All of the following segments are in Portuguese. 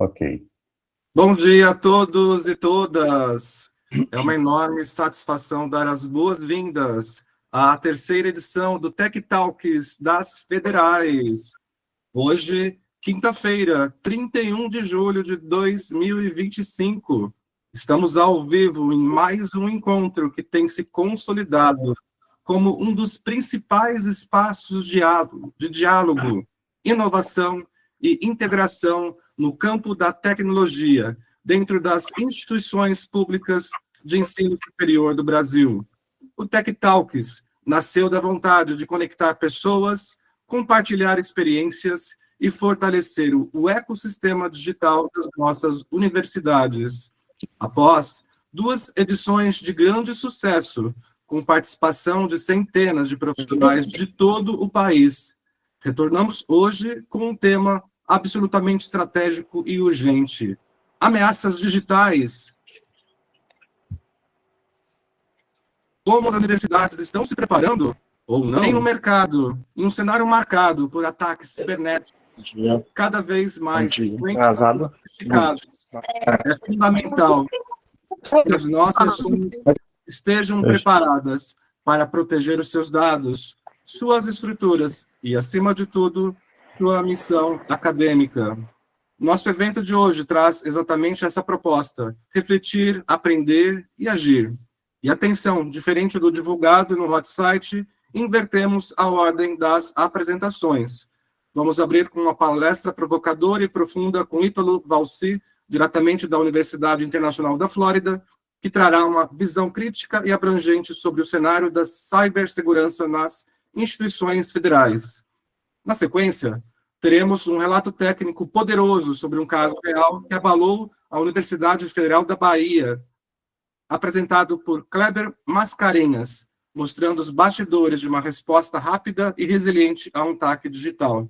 Ok. Bom dia a todos e todas. É uma enorme satisfação dar as boas-vindas à terceira edição do Tech Talks das Federais. Hoje, quinta-feira, 31 de julho de 2025. Estamos ao vivo em mais um encontro que tem se consolidado como um dos principais espaços de diálogo, inovação e integração no campo da tecnologia, dentro das instituições públicas de ensino superior do Brasil. O Tech Talks nasceu da vontade de conectar pessoas, compartilhar experiências e fortalecer o ecossistema digital das nossas universidades. Após 2 edições de grande sucesso, com participação de centenas de profissionais de todo o país, retornamos hoje com um tema absolutamente estratégico e urgente: ameaças digitais. Como as universidades estão se preparando, ou não, em um mercado, em um cenário marcado por ataques cibernéticos cada vez mais sofisticados. É fundamental que as nossas estejam preparadas para proteger os seus dados, suas estruturas e, acima de tudo, sua missão acadêmica. Nosso evento de hoje traz exatamente essa proposta: refletir, aprender e agir. E atenção, diferente do divulgado no hot site, invertemos a ordem das apresentações. Vamos abrir com uma palestra provocadora e profunda com Ítalo Valci, diretamente da Universidade Internacional da Flórida, que trará uma visão crítica e abrangente sobre o cenário da cibersegurança nas instituições federais. Na sequência, teremos um relato técnico poderoso sobre um caso real que abalou a Universidade Federal da Bahia, apresentado por Kleber Mascarenhas, mostrando os bastidores de uma resposta rápida e resiliente a um ataque digital.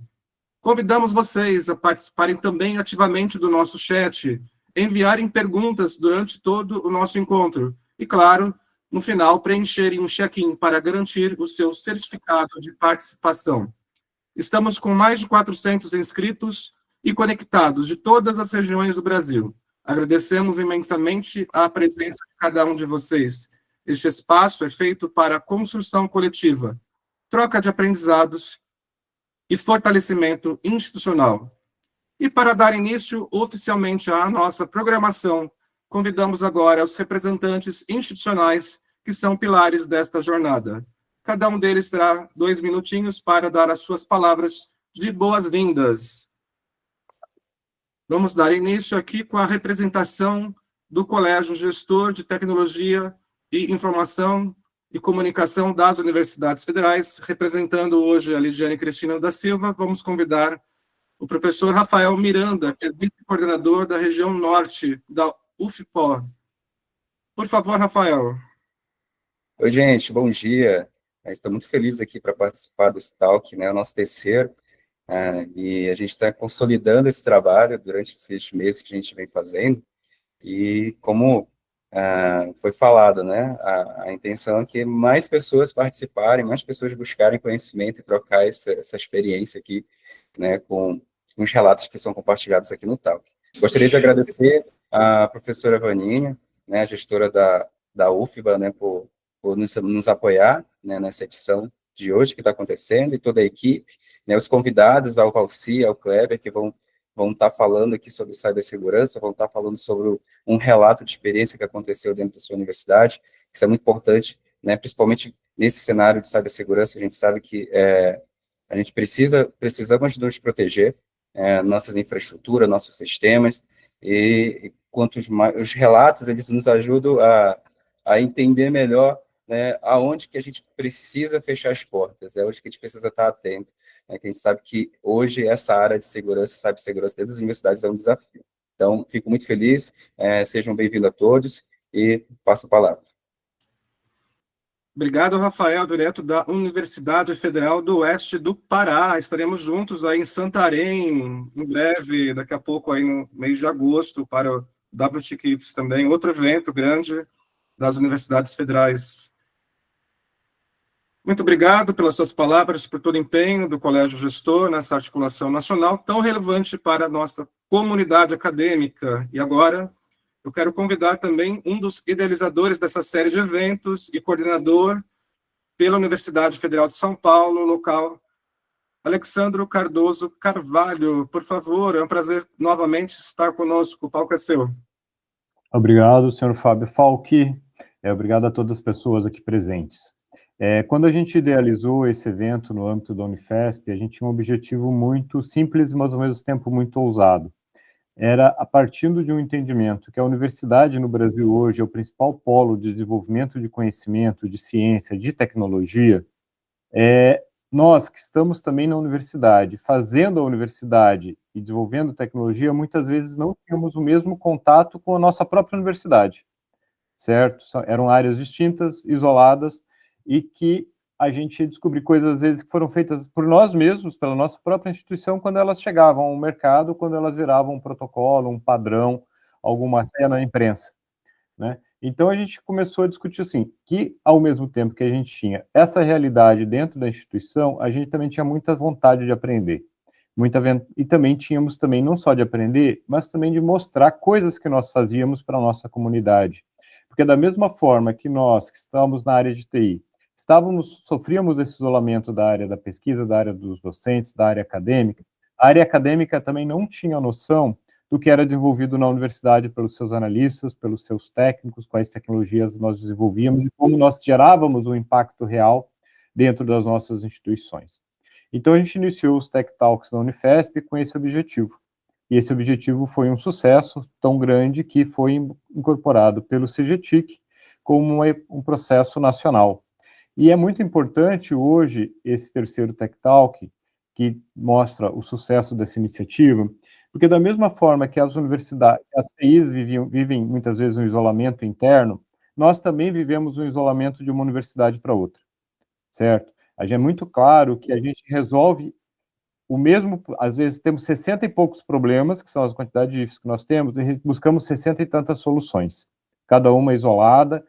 Convidamos vocês a participarem também ativamente do nosso chat, enviarem perguntas durante todo o nosso encontro e, claro, no final, preencherem um check-in para garantir o seu certificado de participação. Estamos com mais de 400 inscritos e conectados de todas as regiões do Brasil. Agradecemos imensamente a presença de cada um de vocês. Este espaço é feito para a construção coletiva, troca de aprendizados e fortalecimento institucional. E para dar início oficialmente à nossa programação, convidamos agora os representantes institucionais que são pilares desta jornada. Cada um deles terá 2 minutinhos para dar as suas palavras de boas-vindas. Vamos dar início aqui com a representação do Colégio Gestor de Tecnologia e Informação e Comunicação das Universidades Federais, representando hoje a Lidiane Cristina da Silva. Vamos convidar o professor Rafael Miranda, que é vice-coordenador da região norte da UFPO. Por favor, Rafael. Oi, gente, bom dia. A gente está muito feliz aqui para participar desse talk, né, o nosso terceiro, e a gente está consolidando esse trabalho durante esses meses que a gente vem fazendo, e como foi falado, né, a intenção é que mais pessoas participarem, mais pessoas buscarem conhecimento e trocar essa experiência aqui, né, com os relatos que são compartilhados aqui no talk. Gostaria de agradecer a professora Vaninha, né, a gestora da UFBA, né, por nos apoiar, né, nessa edição de hoje que está acontecendo, e toda a equipe, né, os convidados, ao Valci, ao Kleber, que vão estar falando aqui sobre cibersegurança, vão estar falando sobre um relato de experiência que aconteceu dentro da sua universidade. Isso é muito importante, né, principalmente nesse cenário de cibersegurança. A gente sabe que a gente precisamos nos proteger, nossas infraestruturas, nossos sistemas, e quantos mais os relatos, eles nos ajudam a entender melhor, né, aonde que a gente precisa fechar as portas, onde que a gente precisa estar atento, né, que a gente sabe que hoje essa área de segurança, cibersegurança dentro das universidades é um desafio. Então, fico muito feliz, sejam bem-vindos a todos, e passo a palavra. Obrigado, Rafael, direto da Universidade Federal do Oeste do Pará. Estaremos juntos aí em Santarém, em breve, daqui a pouco, aí no mês de agosto, para o WTKIFS também, outro evento grande das universidades federais. Muito obrigado pelas suas palavras, por todo o empenho do Colégio Gestor nessa articulação nacional tão relevante para a nossa comunidade acadêmica. E agora eu quero convidar também um dos idealizadores dessa série de eventos e coordenador pela Universidade Federal de São Paulo, local, Alexandro Cardoso Carvalho. Por favor, é um prazer novamente estar conosco. O palco é seu. Obrigado, senhor Fábio Falck. Obrigado a todas as pessoas aqui presentes. Quando a gente idealizou esse evento no âmbito da Unifesp, a gente tinha um objetivo muito simples, mas ao mesmo tempo muito ousado. Era a partir de um entendimento que a universidade no Brasil hoje é o principal polo de desenvolvimento de conhecimento, de ciência, de tecnologia. Nós que estamos também na universidade, fazendo a universidade e desenvolvendo tecnologia, muitas vezes não tínhamos o mesmo contato com a nossa própria universidade, certo? Eram áreas distintas, isoladas, e que a gente descobriu coisas, às vezes, que foram feitas por nós mesmos, pela nossa própria instituição, quando elas chegavam ao mercado, quando elas viravam um protocolo, um padrão, alguma cena na imprensa, né? Então, a gente começou a discutir assim, que ao mesmo tempo que a gente tinha essa realidade dentro da instituição, a gente também tinha muita vontade de aprender. E também tínhamos também não só de aprender, mas também de mostrar coisas que nós fazíamos para a nossa comunidade. Porque da mesma forma que nós, que estamos na área de TI, sofríamos esse isolamento da área da pesquisa, da área dos docentes, da área acadêmica, a área acadêmica também não tinha noção do que era desenvolvido na universidade pelos seus analistas, pelos seus técnicos, quais tecnologias nós desenvolvíamos e como nós gerávamos um impacto real dentro das nossas instituições. Então, a gente iniciou os Tech Talks na Unifesp com esse objetivo. E esse objetivo foi um sucesso tão grande que foi incorporado pelo CGTIC como um processo nacional. E é muito importante hoje esse terceiro Tech Talk, que mostra o sucesso dessa iniciativa, porque da mesma forma que as universidades, as TIs vivem muitas vezes um isolamento interno, nós também vivemos um isolamento de uma universidade para outra, certo? A gente é muito claro que a gente resolve o mesmo, às vezes temos 60 e poucos problemas, que são as quantidades de IFs que nós temos, e buscamos 60 e tantas soluções, cada uma isolada,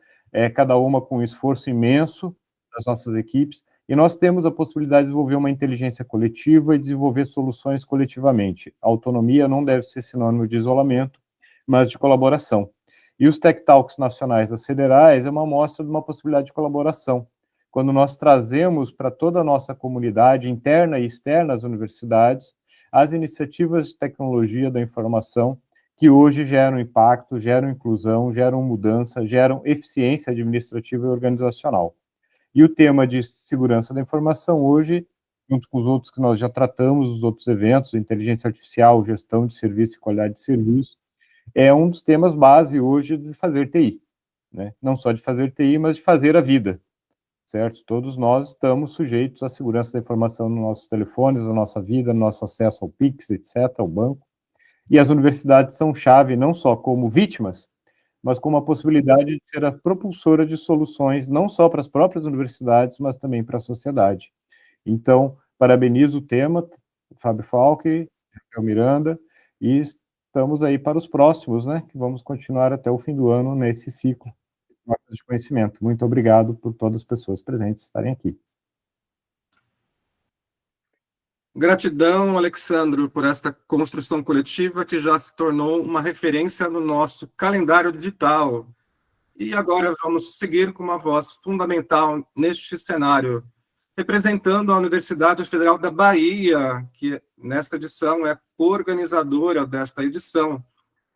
cada uma com um esforço imenso das nossas equipes, e nós temos a possibilidade de desenvolver uma inteligência coletiva e desenvolver soluções coletivamente. A autonomia não deve ser sinônimo de isolamento, mas de colaboração. E os Tech Talks nacionais das federais é uma amostra de uma possibilidade de colaboração, quando nós trazemos para toda a nossa comunidade interna e externa às universidades as iniciativas de tecnologia da informação que hoje geram impacto, geram inclusão, geram mudança, geram eficiência administrativa e organizacional. E o tema de segurança da informação hoje, junto com os outros que nós já tratamos, os outros eventos, inteligência artificial, gestão de serviço e qualidade de serviço, é um dos temas base hoje de fazer TI, né? Não só de fazer TI, mas de fazer a vida, certo? Todos nós estamos sujeitos à segurança da informação nos nossos telefones, na nossa vida, no nosso acesso ao Pix, etc., ao banco. E as universidades são chave não só como vítimas, mas como a possibilidade de ser a propulsora de soluções, não só para as próprias universidades, mas também para a sociedade. Então, parabenizo o tema, Fábio Falck, Raquel Miranda, e estamos aí para os próximos, né, que vamos continuar até o fim do ano nesse ciclo de conhecimento. Muito obrigado por todas as pessoas presentes estarem aqui. Gratidão, Alexandro, por esta construção coletiva que já se tornou uma referência no nosso calendário digital. E agora vamos seguir com uma voz fundamental neste cenário, representando a Universidade Federal da Bahia, que nesta edição é coorganizadora desta edição.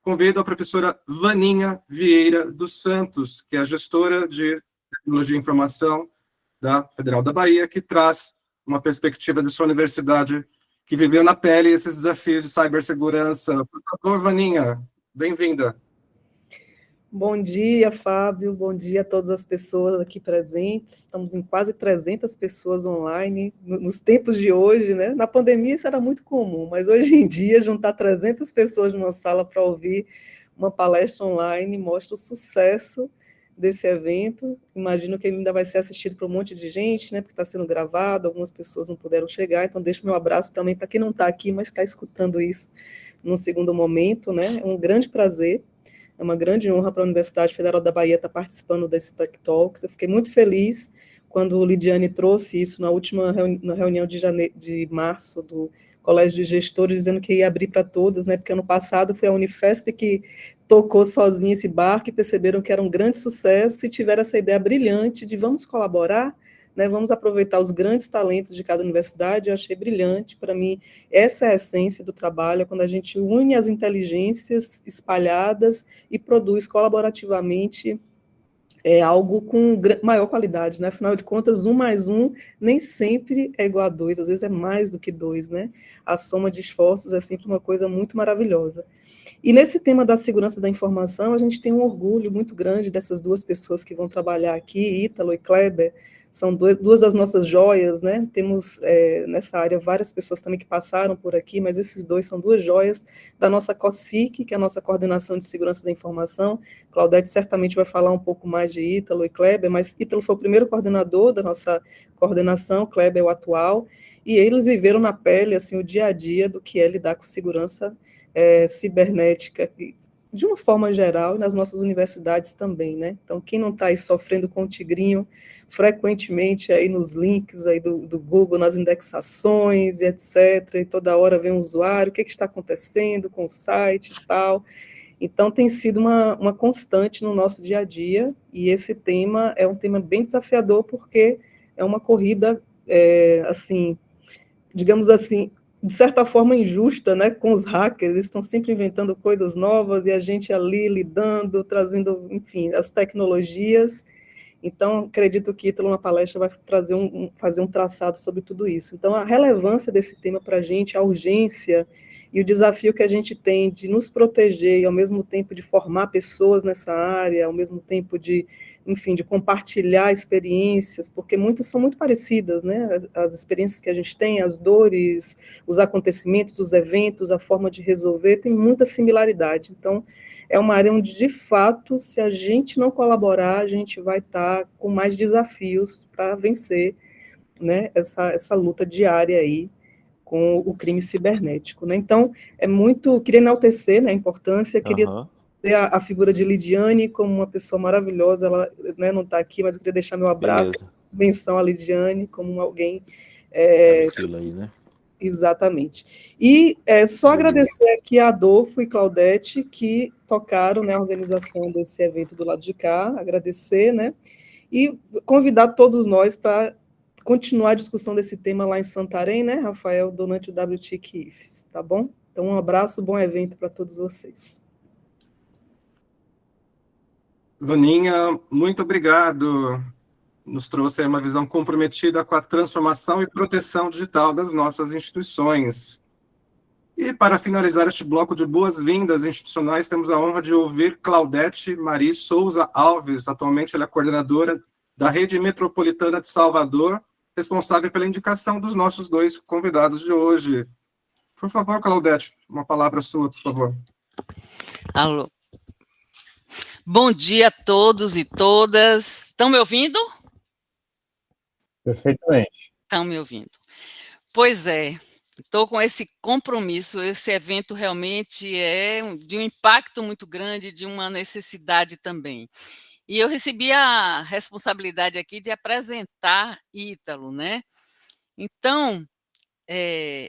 Convido a professora Vaninha Vieira dos Santos, que é a gestora de Tecnologia e Informação da Federal da Bahia, que traz uma perspectiva de sua universidade que viveu na pele esses desafios de cibersegurança. Por favor, Vaninha, bem-vinda. Bom dia, Fábio, bom dia a todas as pessoas aqui presentes. Estamos em quase 300 pessoas online, nos tempos de hoje, né? Na pandemia isso era muito comum, mas hoje em dia juntar 300 pessoas numa sala para ouvir uma palestra online mostra o sucesso desse evento. Imagino que ele ainda vai ser assistido por um monte de gente, né, porque está sendo gravado, algumas pessoas não puderam chegar, então deixo meu abraço também para quem não está aqui, mas está escutando isso num segundo momento, né, é um grande prazer, é uma grande honra para a Universidade Federal da Bahia estar participando desse Tech Talks. Eu fiquei muito feliz quando o Lidiane trouxe isso na última reunião de março do colégio de gestores, dizendo que ia abrir para todas, né, porque ano passado foi a Unifesp que tocou sozinha esse barco e perceberam que era um grande sucesso e tiveram essa ideia brilhante de vamos colaborar, né, vamos aproveitar os grandes talentos de cada universidade. Eu achei brilhante. Para mim, essa é a essência do trabalho, é quando a gente une as inteligências espalhadas e produz colaborativamente algo com maior qualidade, né? Afinal de contas, 1 mais 1 nem sempre é igual a 2, às vezes é mais do que 2, né? A soma de esforços é sempre uma coisa muito maravilhosa. E nesse tema da segurança da informação, a gente tem um orgulho muito grande dessas duas pessoas que vão trabalhar aqui, Ítalo e Kleber. São duas das nossas joias, né? Temos nessa área várias pessoas também que passaram por aqui, mas esses dois são duas joias da nossa COSIC, que é a nossa Coordenação de Segurança da Informação. Claudete certamente vai falar um pouco mais de Ítalo e Kleber, mas Ítalo foi o primeiro coordenador da nossa coordenação, Kleber é o atual, e eles viveram na pele assim, o dia a dia do que é lidar com segurança cibernética, de uma forma geral, e nas nossas universidades também, né? Então, quem não está aí sofrendo com o tigrinho, frequentemente aí nos links aí do Google, nas indexações e etc., e toda hora vem um usuário, o que está acontecendo com o site e tal. Então, tem sido uma constante no nosso dia a dia, e esse tema é um tema bem desafiador, porque é uma corrida, assim, digamos assim, de certa forma injusta, né, com os hackers. Eles estão sempre inventando coisas novas, e a gente ali lidando, trazendo, enfim, as tecnologias. Então, acredito que Ítalo, na palestra, vai trazer fazer um traçado sobre tudo isso. Então, a relevância desse tema para a gente, a urgência e o desafio que a gente tem de nos proteger e, ao mesmo tempo, de formar pessoas nessa área, ao mesmo tempo de, enfim, de compartilhar experiências, porque muitas são muito parecidas, né? As experiências que a gente tem, as dores, os acontecimentos, os eventos, a forma de resolver, tem muita similaridade. Então, é uma área onde, de fato, se a gente não colaborar, a gente vai estar com mais desafios para vencer, né, essa luta diária aí com o crime cibernético, né? Então, queria enaltecer, né, a importância, queria ter a figura de Lidiane como uma pessoa maravilhosa. Ela, né, não está aqui, mas eu queria deixar meu abraço, menção a Lidiane como alguém... Lucila aí, né? Exatamente. E só agradecer aqui a Adolfo e Claudete, que tocaram, né, a organização desse evento do lado de cá, agradecer, né, e convidar todos nós para continuar a discussão desse tema lá em Santarém, né, Rafael, durante o WTIC IFES, tá bom? Então, um abraço, bom evento para todos vocês. Vaninha, muito obrigado. Nos trouxe aí uma visão comprometida com a transformação e proteção digital das nossas instituições. E, para finalizar este bloco de boas-vindas institucionais, temos a honra de ouvir Claudete Mari Souza Alves. Atualmente, ela é coordenadora da Rede Metropolitana de Salvador, responsável pela indicação dos nossos dois convidados de hoje. Por favor, Claudete, uma palavra sua, por favor. Alô. Bom dia a todos e todas. Estão me ouvindo? Perfeitamente. Estão me ouvindo. Pois é, estou com esse compromisso. Esse evento realmente é de um impacto muito grande, de uma necessidade também. E eu recebi a responsabilidade aqui de apresentar Ítalo, né? Então,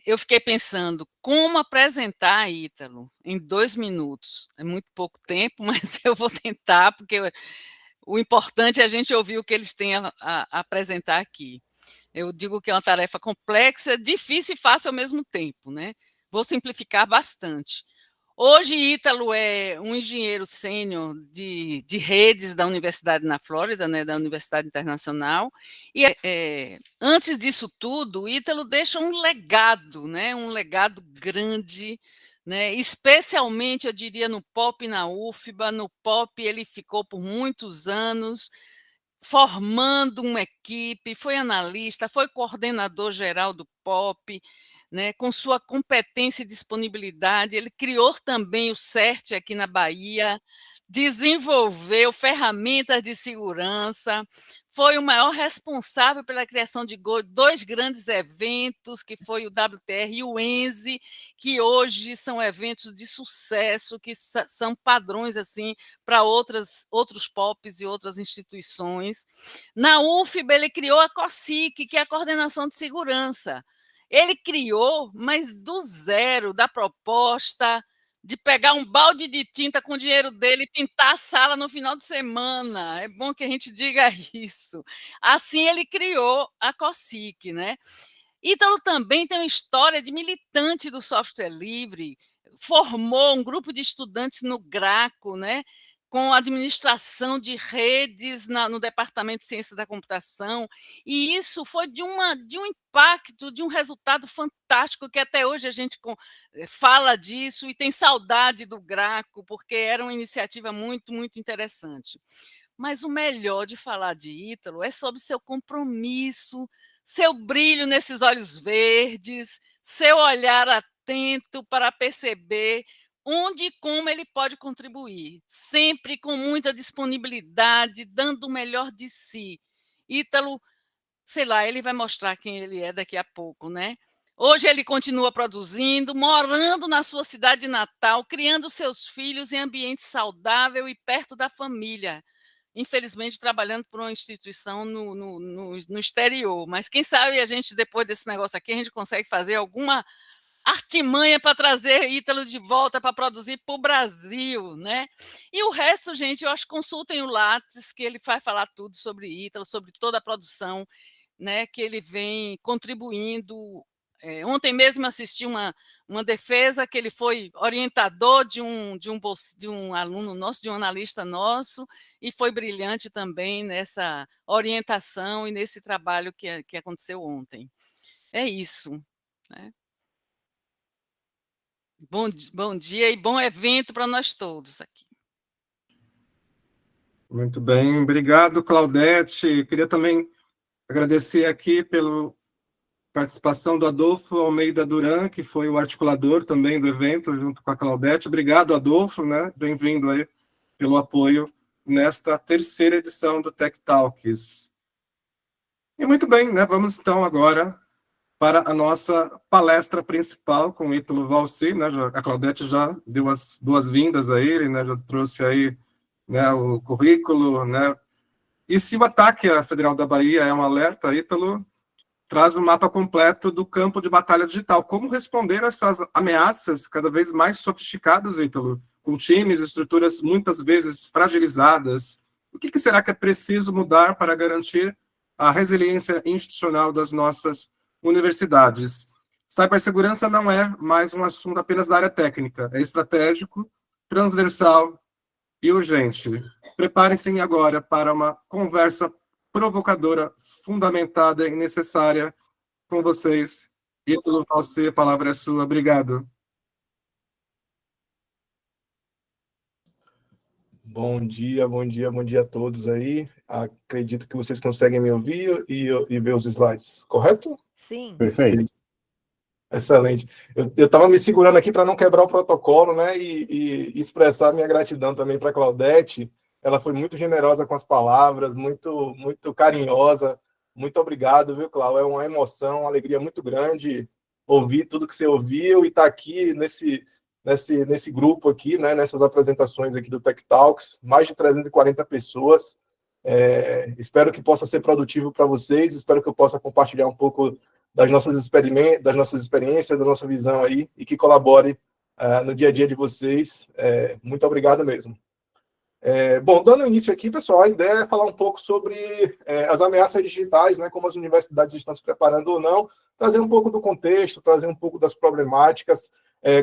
eu fiquei pensando como apresentar Ítalo em 2 minutos. É muito pouco tempo, mas eu vou tentar, porque o importante é a gente ouvir o que eles têm a apresentar aqui. Eu digo que é uma tarefa complexa, difícil e fácil ao mesmo tempo, né? Vou simplificar bastante. Hoje, Ítalo é um engenheiro sênior de redes da Universidade na Flórida, né, da Universidade Internacional, e antes disso tudo, Ítalo deixa um legado, né, um legado grande, né, especialmente, eu diria, no POP na UFBA. No POP ele ficou por muitos anos, formando uma equipe, foi analista, foi coordenador geral do POP, né, com sua competência e disponibilidade. Ele criou também o CERT aqui na Bahia, desenvolveu ferramentas de segurança, foi o maior responsável pela criação de 2 grandes eventos, que foi o WTR e o ENSE, que hoje são eventos de sucesso, que são padrões assim para outros POPs e outras instituições. Na UFBA, ele criou a COSIC, que é a Coordenação de Segurança. Ele criou, mas do zero, da proposta de pegar um balde de tinta com o dinheiro dele e pintar a sala no final de semana. É bom que a gente diga isso. Assim ele criou a COSIC, né? Ítalo também tem uma história de militante do software livre, formou um grupo de estudantes no Graco, né? Com administração de redes no Departamento de Ciência da Computação, e isso foi de um impacto, de um resultado fantástico, que até hoje a gente fala disso e tem saudade do Graco, porque era uma iniciativa muito, muito interessante. Mas o melhor de falar de Ítalo é sobre seu compromisso, seu brilho nesses olhos verdes, seu olhar atento para perceber onde e como ele pode contribuir, sempre com muita disponibilidade, dando o melhor de si. Ítalo, sei lá, ele vai mostrar quem ele é daqui a pouco, né? Hoje ele continua produzindo, morando na sua cidade natal, criando seus filhos em ambiente saudável e perto da família. Infelizmente, trabalhando por uma instituição no exterior. Mas quem sabe a gente, depois desse negócio aqui, a gente consegue fazer alguma artimanha para trazer Ítalo de volta para produzir para o Brasil, né? E o resto, gente, eu acho que consultem o Lattes, que ele vai falar tudo sobre Ítalo, sobre toda a produção, né, que ele vem contribuindo. Ontem mesmo assisti uma defesa que ele foi orientador de um aluno nosso, de um analista nosso, e foi brilhante também nessa orientação e nesse trabalho que aconteceu ontem. É isso, né? Bom dia e bom evento para nós todos aqui. Muito bem, obrigado, Claudete. Queria também agradecer aqui pela participação do Adolfo Almeida Duran, que foi o articulador também do evento, junto com a Claudete. Obrigado, Adolfo, né? Bem-vindo aí pelo apoio nesta terceira edição do Tech Talks. E muito bem, né? Vamos então agora para a nossa palestra principal com o Ítalo Valci, né? A Claudete já deu as boas-vindas a ele, né? Já trouxe aí, né, o currículo, né? E se o ataque à Federal da Bahia é um alerta, Ítalo traz um mapa completo do campo de batalha digital. Como responder a essas ameaças cada vez mais sofisticadas, Ítalo, com times e estruturas muitas vezes fragilizadas? O que será que é preciso mudar para garantir a resiliência institucional das nossas universidades? Cibersegurança não é mais um assunto apenas da área técnica, é estratégico, transversal e urgente. Preparem-se agora para uma conversa provocadora, fundamentada e necessária com vocês. Ítalo Valci, a palavra é sua. Obrigado. Bom dia a todos aí. Acredito que vocês conseguem me ouvir e ver os slides, correto? Sim. Perfeito. Excelente. Eu estava me segurando aqui para não quebrar o protocolo, né, e expressar minha gratidão também para a Claudete. Ela foi muito generosa com as palavras, muito carinhosa. Muito obrigado, viu, Cláudio? É uma emoção, uma alegria muito grande ouvir tudo que você ouviu e estar aqui nesse grupo aqui, né, nessas apresentações aqui do Tech Talks, mais de 340 pessoas. Espero que possa ser produtivo para vocês, espero que eu possa compartilhar um pouco das nossas experiências, da nossa visão aí, e que colabore no dia a dia de vocês. Muito obrigado mesmo. Bom, dando início aqui, pessoal, a ideia é falar um pouco sobre as ameaças digitais, né, como as universidades estão se preparando ou não, trazer um pouco do contexto, trazer um pouco das problemáticas.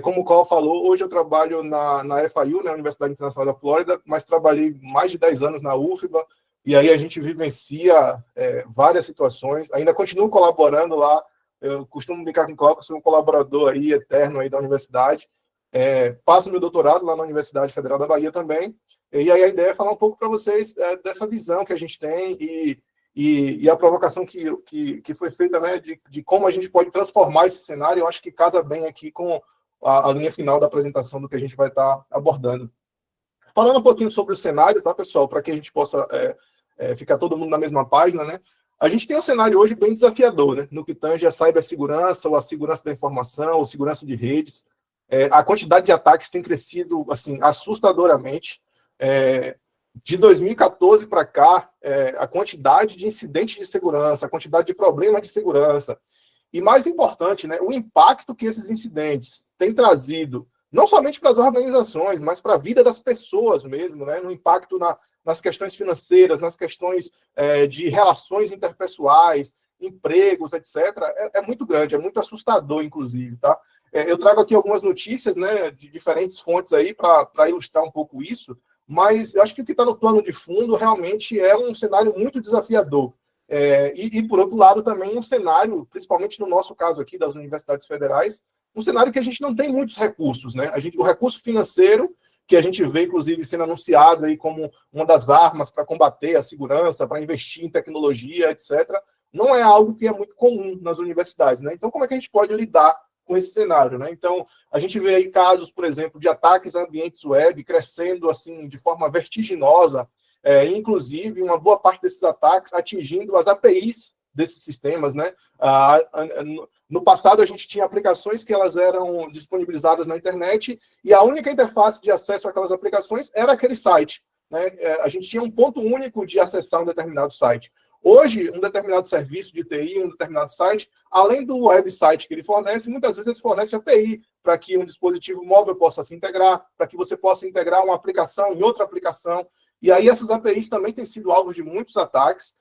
Como o Cláudio falou, hoje eu trabalho na FIU, na Universidade Internacional da Flórida, mas trabalhei mais de 10 anos na UFBA, e aí a gente vivencia várias situações. Ainda continuo colaborando lá, eu costumo brincar com o Cláudio, sou um colaborador aí, eterno aí da universidade. Faço meu doutorado lá na Universidade Federal da Bahia também, e aí a ideia é falar um pouco para vocês dessa visão que a gente tem e a provocação que foi feita, né, de como a gente pode transformar esse cenário. Eu acho que casa bem aqui com a linha final da apresentação do que a gente vai estar abordando. Falando um pouquinho sobre o cenário, tá, pessoal, para que a gente possa ficar todo mundo na mesma página, né? A gente tem um cenário hoje bem desafiador, né, no que tange a cibersegurança, ou a segurança da informação, ou segurança de redes. A quantidade de ataques tem crescido assim, assustadoramente. De 2014 para cá, a quantidade de incidentes de segurança, a quantidade de problemas de segurança E mais importante, né, o impacto que esses incidentes têm trazido, não somente para as organizações, mas para a vida das pessoas mesmo, né, no impacto nas questões financeiras, nas questões de relações interpessoais, empregos, etc., é muito grande, é muito assustador, inclusive, tá? Eu trago aqui algumas notícias, né, de diferentes fontes aí para ilustrar um pouco isso, mas eu acho que o que está no plano de fundo realmente é um cenário muito desafiador. E, por outro lado, também um cenário, principalmente no nosso caso aqui, das universidades federais, um cenário que a gente não tem muitos recursos, né? O recurso financeiro, que a gente vê, inclusive, sendo anunciado aí como uma das armas para combater a segurança, para investir em tecnologia, etc., não é algo que é muito comum nas universidades, né? Então, como é que a gente pode lidar com esse cenário, né? Então, a gente vê aí casos, por exemplo, de ataques a ambientes web crescendo assim de forma vertiginosa, inclusive uma boa parte desses ataques atingindo as APIs desses sistemas, né? No passado, a gente tinha aplicações que elas eram disponibilizadas na internet e a única interface de acesso àquelas aplicações era aquele site, né? A gente tinha um ponto único de acessar um determinado site. Hoje, um determinado serviço de TI, um determinado site, além do website que ele fornece, muitas vezes ele fornece API para que um dispositivo móvel possa se integrar, para que você possa integrar uma aplicação em outra aplicação. E aí essas APIs também têm sido alvo de muitos ataques.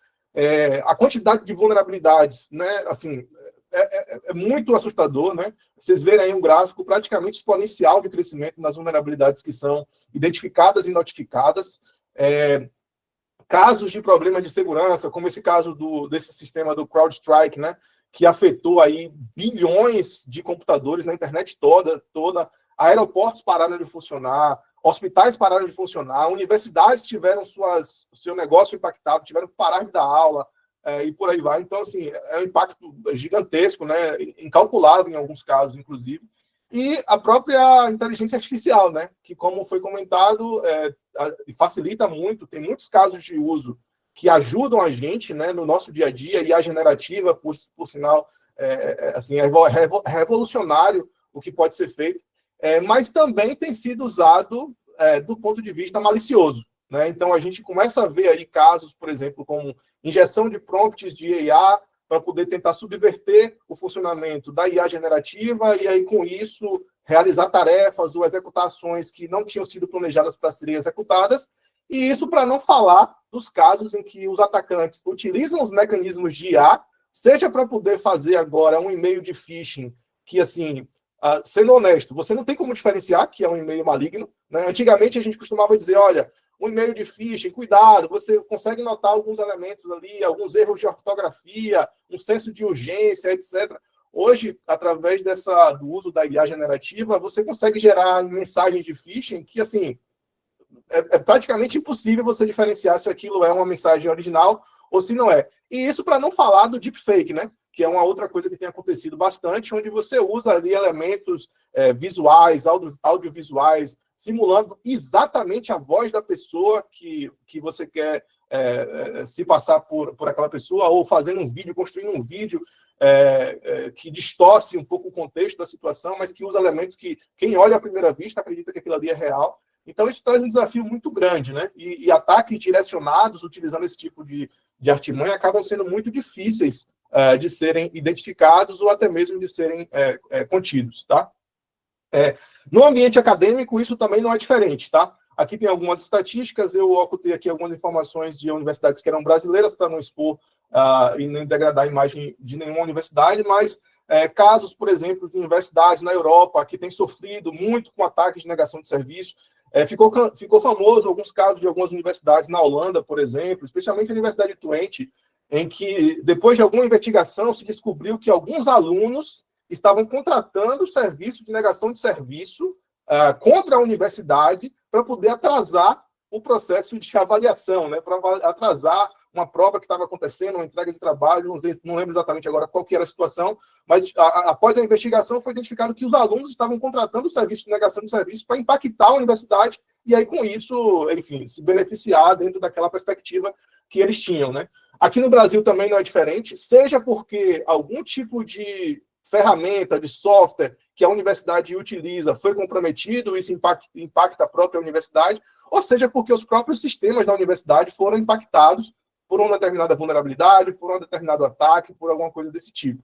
A quantidade de vulnerabilidades, né, assim, é muito assustador, né? Vocês verem aí um gráfico praticamente exponencial de crescimento nas vulnerabilidades que são identificadas e notificadas. Casos de problemas de segurança, como esse caso desse sistema do CrowdStrike, né, que afetou aí bilhões de computadores na internet toda, aeroportos pararam de funcionar, hospitais pararam de funcionar, universidades tiveram seu negócio impactado, tiveram que parar de dar aula, e por aí vai. Então, assim, é um impacto gigantesco, né, incalculável em alguns casos, inclusive. E a própria inteligência artificial, né, que, como foi comentado, facilita muito, tem muitos casos de uso que ajudam a gente, né, no nosso dia a dia, e a generativa, por sinal, assim, é revolucionário o que pode ser feito, mas também tem sido usado do ponto de vista malicioso, né? Então, a gente começa a ver aí casos, por exemplo, como injeção de prompts de IA, para poder tentar subverter o funcionamento da IA generativa e aí, com isso, realizar tarefas ou executar ações que não tinham sido planejadas para serem executadas, e isso para não falar dos casos em que os atacantes utilizam os mecanismos de IA, seja para poder fazer agora um e-mail de phishing, que, assim, sendo honesto, você não tem como diferenciar que é um e-mail maligno, né? Antigamente, a gente costumava dizer, olha, um e-mail de phishing, cuidado, você consegue notar alguns elementos ali, alguns erros de ortografia, um senso de urgência, etc. Hoje, através do uso da IA generativa, você consegue gerar mensagens de phishing que, assim, é praticamente impossível você diferenciar se aquilo é uma mensagem original ou se não é. E isso para não falar do deepfake, né? Que é uma outra coisa que tem acontecido bastante, onde você usa ali elementos visuais, audiovisuais, simulando exatamente a voz da pessoa que você quer se passar por aquela pessoa, ou fazendo um vídeo, construindo um vídeo que distorce um pouco o contexto da situação, mas que usa elementos que quem olha à primeira vista acredita que aquilo ali é real. Então, isso traz um desafio muito grande, né? E ataques direcionados, utilizando esse tipo de artimanha, acabam sendo muito difíceis de serem identificados ou até mesmo de serem contidos, tá? No ambiente acadêmico, isso também não é diferente, tá? Aqui tem algumas estatísticas, eu ocultei aqui algumas informações de universidades que eram brasileiras para não expor e nem degradar a imagem de nenhuma universidade, mas casos, por exemplo, de universidades na Europa que têm sofrido muito com ataques de negação de serviço. Ficou famoso alguns casos de algumas universidades na Holanda, por exemplo, especialmente a Universidade de Twente, em que, depois de alguma investigação, se descobriu que alguns alunos estavam contratando serviço de negação de serviço contra a universidade para poder atrasar o processo de avaliação, né, para atrasar uma prova que estava acontecendo, uma entrega de trabalho, não lembro exatamente agora qual que era a situação, mas após a investigação foi identificado que os alunos estavam contratando o serviço de negação de serviço para impactar a universidade e aí, com isso, enfim, se beneficiar dentro daquela perspectiva que eles tinham, né? Aqui no Brasil também não é diferente, seja porque algum tipo de ferramenta, de software que a universidade utiliza foi comprometido, isso impacta a própria universidade, ou seja porque os próprios sistemas da universidade foram impactados por uma determinada vulnerabilidade, por um determinado ataque, por alguma coisa desse tipo.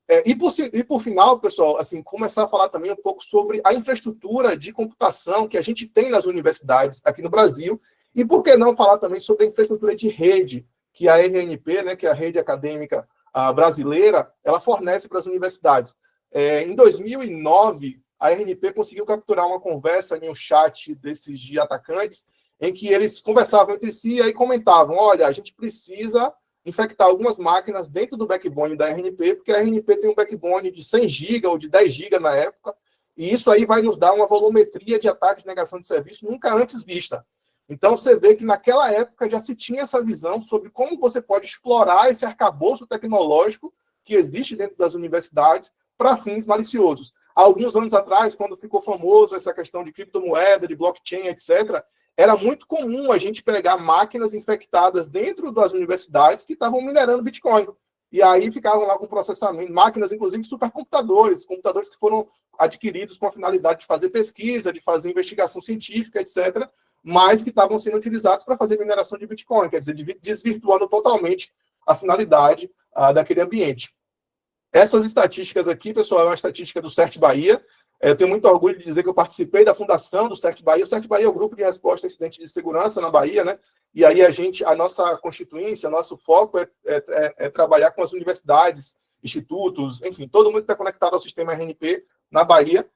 E por final, pessoal, assim, começar a falar também um pouco sobre a infraestrutura de computação que a gente tem nas universidades aqui no Brasil, e por que não falar também sobre a infraestrutura de rede que a RNP, né, que é a Rede Acadêmica Brasileira, ela fornece para as universidades. Em 2009, a RNP conseguiu capturar uma conversa em um chat desses de atacantes, em que eles conversavam entre si e aí comentavam, olha, a gente precisa infectar algumas máquinas dentro do backbone da RNP, porque a RNP tem um backbone de 100 GB ou de 10 GB na época, e isso aí vai nos dar uma volumetria de ataque de negação de serviço nunca antes vista. Então, você vê que naquela época já se tinha essa visão sobre como você pode explorar esse arcabouço tecnológico que existe dentro das universidades para fins maliciosos. Há alguns anos atrás, quando ficou famoso essa questão de criptomoeda, de blockchain, etc., era muito comum a gente pegar máquinas infectadas dentro das universidades que estavam minerando Bitcoin. E aí ficavam lá com processamento, máquinas, inclusive, supercomputadores, computadores que foram adquiridos com a finalidade de fazer pesquisa, de fazer investigação científica, etc., mas que estavam sendo utilizados para fazer mineração de Bitcoin, quer dizer, desvirtuando totalmente a finalidade daquele ambiente. Essas estatísticas aqui, pessoal, é uma estatística do CERT Bahia. Eu tenho muito orgulho de dizer que eu participei da fundação do CERT Bahia. O CERT Bahia é o grupo de resposta a incidentes de segurança na Bahia, né? E aí a nossa constituinte, nosso foco é trabalhar com as universidades, institutos, enfim, todo mundo que está conectado ao sistema RNP na Bahia.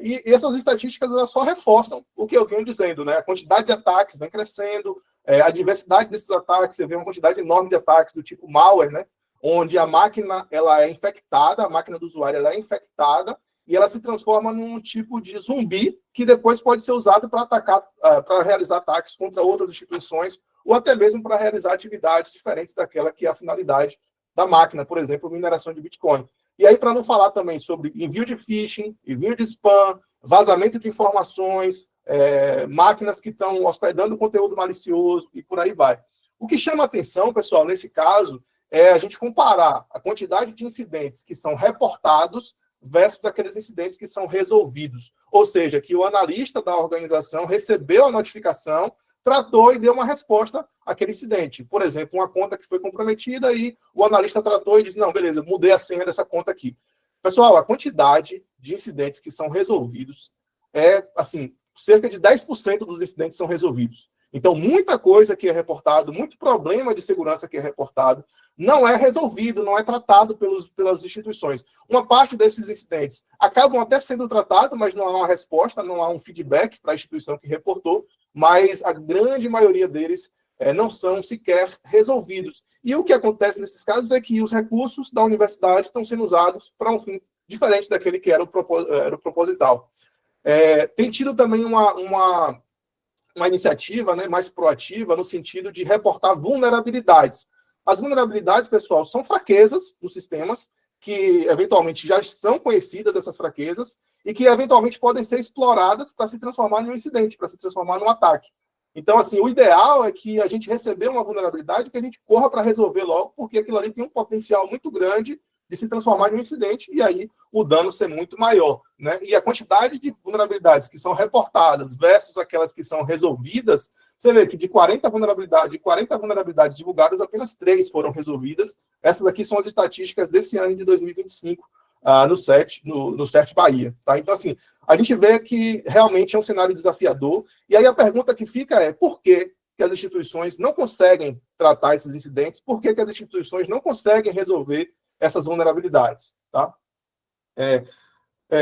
E essas estatísticas elas só reforçam o que eu venho dizendo, né? A quantidade de ataques vem crescendo, a diversidade desses ataques, você vê uma quantidade enorme de ataques do tipo malware, né? Onde a máquina ela é infectada, a máquina do usuário ela é infectada e ela se transforma num tipo de zumbi que depois pode ser usado para atacar, para realizar ataques contra outras instituições ou até mesmo para realizar atividades diferentes daquela que é a finalidade da máquina, por exemplo, mineração de Bitcoin. E aí, para não falar também sobre envio de phishing, envio de spam, vazamento de informações, máquinas que estão hospedando conteúdo malicioso e por aí vai. O que chama atenção, pessoal, nesse caso, é a gente comparar a quantidade de incidentes que são reportados versus aqueles incidentes que são resolvidos. Ou seja, que o analista da organização recebeu a notificação, tratou e deu uma resposta àquele incidente. Por exemplo, uma conta que foi comprometida e o analista tratou e disse, não, beleza, mudei a senha dessa conta aqui. Pessoal, a quantidade de incidentes que são resolvidos assim, cerca de 10% dos incidentes são resolvidos. Então, muita coisa que é reportado, muito problema de segurança que é reportado, não é resolvido, não é tratado pelas instituições. Uma parte desses incidentes acabam até sendo tratados, mas não há uma resposta, não há um feedback para a instituição que reportou, mas a grande maioria deles não são sequer resolvidos. E o que acontece nesses casos é que os recursos da universidade estão sendo usados para um fim diferente daquele que era o proposital. Tem tido também uma iniciativa, né, mais proativa no sentido de reportar vulnerabilidades. As vulnerabilidades, pessoal, são fraquezas dos sistemas que, eventualmente, já são conhecidas, essas fraquezas, e que, eventualmente, podem ser exploradas para se transformar em um incidente, para se transformar num ataque. Então, assim, o ideal é que a gente receba uma vulnerabilidade que a gente corra para resolver logo, porque aquilo ali tem um potencial muito grande de se transformar em um incidente e aí o dano ser muito maior, né? E a quantidade de vulnerabilidades que são reportadas versus aquelas que são resolvidas, você vê que de 40 vulnerabilidades divulgadas, apenas 3 foram resolvidas. Essas aqui são as estatísticas desse ano de 2025 no CERT Bahia. Tá? Então, assim, a gente vê que realmente é um cenário desafiador. E aí a pergunta que fica é por que as instituições não conseguem tratar esses incidentes? Por que as instituições não conseguem resolver essas vulnerabilidades? Tá?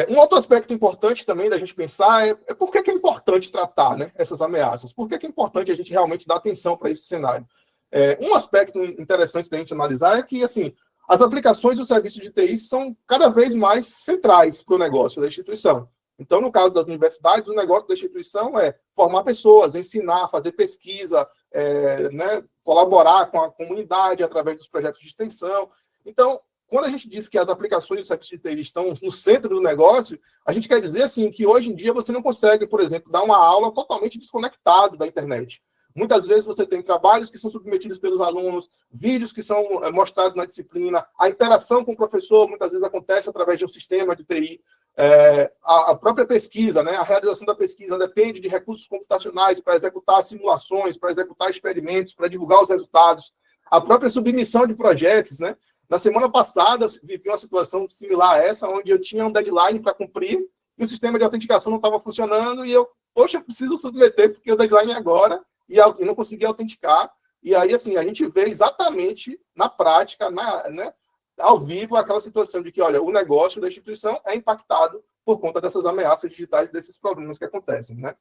Um outro aspecto importante também da gente pensar é por que é importante tratar, né, essas ameaças? Por que é importante a gente realmente dar atenção para esse cenário? Um aspecto interessante da gente analisar é que, assim, as aplicações do serviço de TI são cada vez mais centrais para o negócio da instituição. Então, no caso das universidades, o negócio da instituição é formar pessoas, ensinar, fazer pesquisa, né, colaborar com a comunidade através dos projetos de extensão. Então, quando a gente diz que as aplicações do serviço de TI estão no centro do negócio, a gente quer dizer assim, que hoje em dia você não consegue, por exemplo, dar uma aula totalmente desconectado da internet. Muitas vezes você tem trabalhos que são submetidos pelos alunos, vídeos que são mostrados na disciplina, a interação com o professor muitas vezes acontece através de um sistema de TI, a própria pesquisa, né, a realização da pesquisa depende de recursos computacionais para executar simulações, para executar experimentos, para divulgar os resultados, a própria submissão de projetos, né, Na semana passada, eu vivi uma situação similar a essa, onde eu tinha um deadline para cumprir e o sistema de autenticação não estava funcionando e eu, poxa, preciso submeter porque o deadline é agora e eu não consegui autenticar. E aí, assim, a gente vê exatamente na prática, né, ao vivo, aquela situação de que, olha, o negócio da instituição é impactado por conta dessas ameaças digitais, desses problemas que acontecem, né?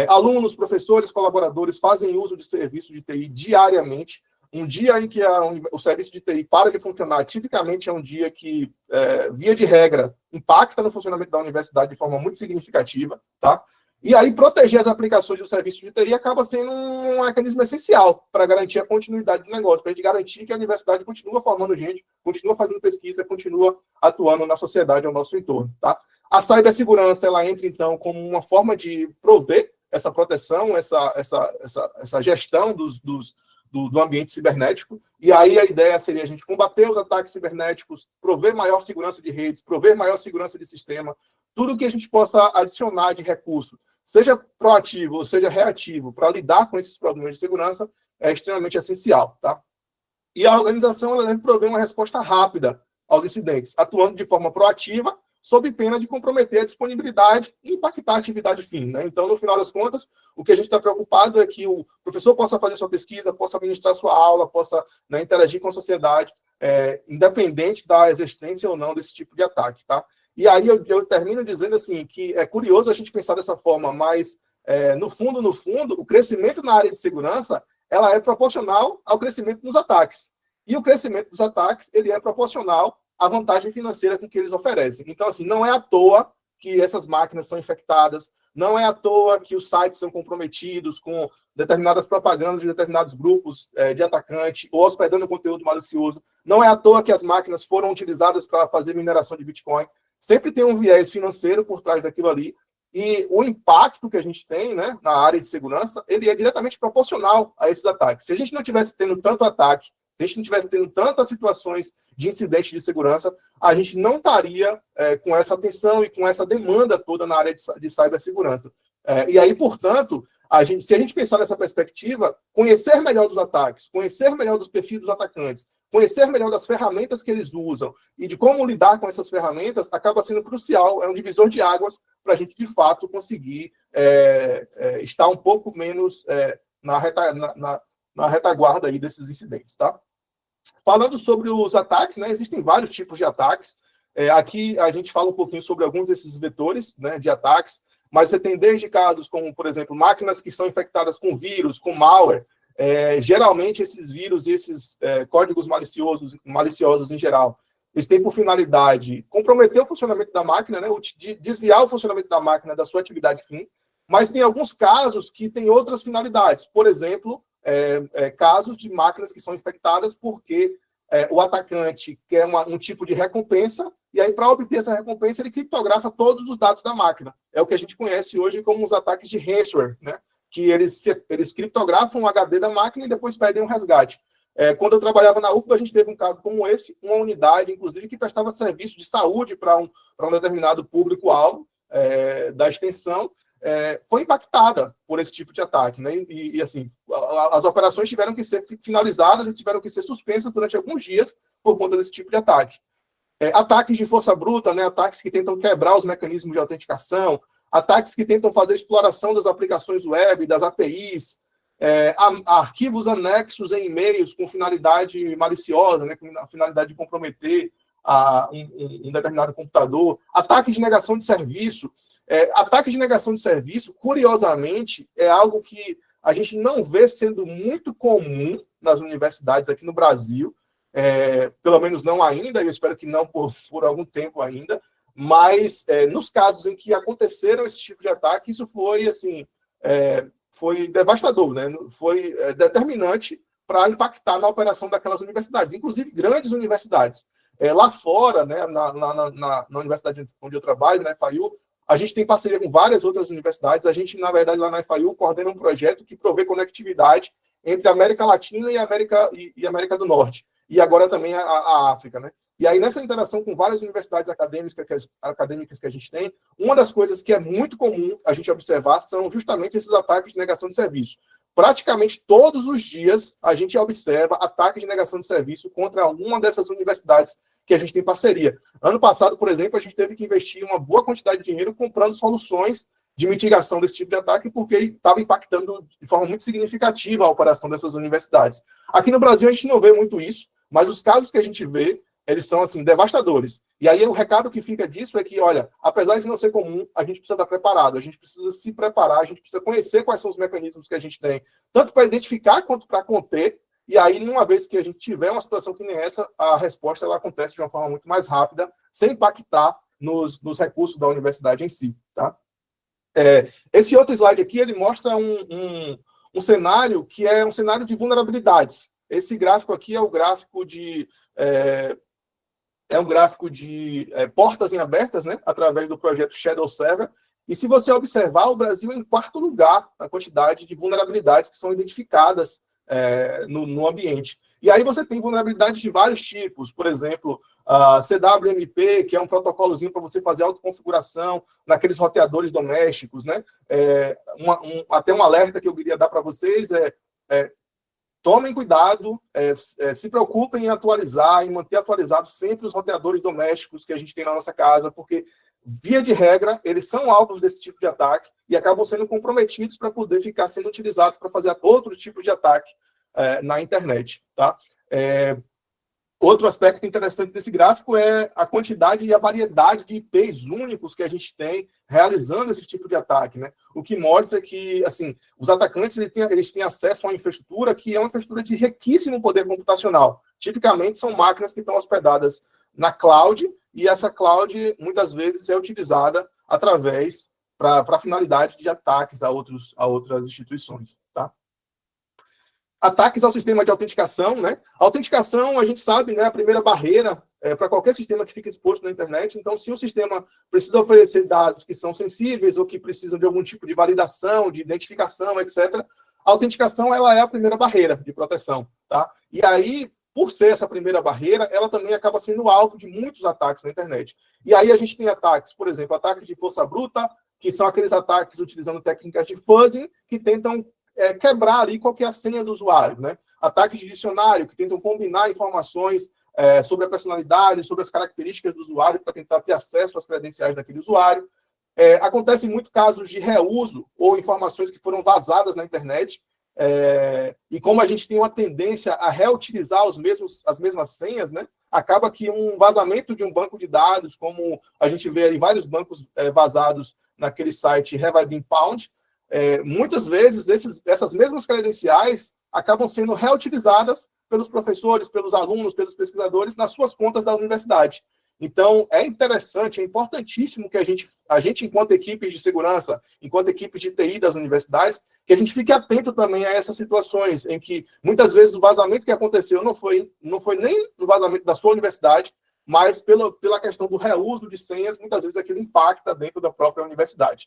Alunos, professores, colaboradores fazem uso de serviço de TI diariamente. Um dia em que o serviço de TI para de funcionar, tipicamente é um dia que, via de regra, impacta no funcionamento da universidade de forma muito significativa, tá? E aí, proteger as aplicações do serviço de TI acaba sendo um mecanismo essencial para garantir a continuidade do negócio, para a gente garantir que a universidade continua formando gente, continua fazendo pesquisa, continua atuando na sociedade ao nosso entorno, tá? A cibersegurança, ela entra, então, como uma forma de prover essa proteção, essa gestão do ambiente cibernético, e aí a ideia seria a gente combater os ataques cibernéticos, prover maior segurança de redes, prover maior segurança de sistema, tudo que a gente possa adicionar de recurso, seja proativo ou seja reativo, para lidar com esses problemas de segurança, é extremamente essencial, tá? E a organização, ela deve prover uma resposta rápida aos incidentes, atuando de forma proativa, sob pena de comprometer a disponibilidade e impactar a atividade fim, né? Então, no final das contas, o que a gente está preocupado é que o professor possa fazer sua pesquisa, possa administrar sua aula, possa, né, interagir com a sociedade, independente da existência ou não desse tipo de ataque, tá? E aí eu termino dizendo assim, que é curioso a gente pensar dessa forma, mas no fundo, o crescimento na área de segurança, ela é proporcional ao crescimento dos ataques. E o crescimento dos ataques, ele é proporcional à vantagem financeira com que eles oferecem. Então, assim, não é à toa que essas máquinas são infectadas, não é à toa que os sites são comprometidos com determinadas propagandas de determinados grupos de atacante ou hospedando conteúdo malicioso, não é à toa que as máquinas foram utilizadas para fazer mineração de Bitcoin. Sempre tem um viés financeiro por trás daquilo ali, e o impacto que a gente tem, né, na área de segurança, ele é diretamente proporcional a esses ataques. Se a gente não tivesse tendo tanto ataque, se a gente não tivesse tendo tantas situações de incidente de segurança, a gente não estaria com essa atenção e com essa demanda toda na área de cibersegurança. E aí, portanto, se a gente pensar nessa perspectiva, conhecer melhor dos ataques, conhecer melhor dos perfis dos atacantes, conhecer melhor das ferramentas que eles usam e de como lidar com essas ferramentas, acaba sendo crucial, é um divisor de águas para a gente, de fato, conseguir estar um pouco menos na retaguarda aí desses incidentes, tá? Falando sobre os ataques, né, existem vários tipos de ataques. Aqui a gente fala um pouquinho sobre alguns desses vetores, né, de ataques, mas você tem desde casos como, por exemplo, máquinas que estão infectadas com vírus, com malware. Geralmente esses vírus e esses códigos maliciosos em geral, eles têm por finalidade comprometer o funcionamento da máquina, né, desviar o funcionamento da máquina da sua atividade fim, mas tem alguns casos que têm outras finalidades. Por exemplo, casos de máquinas que são infectadas porque o atacante quer um tipo de recompensa, e aí, para obter essa recompensa, ele criptografa todos os dados da máquina. É o que a gente conhece hoje como os ataques de ransomware, né? Que eles criptografam o HD da máquina e depois pedem um resgate. Quando eu trabalhava na UFBA, a gente teve um caso como esse, uma unidade, inclusive, que prestava serviço de saúde para um determinado público-alvo da extensão, foi impactada por esse tipo de ataque, né? E assim, as operações tiveram que ser finalizadas e tiveram que ser suspensas durante alguns dias por conta desse tipo de ataque. Ataques de força bruta, né? Ataques que tentam quebrar os mecanismos de autenticação, ataques que tentam fazer exploração das aplicações web, das APIs, arquivos anexos em e-mails com finalidade maliciosa, né? Com a finalidade de comprometer um determinado computador, ataques de negação de serviço. Ataque de negação de serviço, curiosamente, é algo que a gente não vê sendo muito comum nas universidades aqui no Brasil, pelo menos não ainda, eu espero que não por algum tempo ainda, mas nos casos em que aconteceram esse tipo de ataque, isso foi, assim, foi devastador, né? Foi determinante para impactar na operação daquelas universidades, inclusive grandes universidades. Lá fora, né, na universidade onde eu trabalho, na FIU, a gente tem parceria com várias outras universidades. A gente, na verdade, lá na FIU, coordena um projeto que provê conectividade entre a América Latina e a América do Norte. E agora também a África, né? E aí, nessa interação com várias universidades acadêmicas que a gente tem, uma das coisas que é muito comum a gente observar são justamente esses ataques de negação de serviço. praticamente todos os dias a gente observa ataques de negação de serviço contra alguma dessas universidades que a gente tem parceria. Ano passado, por exemplo, a gente teve que investir uma boa quantidade de dinheiro comprando soluções de mitigação desse tipo de ataque, porque estava impactando de forma muito significativa a operação dessas universidades. Aqui no Brasil a gente não vê muito isso, mas os casos que a gente vê, eles são, assim, devastadores. E aí o recado que fica disso é que, olha, apesar de não ser comum, a gente precisa estar preparado, a gente precisa se preparar, a gente precisa conhecer quais são os mecanismos que a gente tem, tanto para identificar quanto para conter, e aí, uma vez que a gente tiver uma situação que nem essa, a resposta ela acontece de uma forma muito mais rápida, sem impactar nos recursos da universidade em si, tá? Esse outro slide aqui, ele mostra um cenário que é um cenário de vulnerabilidades. Esse gráfico aqui é o gráfico de... um gráfico de portas em abertas, né, através do projeto Shadow Server, e se você observar, o Brasil é em quarto lugar na quantidade de vulnerabilidades que são identificadas no ambiente. E aí você tem vulnerabilidades de vários tipos, por exemplo, a CWMP, que é um protocolozinho para você fazer autoconfiguração naqueles roteadores domésticos, né? Até um alerta que eu queria dar para vocês tomem cuidado, se preocupem em atualizar, em manter atualizados sempre os roteadores domésticos que a gente tem na nossa casa, porque, via de regra, eles são alvos desse tipo de ataque e acabam sendo comprometidos para poder ficar sendo utilizados para fazer outros tipos de ataque na internet, tá? Outro aspecto interessante desse gráfico é a quantidade e a variedade de IPs únicos que a gente tem realizando esse tipo de ataque, né? O que mostra que, assim, os atacantes eles têm acesso a uma infraestrutura que é uma infraestrutura de riquíssimo poder computacional. Tipicamente, são máquinas que estão hospedadas na cloud, e essa cloud, muitas vezes, é utilizada através para finalidade de ataques a outras instituições, tá? Ataques ao sistema de autenticação, né? A autenticação, a gente sabe, né, a primeira barreira para qualquer sistema que fica exposto na internet. Então, se o sistema precisa oferecer dados que são sensíveis ou que precisam de algum tipo de validação, de identificação, etc., a autenticação ela é a primeira barreira de proteção, tá? E aí, por ser essa primeira barreira, ela também acaba sendo alvo de muitos ataques na internet. E aí a gente tem ataques, por exemplo, ataques de força bruta, que são aqueles ataques utilizando técnicas de fuzzing, que tentam quebrar ali qual que é a senha do usuário, né? Ataques de dicionário, que tentam combinar informações sobre a personalidade, sobre as características do usuário, para tentar ter acesso às credenciais daquele usuário. Acontecem muito casos de reuso ou informações que foram vazadas na internet, e como a gente tem uma tendência a reutilizar as mesmas senhas, né? Acaba que um vazamento de um banco de dados, como a gente vê aí vários bancos vazados naquele site Have I Been Pwned, muitas vezes essas mesmas credenciais acabam sendo reutilizadas pelos professores, pelos alunos, pelos pesquisadores nas suas contas da universidade. Então, é interessante, é importantíssimo que a gente, enquanto equipes de segurança, enquanto equipes de TI das universidades, que a gente fique atento também a essas situações em que, muitas vezes, o vazamento que aconteceu não foi nem no vazamento da sua universidade, mas pela questão do reuso de senhas, muitas vezes aquilo impacta dentro da própria universidade.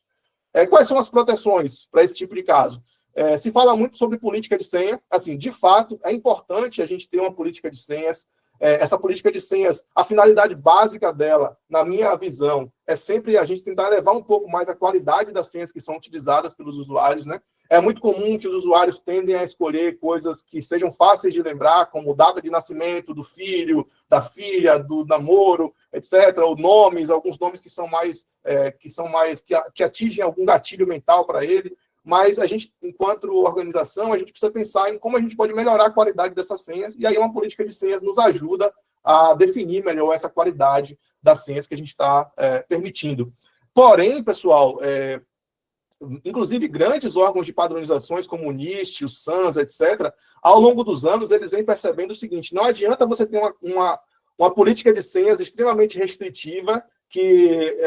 Quais são as proteções para esse tipo de caso? Se fala muito sobre política de senha. Assim, de fato, é importante a gente ter uma política de senhas. Essa política de senhas, a finalidade básica dela, na minha visão, é sempre a gente tentar elevar um pouco mais a qualidade das senhas que são utilizadas pelos usuários, né? É muito comum que os usuários tendem a escolher coisas que sejam fáceis de lembrar, como data de nascimento do filho, da filha, do namoro, etc. Ou nomes, alguns nomes que atingem algum gatilho mental para ele. Mas a gente, enquanto organização, a gente precisa pensar em como a gente pode melhorar a qualidade dessas senhas, e aí uma política de senhas nos ajuda a definir melhor essa qualidade das senhas que a gente está permitindo. Porém, pessoal, inclusive grandes órgãos de padronizações como o NIST, o SANS, etc., ao longo dos anos, eles vêm percebendo o seguinte: não adianta você ter uma política de senhas extremamente restritiva que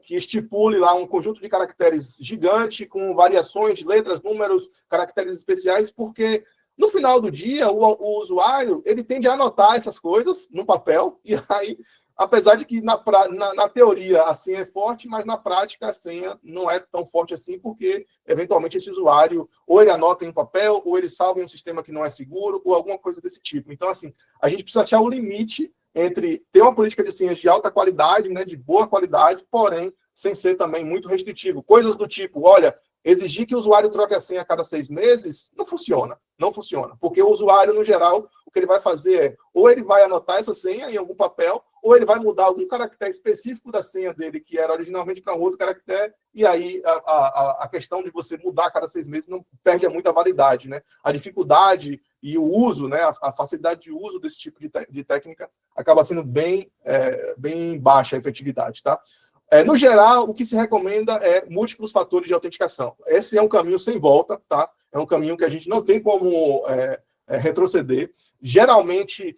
estipule lá um conjunto de caracteres gigante, com variações de letras, números, caracteres especiais, porque no final do dia, o usuário ele tende a anotar essas coisas no papel, e aí, apesar de que na teoria a senha é forte, mas na prática a senha não é tão forte assim, porque eventualmente esse usuário ou ele anota em papel, ou ele salva em um sistema que não é seguro, ou alguma coisa desse tipo. Então, assim, a gente precisa achar o limite entre ter uma política de senhas de alta qualidade, né, de boa qualidade, porém, sem ser também muito restritivo. Coisas do tipo, olha, exigir que o usuário troque a senha a cada 6 meses, não funciona. Não funciona. Porque o usuário, no geral, o que ele vai fazer é, ou ele vai anotar essa senha em algum papel, ou ele vai mudar algum caractere específico da senha dele, que era originalmente para um outro caractere, e aí a questão de você mudar a cada 6 meses não perde muita validade, né? A dificuldade e o uso, né, a facilidade de uso desse tipo de técnica acaba sendo bem baixa a efetividade, tá? No geral, o que se recomenda é múltiplos fatores de autenticação. Esse é um caminho sem volta, tá? É um caminho que a gente não tem como retroceder. Geralmente,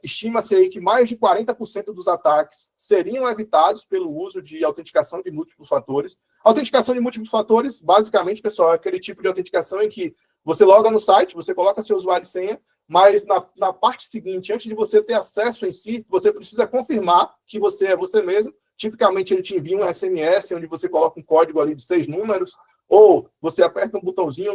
estima-se aí que mais de 40% dos ataques seriam evitados pelo uso de autenticação de múltiplos fatores. Autenticação de múltiplos fatores, basicamente, pessoal, é aquele tipo de autenticação em que você loga no site, você coloca seu usuário e senha, mas na parte seguinte, antes de você ter acesso em si, você precisa confirmar que você é você mesmo. Tipicamente, ele te envia um SMS, onde você coloca um código ali de 6 números, ou você aperta um botãozinho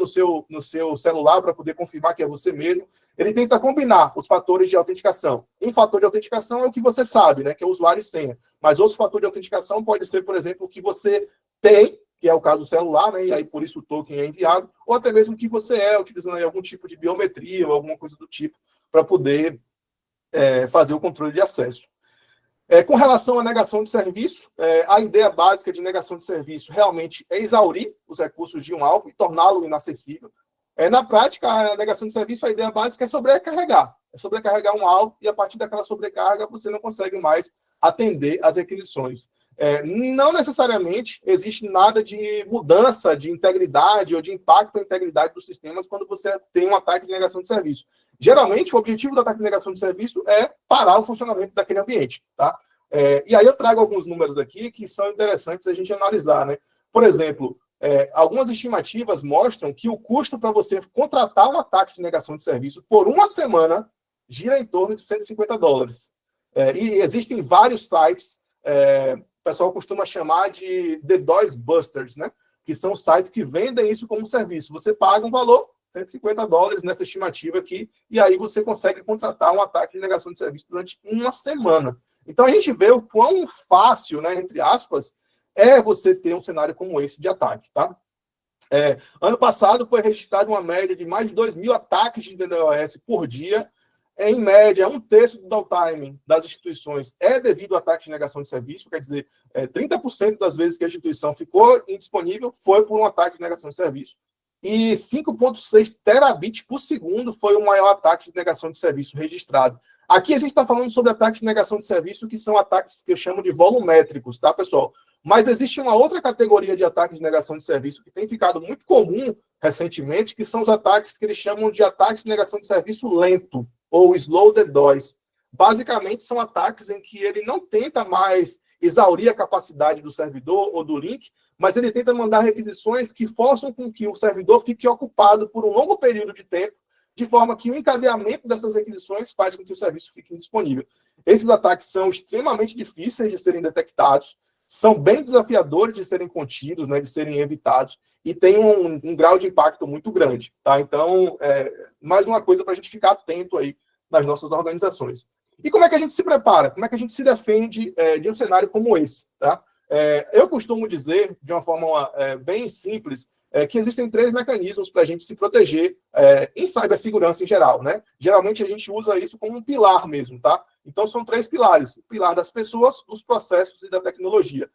no seu celular para poder confirmar que é você mesmo. Ele tenta combinar os fatores de autenticação. Um fator de autenticação é o que você sabe, né, que é o usuário e senha. Mas outro fator de autenticação pode ser, por exemplo, o que você tem, que é o caso do celular, né, e aí por isso o token é enviado, ou até mesmo o que você é, utilizando aí algum tipo de biometria ou alguma coisa do tipo, para poder fazer o controle de acesso. Com relação à negação de serviço, a ideia básica de negação de serviço realmente é exaurir os recursos de um alvo e torná-lo inacessível. Na prática, a negação de serviço, a ideia básica é sobrecarregar. É sobrecarregar um alvo e, a partir daquela sobrecarga, você não consegue mais atender às requisições. Não necessariamente existe nada de mudança de integridade ou de impacto na integridade dos sistemas quando você tem um ataque de negação de serviço. Geralmente, o objetivo do ataque de negação de serviço é parar o funcionamento daquele ambiente, tá? E aí eu trago alguns números aqui que são interessantes a gente analisar, né? Por exemplo, algumas estimativas mostram que o custo para você contratar um ataque de negação de serviço por uma semana gira em torno de $150. E existem vários sites, o pessoal costuma chamar de DDoS Busters, né? Que são sites que vendem isso como serviço. Você paga um valor, $150 nessa estimativa aqui, e aí você consegue contratar um ataque de negação de serviço durante uma semana. Então, a gente vê o quão fácil, né, entre aspas, é você ter um cenário como esse de ataque, tá? Ano passado foi registrado uma média de mais de 2.000 ataques de DDoS por dia. Em média, 1/3 do downtime das instituições é devido ao ataque de negação de serviço, quer dizer, 30% das vezes que a instituição ficou indisponível foi por um ataque de negação de serviço. E 5,6 terabits por segundo foi o maior ataque de negação de serviço registrado. Aqui a gente está falando sobre ataques de negação de serviço, que são ataques que eu chamo de volumétricos, tá, pessoal? Mas existe uma outra categoria de ataques de negação de serviço que tem ficado muito comum recentemente, que são os ataques que eles chamam de ataques de negação de serviço lento, ou slow DDoS. Basicamente, são ataques em que ele não tenta mais exaurir a capacidade do servidor ou do link, mas ele tenta mandar requisições que forçam com que o servidor fique ocupado por um longo período de tempo, de forma que o encadeamento dessas requisições faz com que o serviço fique indisponível. Esses ataques são extremamente difíceis de serem detectados, são bem desafiadores de serem contidos, né, de serem evitados, e tem um grau de impacto muito grande. Tá? Então, mais uma coisa para a gente ficar atento aí nas nossas organizações. E como é que a gente se prepara? Como é que a gente se defende de um cenário como esse? Tá? Eu costumo dizer, de uma forma bem simples, que existem 3 mecanismos para a gente se proteger em cibersegurança em geral, né? Geralmente a gente usa isso como um pilar mesmo, tá? Então são 3 pilares: o pilar das pessoas, dos processos e da tecnologia.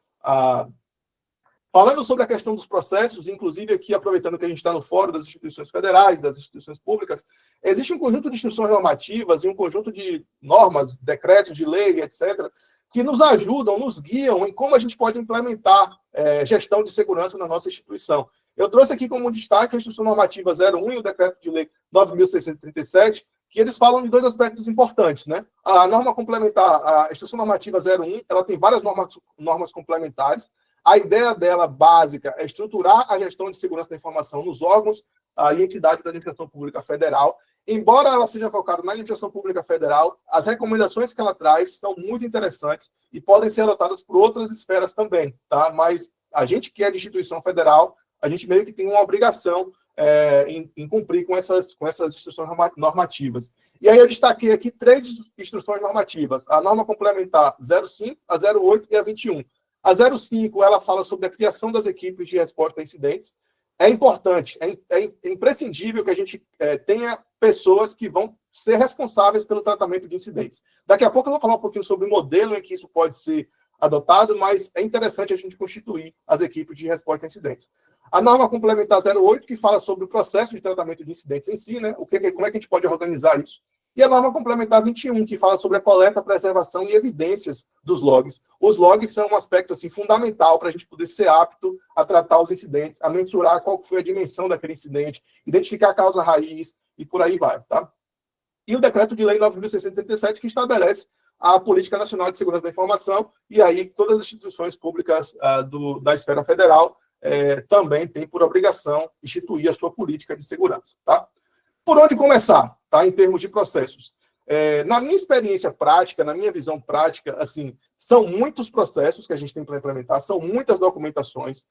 Falando sobre a questão dos processos, inclusive aqui aproveitando que a gente está no fórum das instituições federais, das instituições públicas, existe um conjunto de instruções normativas e um conjunto de normas, decretos de lei, etc., que nos ajudam, nos guiam em como a gente pode implementar gestão de segurança na nossa instituição. Eu trouxe aqui como destaque a Instrução Normativa 01 e o Decreto de Lei 9.637, que eles falam de 2 aspectos importantes, né? A norma complementar, a Instrução Normativa 01, ela tem várias normas complementares. A ideia dela, básica, é estruturar a gestão de segurança da informação nos órgãos e entidades da administração pública federal. Embora ela seja focada na administração pública federal, as recomendações que ela traz são muito interessantes e podem ser adotadas por outras esferas também, tá? Mas a gente que é de instituição federal, a gente meio que tem uma obrigação em cumprir com essas instruções normativas. E aí eu destaquei aqui 3 instruções normativas: a norma complementar 05, a 08 e a 21. A 05, ela fala sobre a criação das equipes de resposta a incidentes. é importante, é imprescindível que a gente tenha pessoas que vão ser responsáveis pelo tratamento de incidentes. Daqui a pouco eu vou falar um pouquinho sobre o modelo em que isso pode ser adotado, mas é interessante a gente constituir as equipes de resposta a incidentes. A norma complementar 08, que fala sobre o processo de tratamento de incidentes em si, né? Como é que a gente pode organizar isso? E a norma complementar 21, que fala sobre a coleta, preservação e evidências dos logs. Os logs são um aspecto assim, fundamental para a gente poder ser apto a tratar os incidentes, a mensurar qual foi a dimensão daquele incidente, identificar a causa raiz e por aí vai. Tá? E o decreto de lei 9.637, que estabelece a Política Nacional de Segurança da Informação, e aí todas as instituições públicas da esfera federal também têm por obrigação instituir a sua política de segurança. Tá? Por onde começar, tá? Em termos de processos? Na minha experiência prática, na minha visão prática, assim, são muitos processos que a gente tem para implementar, são muitas documentações,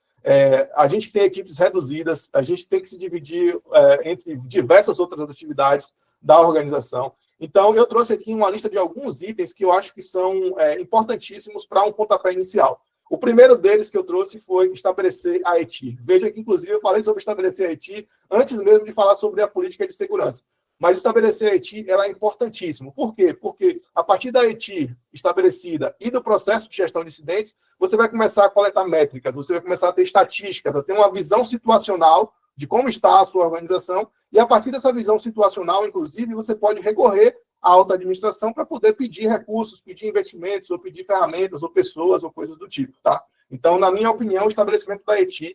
a gente tem equipes reduzidas, a gente tem que se dividir entre diversas outras atividades da organização. Então, eu trouxe aqui uma lista de alguns itens que eu acho que são importantíssimos para um pontapé inicial. O primeiro deles que eu trouxe foi estabelecer a ETI. Veja que, inclusive, eu falei sobre estabelecer a ETI antes mesmo de falar sobre a política de segurança. Mas estabelecer a ETI ela é importantíssimo. Por quê? Porque a partir da ETI estabelecida e do processo de gestão de incidentes, você vai começar a coletar métricas, você vai começar a ter estatísticas, a ter uma visão situacional de como está a sua organização, e a partir dessa visão situacional, inclusive, você pode recorrer à alta administração para poder pedir recursos, pedir investimentos, ou pedir ferramentas, ou pessoas, ou coisas do tipo, tá? Então, na minha opinião, o estabelecimento da ETI,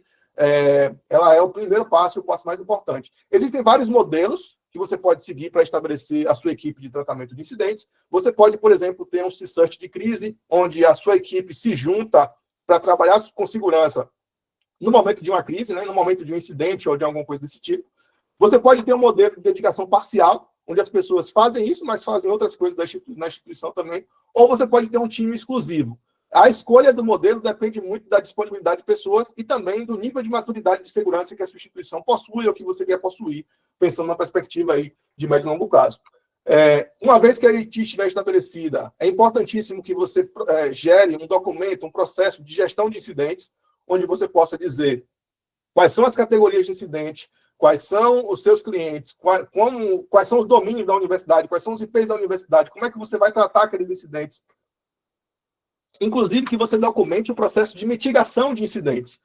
ela é o primeiro passo, o passo mais importante. Existem vários modelos que você pode seguir para estabelecer a sua equipe de tratamento de incidentes. Você pode, por exemplo, ter um CSIRT de crise, onde a sua equipe se junta para trabalhar com segurança no momento de uma crise, né, no momento de um incidente ou de alguma coisa desse tipo. Você pode ter um modelo de dedicação parcial, onde as pessoas fazem isso, mas fazem outras coisas na instituição também, ou você pode ter um time exclusivo. A escolha do modelo depende muito da disponibilidade de pessoas e também do nível de maturidade de segurança que a sua instituição possui ou que você quer possuir, pensando na perspectiva aí de médio e longo prazo. Uma vez que a ETI estiver estabelecida, é importantíssimo que você gere um documento, um processo de gestão de incidentes, onde você possa dizer quais são as categorias de incidente, quais são os seus clientes, quais são os domínios da universidade, quais são os IPs da universidade, como é que você vai tratar aqueles incidentes. Inclusive que você documente o processo de mitigação de incidentes.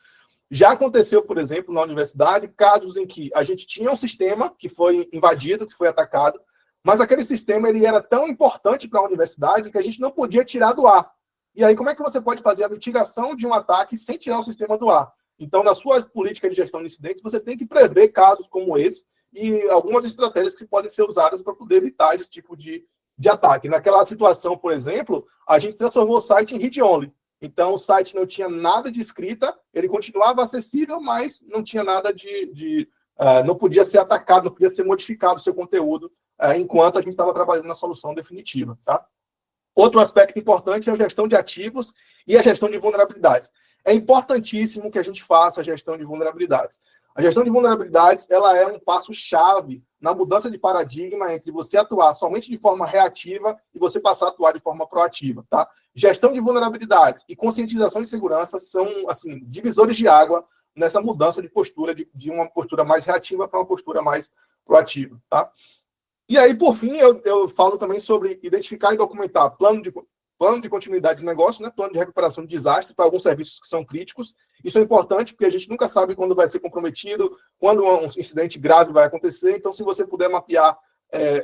Já aconteceu, por exemplo, na universidade, casos em que a gente tinha um sistema que foi invadido, que foi atacado, mas aquele sistema ele era tão importante para a universidade que a gente não podia tirar do ar. E aí, como é que você pode fazer a mitigação de um ataque sem tirar o sistema do ar? Então, na sua política de gestão de incidentes, você tem que prever casos como esse e algumas estratégias que podem ser usadas para poder evitar esse tipo de ataque. Naquela situação, por exemplo, a gente transformou o site em read-only. Então, o site não tinha nada de escrita, ele continuava acessível, mas não tinha nada não podia ser atacado, não podia ser modificado o seu conteúdo, enquanto a gente estava trabalhando na solução definitiva, tá? Outro aspecto importante é a gestão de ativos e a gestão de vulnerabilidades. É importantíssimo que a gente faça a gestão de vulnerabilidades. A gestão de vulnerabilidades ela é um passo-chave na mudança de paradigma entre você atuar somente de forma reativa e você passar a atuar de forma proativa. Tá? Gestão de vulnerabilidades e conscientização de segurança são assim, divisores de água nessa mudança de postura, de uma postura mais reativa para uma postura mais proativa. Tá? E aí, por fim, eu falo também sobre identificar e documentar plano de continuidade de negócio, né? Plano de recuperação de desastre para alguns serviços que são críticos. Isso é importante porque a gente nunca sabe quando vai ser comprometido, quando um incidente grave vai acontecer. Então, se você puder mapear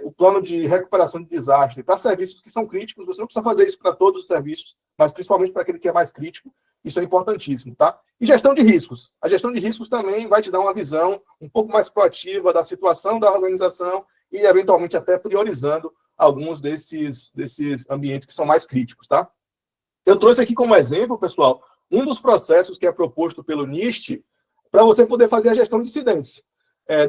o plano de recuperação de desastre para serviços que são críticos, você não precisa fazer isso para todos os serviços, mas principalmente para aquele que é mais crítico. Isso é importantíssimo, tá? E gestão de riscos. A gestão de riscos também vai te dar uma visão um pouco mais proativa da situação da organização e, eventualmente, até priorizando alguns desses ambientes que são mais críticos, tá? Eu trouxe aqui como exemplo, pessoal, um dos processos que é proposto pelo NIST para você poder fazer a gestão de incidentes.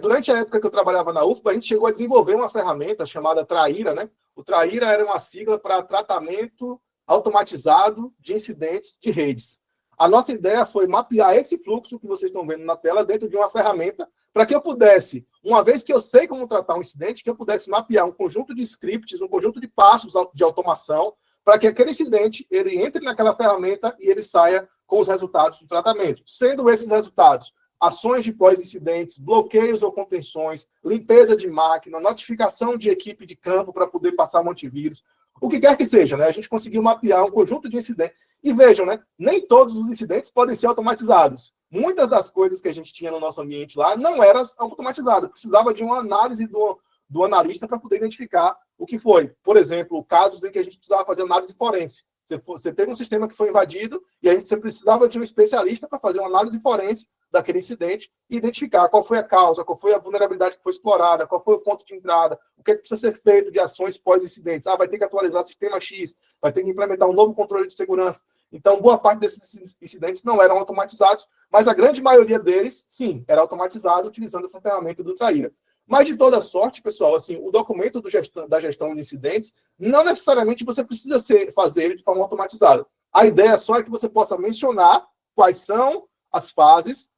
Durante a época que eu trabalhava na UFBA, a gente chegou a desenvolver uma ferramenta chamada Traíra, né? O Traíra era uma sigla para tratamento automatizado de incidentes de redes. A nossa ideia foi mapear esse fluxo que vocês estão vendo na tela dentro de uma ferramenta para que eu pudesse, uma vez que eu sei como tratar um incidente, que eu pudesse mapear um conjunto de scripts, um conjunto de passos de automação, para que aquele incidente ele entre naquela ferramenta e ele saia com os resultados do tratamento. Sendo esses resultados ações de pós-incidentes, bloqueios ou contenções, limpeza de máquina, notificação de equipe de campo para poder passar um antivírus, o que quer que seja, né? A gente conseguiu mapear um conjunto de incidentes. E vejam, né? Nem todos os incidentes podem ser automatizados. Muitas das coisas que a gente tinha no nosso ambiente lá não eram automatizadas. Precisava de uma análise do analista para poder identificar o que foi. Por exemplo, casos em que a gente precisava fazer análise forense. Você teve um sistema que foi invadido e você precisava de um especialista para fazer uma análise forense daquele incidente e identificar qual foi a causa, qual foi a vulnerabilidade que foi explorada, qual foi o ponto de entrada, o que precisa ser feito de ações pós-incidentes. Vai ter que atualizar o sistema X, vai ter que implementar um novo controle de segurança. Então, boa parte desses incidentes não eram automatizados, mas a grande maioria deles, sim, era automatizado utilizando essa ferramenta do Traíra. Mas, de toda sorte, pessoal, assim, o documento da gestão de incidentes, não necessariamente você precisa fazer ele de forma automatizada. A ideia só é que você possa mencionar quais são as fases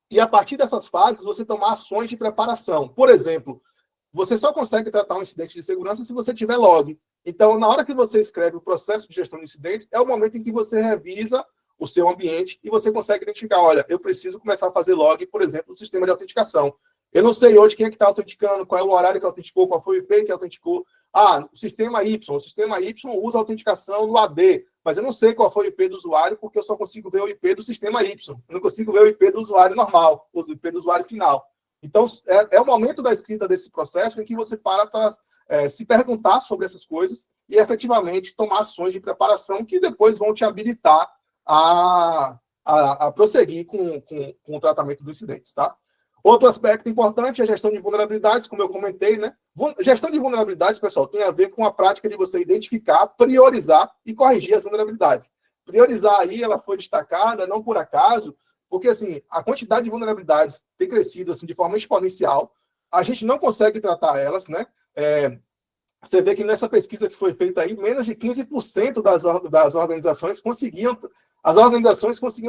e, a partir dessas fases, você tomar ações de preparação. Por exemplo, você só consegue tratar um incidente de segurança se você tiver log. Então, na hora que você escreve o processo de gestão de incidentes, é o momento em que você revisa o seu ambiente e você consegue identificar, olha, eu preciso começar a fazer log, por exemplo, do sistema de autenticação. Eu não sei hoje quem é que está autenticando, qual é o horário que autenticou, qual foi o IP que autenticou. O sistema Y usa autenticação no AD, mas eu não sei qual foi o IP do usuário, porque eu só consigo ver o IP do sistema Y. Eu não consigo ver o IP do usuário normal, o IP do usuário final. Então, é o momento da escrita desse processo em que você para se perguntar sobre essas coisas e, efetivamente, tomar ações de preparação que depois vão te habilitar a prosseguir com o tratamento dos incidentes, tá? Outro aspecto importante é a gestão de vulnerabilidades, como eu comentei, né? Gestão de vulnerabilidades, pessoal, tem a ver com a prática de você identificar, priorizar e corrigir as vulnerabilidades. Priorizar aí, ela foi destacada, não por acaso, porque, assim, a quantidade de vulnerabilidades tem crescido, assim, de forma exponencial. A gente não consegue tratar elas, né? Você vê que nessa pesquisa que foi feita aí, menos de 15% das organizações conseguiam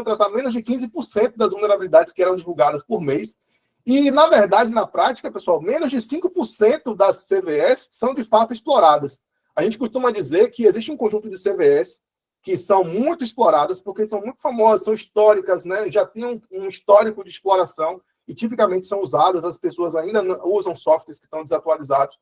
tratar menos de 15% das vulnerabilidades que eram divulgadas por mês. E, na verdade, na prática, pessoal, menos de 5% das CVEs são, de fato, exploradas. A gente costuma dizer que existe um conjunto de CVEs que são muito exploradas, porque são muito famosas, são históricas, né? Já tem um histórico de exploração e, tipicamente, são usadas, as pessoas ainda usam softwares que estão desatualizados.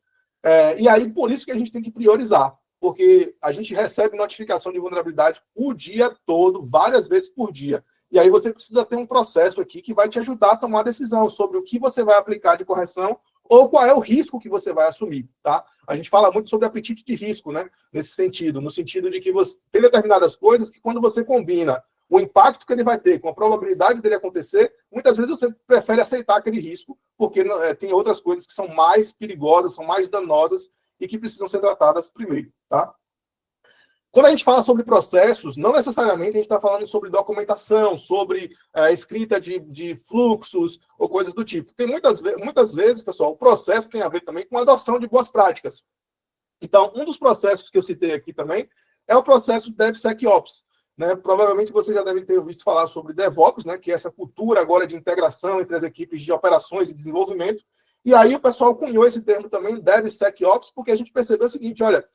E aí, por isso que a gente tem que priorizar, porque a gente recebe notificação de vulnerabilidade o dia todo, várias vezes por dia. E aí você precisa ter um processo aqui que vai te ajudar a tomar decisão sobre o que você vai aplicar de correção ou qual é o risco que você vai assumir, tá? A gente fala muito sobre apetite de risco, né? Nesse sentido, no sentido de que você tem determinadas coisas que quando você combina o impacto que ele vai ter com a probabilidade dele acontecer, muitas vezes você prefere aceitar aquele risco, porque tem outras coisas que são mais perigosas, são mais danosas e que precisam ser tratadas primeiro, tá? Quando a gente fala sobre processos, não necessariamente a gente está falando sobre documentação, sobre escrita de fluxos ou coisas do tipo. Tem muitas vezes, pessoal, o processo tem a ver também com a adoção de boas práticas. Então, um dos processos que eu citei aqui também é o processo DevSecOps. Né? Provavelmente você já deve ter ouvido falar sobre DevOps, né? Que é essa cultura agora de integração entre as equipes de operações e desenvolvimento. E aí o pessoal cunhou esse termo também, DevSecOps, porque a gente percebeu o seguinte, olha,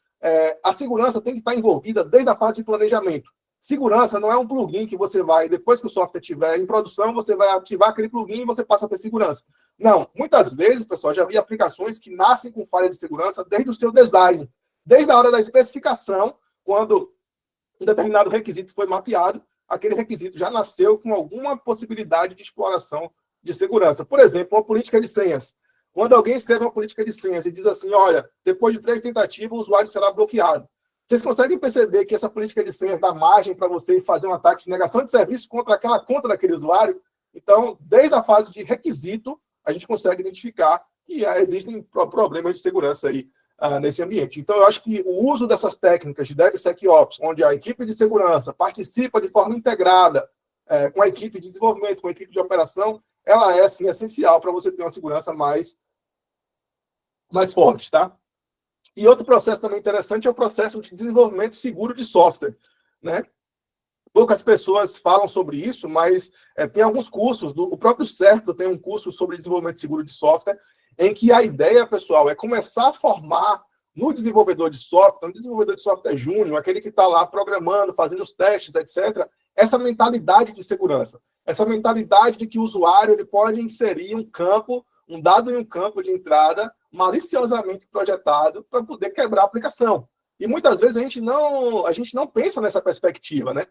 a segurança tem que estar envolvida desde a fase de planejamento. Segurança não é um plugin que você vai, depois que o software estiver em produção, você vai ativar aquele plugin e você passa a ter segurança. Não, muitas vezes, pessoal, já vi aplicações que nascem com falha de segurança desde o seu design, desde a hora da especificação, quando um determinado requisito foi mapeado, aquele requisito já nasceu com alguma possibilidade de exploração de segurança. Por exemplo, uma política de senhas. Quando alguém escreve uma política de senhas e diz assim, olha, depois de 3 tentativas, o usuário será bloqueado. Vocês conseguem perceber que essa política de senhas dá margem para você fazer um ataque de negação de serviço contra aquela conta daquele usuário? Então, desde a fase de requisito, a gente consegue identificar que existem problemas de segurança aí nesse ambiente. Então, eu acho que o uso dessas técnicas de DevSecOps, onde a equipe de segurança participa de forma integrada com a equipe de desenvolvimento, com a equipe de operação, ela é, assim, essencial para você ter uma segurança mais forte, tá? E outro processo também interessante é o processo de desenvolvimento seguro de software, né? Poucas pessoas falam sobre isso, mas tem alguns cursos, o próprio CERPRO tem um curso sobre desenvolvimento seguro de software, em que a ideia, pessoal, é começar a formar no desenvolvedor de software, no desenvolvedor de software júnior, aquele que está lá programando, fazendo os testes, etc., essa mentalidade de segurança. Essa mentalidade de que o usuário ele pode inserir um dado em um campo de entrada maliciosamente projetado para poder quebrar a aplicação. E muitas vezes a gente não pensa nessa perspectiva, né?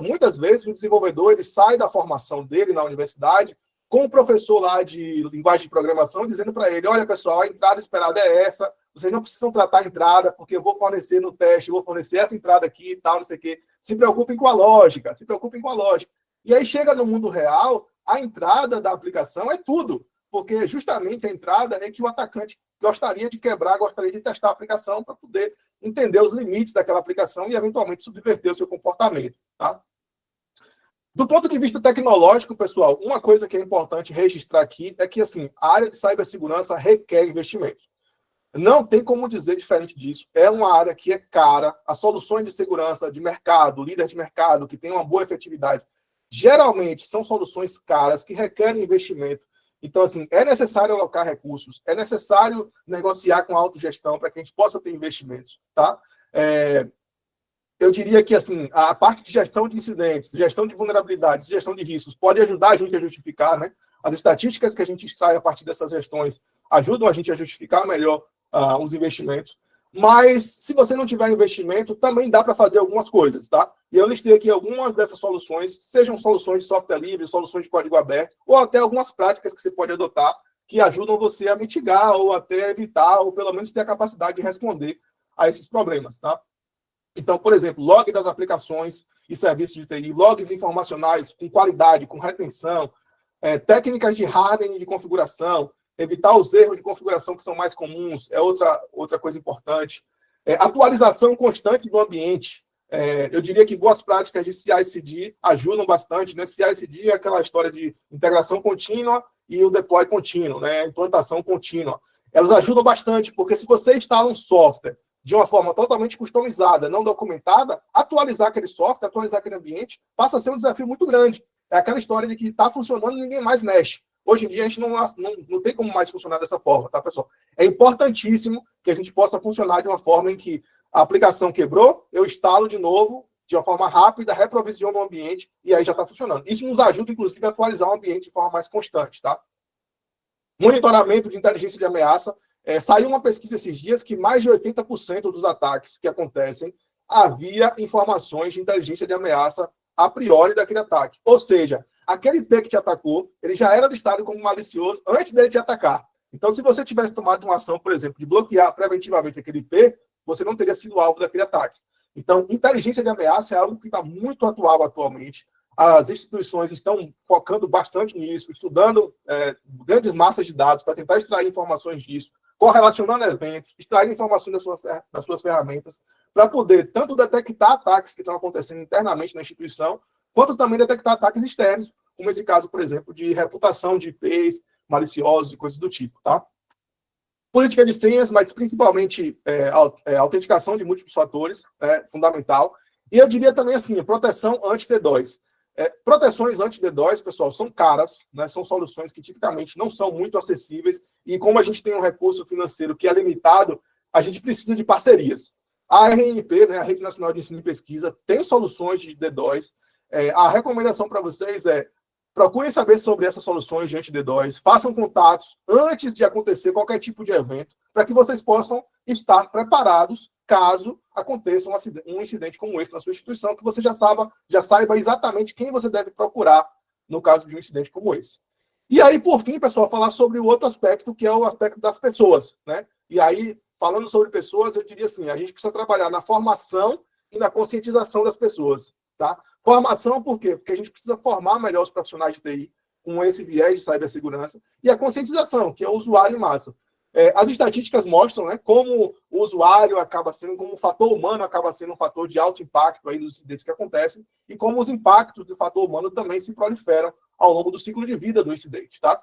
Muitas vezes o desenvolvedor ele sai da formação dele na universidade com o professor lá de linguagem de programação dizendo para ele, olha, pessoal, a entrada esperada é essa, vocês não precisam tratar a entrada, porque eu vou fornecer no teste, eu vou fornecer essa entrada aqui e tal, não sei o quê. Se preocupem com a lógica, se preocupem com a lógica. E aí chega no mundo real, a entrada da aplicação é tudo, porque justamente a entrada é que o atacante gostaria de quebrar, gostaria de testar a aplicação para poder entender os limites daquela aplicação e, eventualmente, subverter o seu comportamento. Tá? Do ponto de vista tecnológico, pessoal, uma coisa que é importante registrar aqui é que assim, a área de cibersegurança requer investimento. Não tem como dizer diferente disso. É uma área que é cara. As soluções de segurança de mercado, líder de mercado, que tem uma boa efetividade, geralmente são soluções caras que requerem investimento. Então, assim, é necessário alocar recursos, é necessário negociar com a autogestão para que a gente possa ter investimentos, tá? Eu diria que, assim, a parte de gestão de incidentes, gestão de vulnerabilidades, gestão de riscos, pode ajudar a gente a justificar, né? As estatísticas que a gente extrai a partir dessas gestões ajudam a gente a justificar melhor os investimentos. Mas, se você não tiver investimento, também dá para fazer algumas coisas, tá? E eu listei aqui algumas dessas soluções, sejam soluções de software livre, soluções de código aberto, ou até algumas práticas que você pode adotar que ajudam você a mitigar, ou até evitar, ou pelo menos ter a capacidade de responder a esses problemas, tá? Então, por exemplo, log das aplicações e serviços de TI, logs informacionais com qualidade, com retenção, técnicas de hardening de configuração, evitar os erros de configuração que são mais comuns, é outra coisa importante. Atualização constante do ambiente. Eu diria que boas práticas de CI/CD ajudam bastante, né? CI/CD é aquela história de integração contínua e o deploy contínuo, né? Implantação contínua. Elas ajudam bastante, porque se você instala um software de uma forma totalmente customizada, não documentada, atualizar aquele software, atualizar aquele ambiente, passa a ser um desafio muito grande. É aquela história de que está funcionando e ninguém mais mexe. Hoje em dia, a gente não tem como mais funcionar dessa forma, tá, pessoal? É importantíssimo que a gente possa funcionar de uma forma em que a aplicação quebrou, eu instalo de novo, de uma forma rápida, reprovisiono o ambiente e aí já está funcionando. Isso nos ajuda, inclusive, a atualizar o ambiente de forma mais constante, tá? Monitoramento de inteligência de ameaça. Saiu uma pesquisa esses dias que mais de 80% dos ataques que acontecem havia informações de inteligência de ameaça a priori daquele ataque. Ou seja, aquele IP que te atacou, ele já era listado como malicioso antes dele te atacar. Então, se você tivesse tomado uma ação, por exemplo, de bloquear preventivamente aquele IP, você não teria sido alvo daquele ataque. Então, inteligência de ameaça é algo que está muito atual atualmente. As instituições estão focando bastante nisso, estudando grandes massas de dados para tentar extrair informações disso, correlacionando eventos, extrair informações das suas ferramentas, para poder tanto detectar ataques que estão acontecendo internamente na instituição, quanto também detectar ataques externos, como esse caso, por exemplo, de reputação de IPs maliciosos e coisas do tipo, tá? Política de senhas, mas principalmente autenticação de múltiplos fatores, é fundamental. E eu diria também assim, proteção anti-DDoS. Proteções anti-DDoS, pessoal, são caras, né? São soluções que tipicamente não são muito acessíveis, e como a gente tem um recurso financeiro que é limitado, a gente precisa de parcerias. A RNP, né, a Rede Nacional de Ensino e Pesquisa, tem soluções de DDoS. A recomendação para vocês procurem saber sobre essas soluções de anti-DDoS, façam contatos antes de acontecer qualquer tipo de evento, para que vocês possam estar preparados caso aconteça um incidente como esse na sua instituição, que você já saiba exatamente quem você deve procurar no caso de um incidente como esse. E aí, por fim, pessoal, falar sobre o outro aspecto, que é o aspecto das pessoas, né? E aí, falando sobre pessoas, eu diria assim, a gente precisa trabalhar na formação e na conscientização das pessoas, tá? Formação por quê? Porque a gente precisa formar melhor os profissionais de TI com esse viés de cibersegurança, e a conscientização, que é o usuário em massa. As estatísticas mostram, né, como o usuário acaba sendo, como o fator humano acaba sendo um fator de alto impacto aí nos incidentes que acontecem, e como os impactos do fator humano também se proliferam ao longo do ciclo de vida do incidente, tá?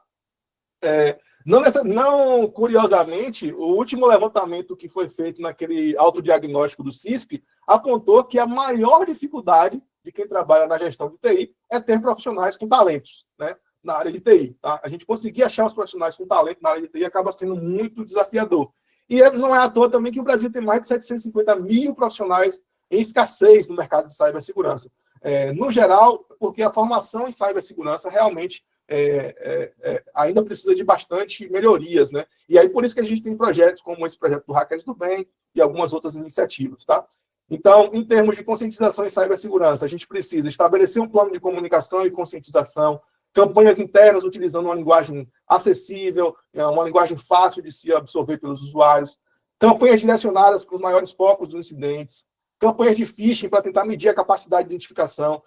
Não curiosamente, o último levantamento que foi feito naquele autodiagnóstico do CISP apontou que a maior dificuldade de quem trabalha na gestão de TI é ter profissionais com talentos, né, na área de TI. Tá? A gente conseguir achar os profissionais com talento na área de TI acaba sendo muito desafiador. E não é à toa também que o Brasil tem mais de 750 mil profissionais em escassez no mercado de cibersegurança. no geral, porque a formação em cibersegurança realmente ainda precisa de bastante melhorias, né? E aí por isso que a gente tem projetos como esse projeto do Hackers do Bem e algumas outras iniciativas, tá? Então, em termos de conscientização em cibersegurança, a gente precisa estabelecer um plano de comunicação e conscientização, campanhas internas utilizando uma linguagem acessível, uma linguagem fácil de se absorver pelos usuários, campanhas direcionadas para os maiores focos dos incidentes, campanhas de phishing para tentar medir a capacidade de identificação,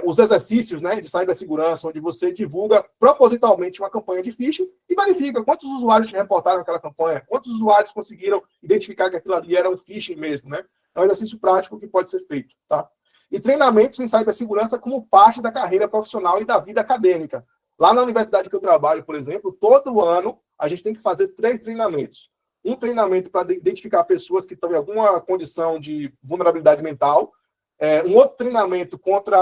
os exercícios, né, de cibersegurança, onde você divulga propositalmente uma campanha de phishing e verifica quantos usuários te reportaram aquela campanha, quantos usuários conseguiram identificar que aquilo ali era um phishing mesmo, né? É um exercício prático que pode ser feito, tá? E treinamentos em cibersegurança como parte da carreira profissional e da vida acadêmica. Lá na universidade que eu trabalho, por exemplo, todo ano a gente tem que fazer 3 treinamentos. Um treinamento para identificar pessoas que estão em alguma condição de vulnerabilidade mental, um outro treinamento contra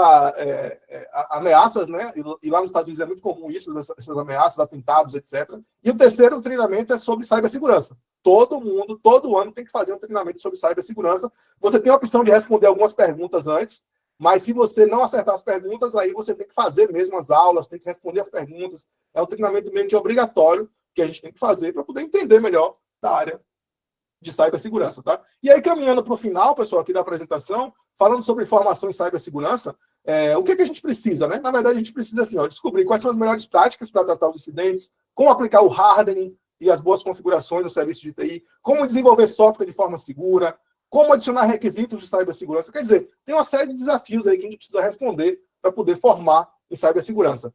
ameaças, né? E lá nos Estados Unidos é muito comum isso, essas ameaças, atentados, etc. E o terceiro treinamento é sobre cibersegurança. Todo mundo, todo ano, tem que fazer um treinamento sobre cibersegurança. Você tem a opção de responder algumas perguntas antes, mas se você não acertar as perguntas, aí você tem que fazer mesmo as aulas, tem que responder as perguntas. É um treinamento meio que obrigatório que a gente tem que fazer para poder entender melhor da área de cibersegurança, tá? E aí, caminhando para o final, pessoal, aqui da apresentação, falando sobre formação em cibersegurança, o que a gente precisa, né? Na verdade, a gente precisa, assim, descobrir quais são as melhores práticas para tratar os incidentes, como aplicar o hardening e as boas configurações no serviço de TI, como desenvolver software de forma segura, como adicionar requisitos de cibersegurança. Quer dizer, tem uma série de desafios aí que a gente precisa responder para poder formar em cibersegurança.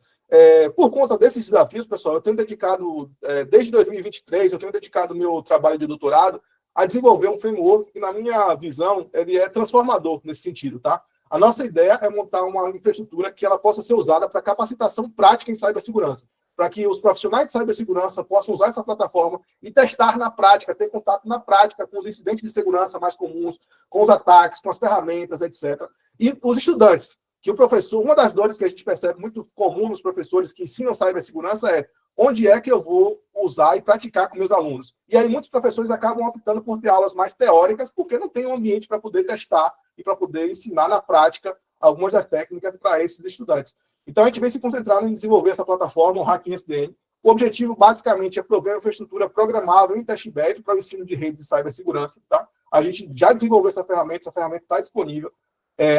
Por conta desses desafios, pessoal, eu tenho dedicado, desde 2023, eu tenho dedicado meu trabalho de doutorado a desenvolver um framework que, na minha visão, ele é transformador nesse sentido, tá? A nossa ideia é montar uma infraestrutura que ela possa ser usada para capacitação prática em cibersegurança, para que os profissionais de cibersegurança possam usar essa plataforma e testar na prática, ter contato na prática com os incidentes de segurança mais comuns, com os ataques, com as ferramentas, etc. E os estudantes, que o professor, uma das dores que a gente percebe muito comum nos professores que ensinam cibersegurança é onde é que eu vou usar e praticar com meus alunos. E aí muitos professores acabam optando por ter aulas mais teóricas, porque não tem um ambiente para poder testar e para poder ensinar na prática algumas das técnicas para esses estudantes. Então, a gente vem se concentrando em desenvolver essa plataforma, o Hacking SDN. O objetivo, basicamente, é prover uma infraestrutura programável em testbed para o ensino de redes de cibersegurança, tá? A gente já desenvolveu essa ferramenta está disponível.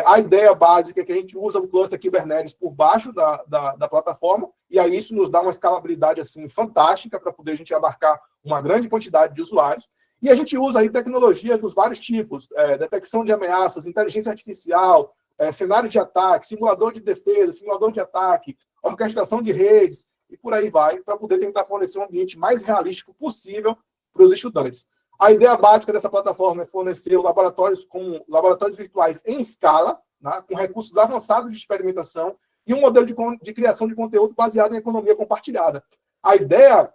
A ideia básica é que a gente usa o cluster Kubernetes por baixo da plataforma, e aí isso nos dá uma escalabilidade assim, fantástica para poder a gente abarcar uma grande quantidade de usuários. E a gente usa aí tecnologias dos vários tipos, detecção de ameaças, inteligência artificial, cenários de ataque, simulador de defesa, simulador de ataque, orquestração de redes, e por aí vai, para poder tentar fornecer um ambiente mais realístico possível para os estudantes. A ideia básica dessa plataforma é fornecer laboratórios virtuais em escala, né, com recursos avançados de experimentação e um modelo de criação de conteúdo baseado em economia compartilhada. A ideia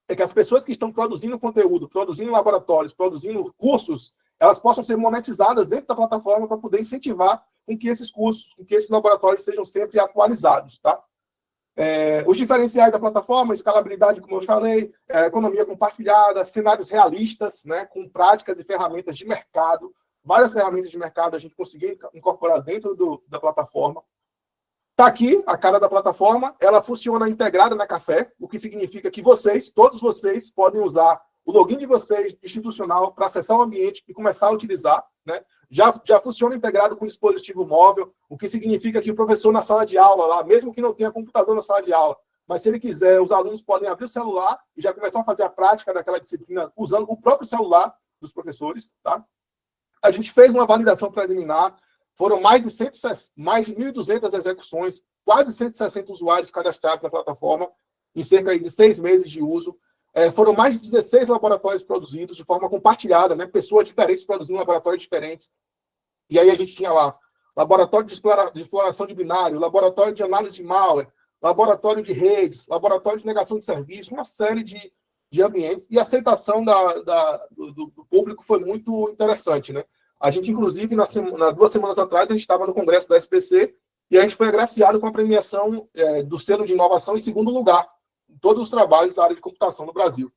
é que as pessoas que estão produzindo conteúdo, produzindo laboratórios, produzindo cursos, elas possam ser monetizadas dentro da plataforma para poder incentivar com que esses cursos, com que esses laboratórios sejam sempre atualizados, tá? Os diferenciais da plataforma, escalabilidade, como eu falei, economia compartilhada, cenários realistas, né, com práticas e ferramentas de mercado, várias ferramentas de mercado a gente conseguiu incorporar dentro da plataforma. Está aqui a cara da plataforma, ela funciona integrada na Café, o que significa que vocês, todos vocês, podem usar o login de vocês institucional para acessar o ambiente e começar a utilizar, né? Já funciona integrado com dispositivo móvel, o que significa que o professor na sala de aula, lá, mesmo que não tenha computador na sala de aula, mas se ele quiser, os alunos podem abrir o celular e já começar a fazer a prática daquela disciplina usando o próprio celular dos professores, tá? A gente fez uma validação preliminar, foram mais de 1.200 execuções, quase 160 usuários cadastrados na plataforma, em cerca de 6 meses de uso. Foram mais de 16 laboratórios produzidos de forma compartilhada, né? Pessoas diferentes produzindo laboratórios diferentes. E aí a gente tinha lá laboratório de exploração de binário, laboratório de análise de malware, laboratório de redes, laboratório de negação de serviço, uma série de ambientes. E a aceitação do público foi muito interessante, né? A gente, inclusive, 2 semanas atrás, a gente estava no congresso da SPC e a gente foi agraciado com a premiação do selo de inovação em 2º lugar em todos os trabalhos da área de computação no Brasil.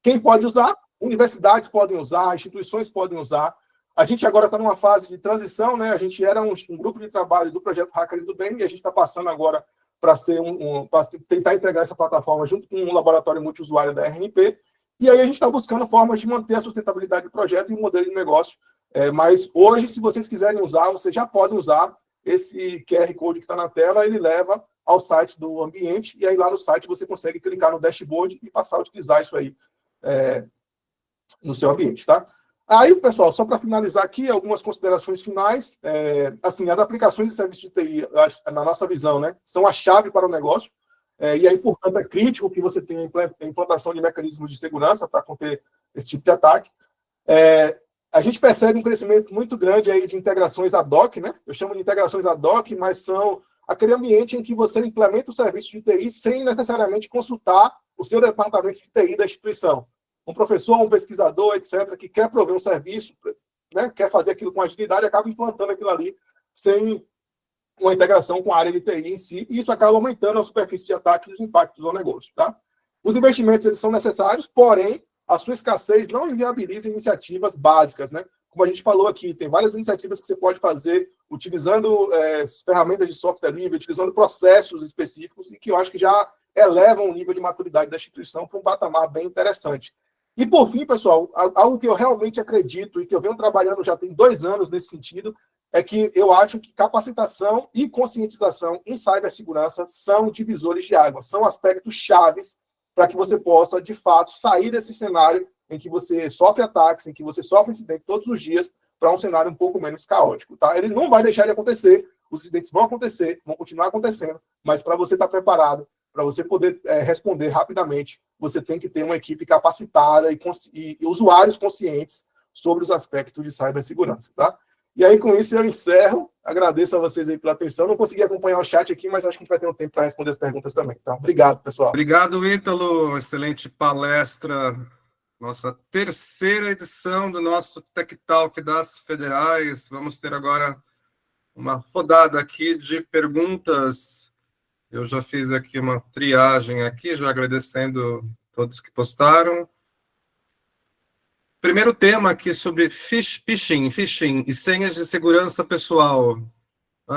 Quem pode usar? Universidades podem usar, instituições podem usar. A gente agora está numa fase de transição, né? A gente era um grupo de trabalho do projeto Hackers do Bem, e a gente está passando agora para ser para tentar integrar essa plataforma junto com um laboratório multiusuário da RNP, e aí a gente está buscando formas de manter a sustentabilidade do projeto e o modelo de negócio. Mas hoje, se vocês quiserem usar, vocês já podem usar esse QR Code que está na tela, ele leva ao site do ambiente, e aí lá no site você consegue clicar no dashboard e passar a utilizar isso aí no seu ambiente, tá? Aí, pessoal, só para finalizar aqui, algumas considerações finais. Assim, as aplicações de serviço de TI, na nossa visão, né, são a chave para o negócio, e aí, portanto, é crítico que você tenha a implantação de mecanismos de segurança para conter esse tipo de ataque. A gente percebe um crescimento muito grande aí de integrações ad hoc, né? Eu chamo de integrações ad hoc, mas são aquele ambiente em que você implementa o serviço de TI sem necessariamente consultar o seu departamento de TI da instituição. Um professor, um pesquisador, etc., que quer prover um serviço, né, quer fazer aquilo com agilidade, acaba implantando aquilo ali sem uma integração com a área de TI em si, e isso acaba aumentando a superfície de ataque e os impactos ao negócio. Tá? Os investimentos eles são necessários, porém, a sua escassez não inviabiliza iniciativas básicas. Né? Como a gente falou aqui, tem várias iniciativas que você pode fazer utilizando ferramentas de software livre, utilizando processos específicos, e que eu acho que já elevam o nível de maturidade da instituição para um patamar bem interessante. E, por fim, pessoal, algo que eu realmente acredito e que eu venho trabalhando já tem 2 anos nesse sentido, é que eu acho que capacitação e conscientização em cibersegurança são divisores de água, são aspectos chaves para que você possa, de fato, sair desse cenário em que você sofre ataques, em que você sofre incidentes todos os dias, para um cenário um pouco menos caótico. Tá? Ele não vai deixar de acontecer, os incidentes vão acontecer, vão continuar acontecendo, mas para você estar preparado, para você poder responder rapidamente, você tem que ter uma equipe capacitada e usuários conscientes sobre os aspectos de cibersegurança, tá? E aí, com isso, eu encerro. Agradeço a vocês aí pela atenção. Não consegui acompanhar o chat aqui, mas acho que a gente vai ter um tempo para responder as perguntas também. Tá? Obrigado, pessoal. Obrigado, Ítalo. Excelente palestra. Nossa 3ª edição do nosso Tech Talk das Federais. Vamos ter agora uma rodada aqui de perguntas. Eu já fiz aqui uma triagem aqui, já agradecendo todos que postaram. Primeiro tema aqui sobre phishing e senhas de segurança pessoal. A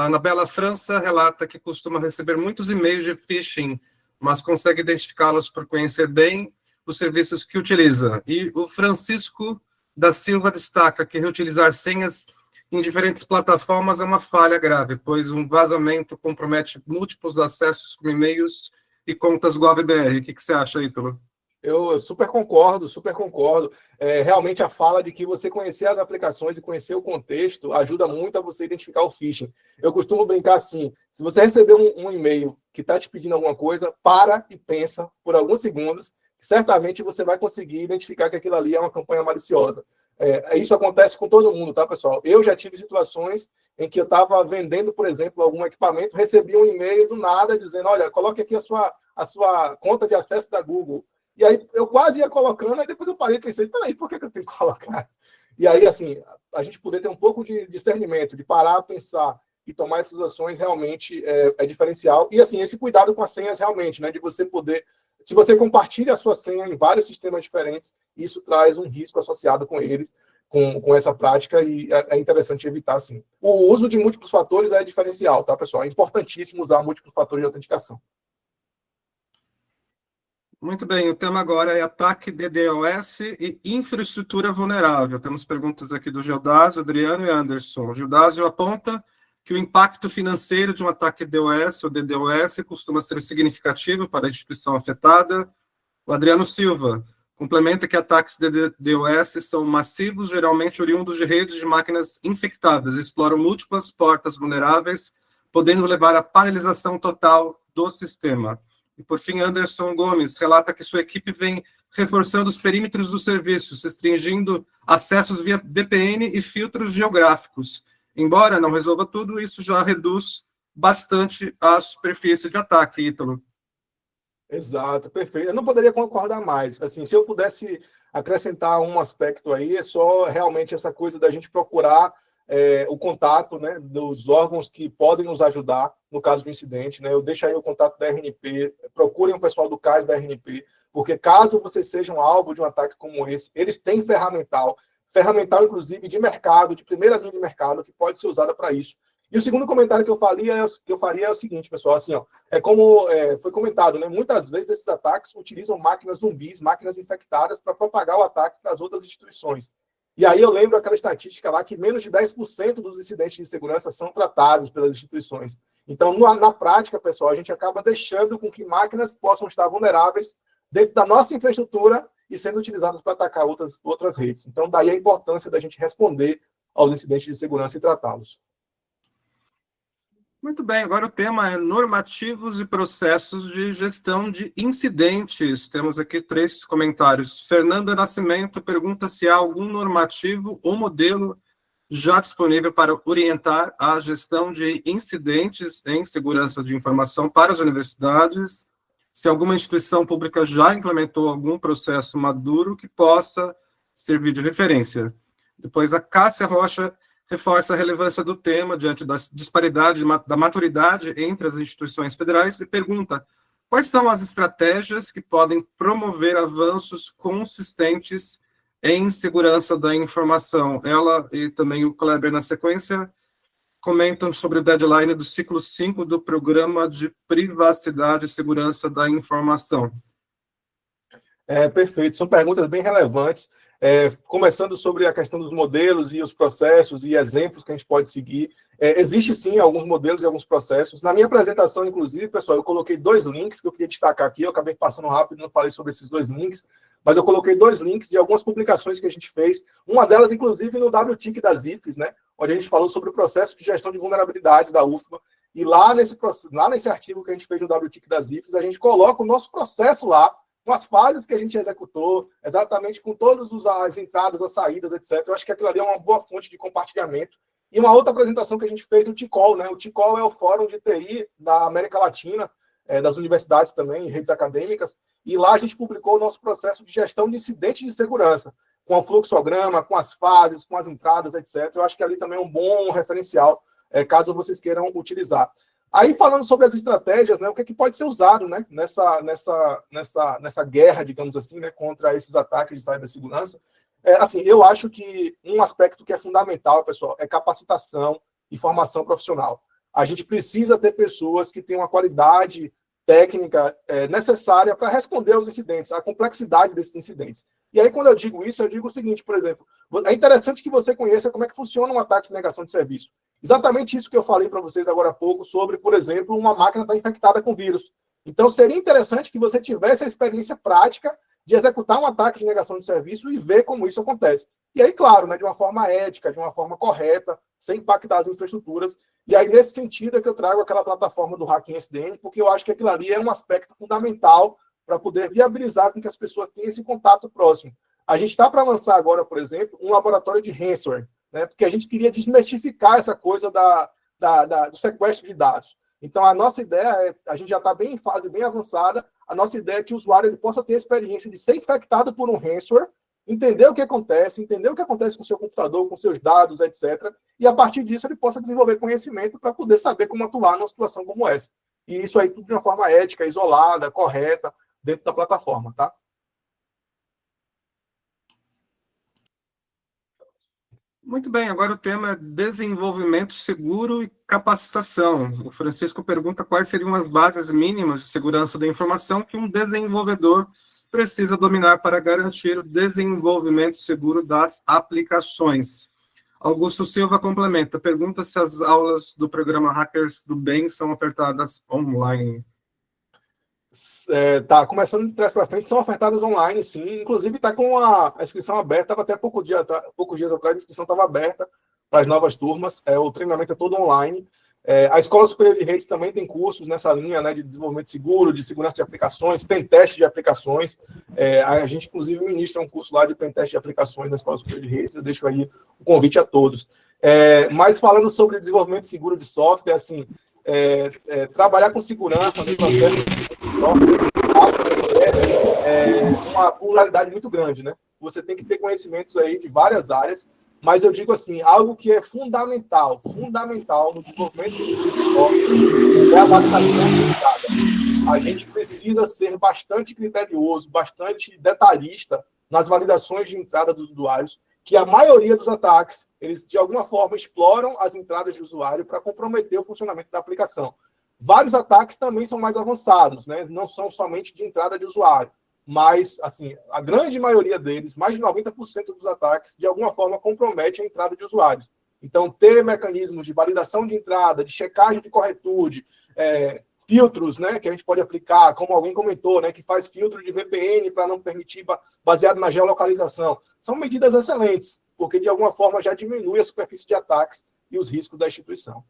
Anabela França relata que costuma receber muitos e-mails de phishing, mas consegue identificá-los por conhecer bem os serviços que utiliza. E o Francisco da Silva destaca que reutilizar senhas em diferentes plataformas é uma falha grave, pois um vazamento compromete múltiplos acessos com e-mails e contas GovBR. O que você acha, Ítalo? Eu super concordo, super concordo. Realmente a fala de que você conhecer as aplicações e conhecer o contexto ajuda muito a você identificar o phishing. Eu costumo brincar assim, se você receber um e-mail que está te pedindo alguma coisa, para e pensa por alguns segundos, que certamente você vai conseguir identificar que aquilo ali é uma campanha maliciosa. Isso acontece com todo mundo, tá, pessoal? Eu já tive situações em que eu estava vendendo, por exemplo, algum equipamento, recebi um e-mail do nada dizendo, olha, coloque aqui a sua conta de acesso da Google. E aí eu quase ia colocando, aí depois eu parei e pensei, peraí, por que eu tenho que colocar? E aí, assim, a gente poder ter um pouco de discernimento, de parar, pensar e tomar essas ações realmente é diferencial. E, assim, esse cuidado com as senhas realmente, né, de você poder... Se você compartilha a sua senha em vários sistemas diferentes, isso traz um risco associado com eles, com essa prática, e é interessante evitar, sim. O uso de múltiplos fatores é diferencial, tá, pessoal? É importantíssimo usar múltiplos fatores de autenticação. Muito bem, o tema agora é ataque DDoS e infraestrutura vulnerável. Temos perguntas aqui do Gildásio, Adriano e Anderson. O Gildásio aponta que o impacto financeiro de um ataque DDoS ou DDoS costuma ser significativo para a instituição afetada. O Adriano Silva complementa que ataques DDoS são massivos, geralmente oriundos de redes de máquinas infectadas, exploram múltiplas portas vulneráveis, podendo levar à paralisação total do sistema. E, por fim, Anderson Gomes relata que sua equipe vem reforçando os perímetros do serviço, restringindo acessos via VPN e filtros geográficos. Embora não resolva tudo, isso já reduz bastante a superfície de ataque, Ítalo. Exato, perfeito. Eu não poderia concordar mais. Assim, se eu pudesse acrescentar um aspecto aí, é só realmente essa coisa da gente procurar o contato, né, dos órgãos que podem nos ajudar no caso do incidente. Né? Eu deixo aí o contato da RNP, procurem o pessoal do CAIS da RNP, porque caso vocês sejam alvo de um ataque como esse, eles têm ferramental, inclusive, de mercado, de primeira linha de mercado, que pode ser usada para isso. E o segundo comentário que eu faria é o seguinte, pessoal, assim, ó, como foi comentado, né, muitas vezes esses ataques utilizam máquinas zumbis, máquinas infectadas, para propagar o ataque para as outras instituições. E aí eu lembro aquela estatística lá que menos de 10% dos incidentes de segurança são tratados pelas instituições. Então, na prática, pessoal, a gente acaba deixando com que máquinas possam estar vulneráveis dentro da nossa infraestrutura e sendo utilizadas para atacar outras redes. Então, daí a importância da gente responder aos incidentes de segurança e tratá-los. Muito bem, agora o tema é normativos e processos de gestão de incidentes. Temos aqui 3 comentários. Fernanda Nascimento pergunta se há algum normativo ou modelo já disponível para orientar a gestão de incidentes em segurança de informação para as universidades, se alguma instituição pública já implementou algum processo maduro que possa servir de referência. Depois, a Cássia Rocha reforça a relevância do tema diante da disparidade da maturidade entre as instituições federais e pergunta quais são as estratégias que podem promover avanços consistentes em segurança da informação. Ela e também o Kleber, na sequência, comentam sobre o deadline do ciclo 5 do Programa de Privacidade e Segurança da Informação. Perfeito, são perguntas bem relevantes. Começando sobre a questão dos modelos e os processos e exemplos que a gente pode seguir. Existe, sim, alguns modelos e alguns processos. Na minha apresentação, inclusive, pessoal, eu coloquei 2 links que eu queria destacar aqui. Eu acabei passando rápido, não falei sobre esses 2 links, mas eu coloquei 2 links de algumas publicações que a gente fez. Uma delas, inclusive, no WTIC das IFES, né, onde a gente falou sobre o processo de gestão de vulnerabilidades da UFMA. E lá nesse artigo que a gente fez no WTIC das IFES, a gente coloca o nosso processo lá, com as fases que a gente executou, exatamente com todas as entradas, as saídas, etc. Eu acho que aquilo ali é uma boa fonte de compartilhamento. E uma outra apresentação que a gente fez no TICOL, né? O TICOL é o Fórum de TI da América Latina, das universidades também, redes acadêmicas, e lá a gente publicou o nosso processo de gestão de incidentes de segurança, com o fluxograma, com as fases, com as entradas, etc. Eu acho que ali também é um bom referencial, caso vocês queiram utilizar. Aí, falando sobre as estratégias, né, o que pode ser usado, né, nessa guerra, digamos assim, né, contra esses ataques de cibersegurança, assim, eu acho que um aspecto que é fundamental, pessoal, é capacitação e formação profissional. A gente precisa ter pessoas que tenham a qualidade técnica necessária para responder aos incidentes, à complexidade desses incidentes. E aí, quando eu digo isso, eu digo o seguinte, por exemplo, é interessante que você conheça como é que funciona um ataque de negação de serviço. Exatamente isso que eu falei para vocês agora há pouco sobre, por exemplo, uma máquina está infectada com vírus. Então, seria interessante que você tivesse a experiência prática de executar um ataque de negação de serviço e ver como isso acontece. E aí, claro, né, de uma forma ética, de uma forma correta, sem impactar as infraestruturas. E aí, nesse sentido, é que eu trago aquela plataforma do Hacking SDN, porque eu acho que aquilo ali é um aspecto fundamental para poder viabilizar com que as pessoas tenham esse contato próximo. A gente está para lançar agora, por exemplo, um laboratório de ransomware, né, porque a gente queria desmistificar essa coisa do sequestro de dados. Então, a nossa ideia a gente já está bem em fase bem avançada, a nossa ideia é que o usuário ele possa ter a experiência de ser infectado por um ransomware, entender o que acontece com o seu computador, com seus dados, etc. E, a partir disso, ele possa desenvolver conhecimento para poder saber como atuar numa situação como essa. E isso aí tudo de uma forma ética, isolada, correta, dentro da plataforma, tá? Muito bem, agora o tema é desenvolvimento seguro e capacitação. O Francisco pergunta quais seriam as bases mínimas de segurança da informação que um desenvolvedor precisa dominar para garantir o desenvolvimento seguro das aplicações. Augusto Silva complementa, pergunta se as aulas do programa Hackers do Bem são ofertadas online. Tá, começando de trás para frente, são ofertadas online, sim. Inclusive, está com a inscrição aberta, estava até poucos dias atrás, a inscrição estava aberta para as novas turmas. O treinamento é todo online. A Escola Superior de Redes também tem cursos nessa linha, né, de desenvolvimento seguro, de segurança de aplicações, pentest de aplicações. A gente, inclusive, ministra um curso lá de pentest de aplicações na Escola Superior de Redes. Eu deixo aí o convite a todos. Mas falando sobre desenvolvimento seguro de software, assim, trabalhar com segurança no processo uma pluralidade muito grande, né? Você tem que ter conhecimentos aí de várias áreas, mas eu digo assim, algo que é fundamental no desenvolvimento de software é a validação de. A gente precisa ser bastante criterioso, bastante detalhista nas validações de entrada dos usuários, que a maioria dos ataques, eles de alguma forma exploram as entradas de usuário para comprometer o funcionamento da aplicação. Vários ataques também são mais avançados, né? Não são somente de entrada de usuário, mas assim, a grande maioria deles, mais de 90% dos ataques, de alguma forma compromete a entrada de usuários. Então, ter mecanismos de validação de entrada, de checagem de corretude, filtros, né, que a gente pode aplicar, como alguém comentou, né, que faz filtro de VPN para não permitir, baseado na geolocalização. São medidas excelentes, porque de alguma forma já diminui a superfície de ataques e os riscos da instituição.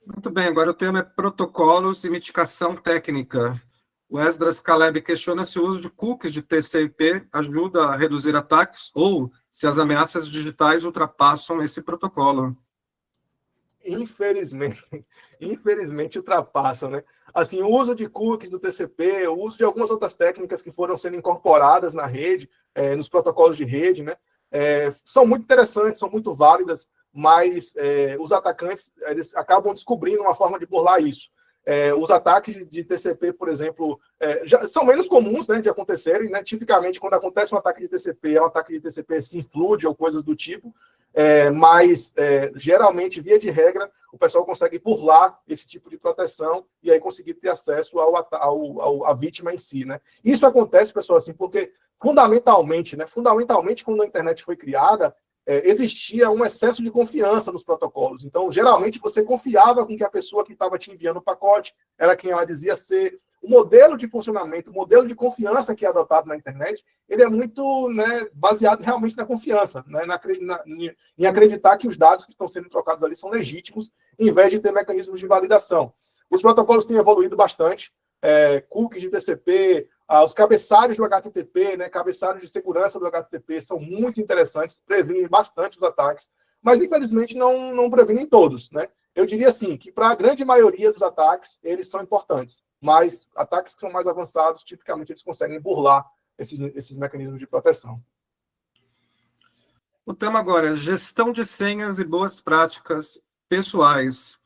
Muito bem, agora o tema é protocolos e mitigação técnica. O Esdras Caleb questiona se o uso de cookies de TCP ajuda a reduzir ataques ou se as ameaças digitais ultrapassam esse protocolo. Infelizmente ultrapassam, né? Assim, o uso de cookies do TCP, o uso de algumas outras técnicas que foram sendo incorporadas na rede, nos protocolos de rede, né? São muito interessantes, são muito válidas, mas os atacantes eles acabam descobrindo uma forma de burlar isso. Os ataques de TCP, por exemplo, já são menos comuns, né, de acontecerem, né? Tipicamente, quando acontece um ataque de TCP, é um ataque de TCP Synflood ou coisas do tipo, mas geralmente, via de regra, o pessoal consegue burlar esse tipo de proteção e aí conseguir ter acesso à vítima em si, né? Isso acontece, pessoal, assim, porque fundamentalmente, quando a internet foi criada, existia um excesso de confiança nos protocolos. Então, geralmente, você confiava com que a pessoa que estava te enviando o pacote era quem ela dizia ser. O modelo de funcionamento, o modelo de confiança que é adotado na internet, ele é muito, né, baseado realmente na confiança, né, em acreditar que os dados que estão sendo trocados ali são legítimos, em vez de ter mecanismos de validação. Os protocolos têm evoluído bastante, cookies de TCP, os cabeçalhos do HTTP, né, cabeçalhos de segurança do HTTP são muito interessantes, previnem bastante os ataques, mas infelizmente não previnem todos, né? Eu diria assim, que para a grande maioria dos ataques, eles são importantes, mas ataques que são mais avançados, tipicamente eles conseguem burlar esses mecanismos de proteção. O tema agora é gestão de senhas e boas práticas pessoais.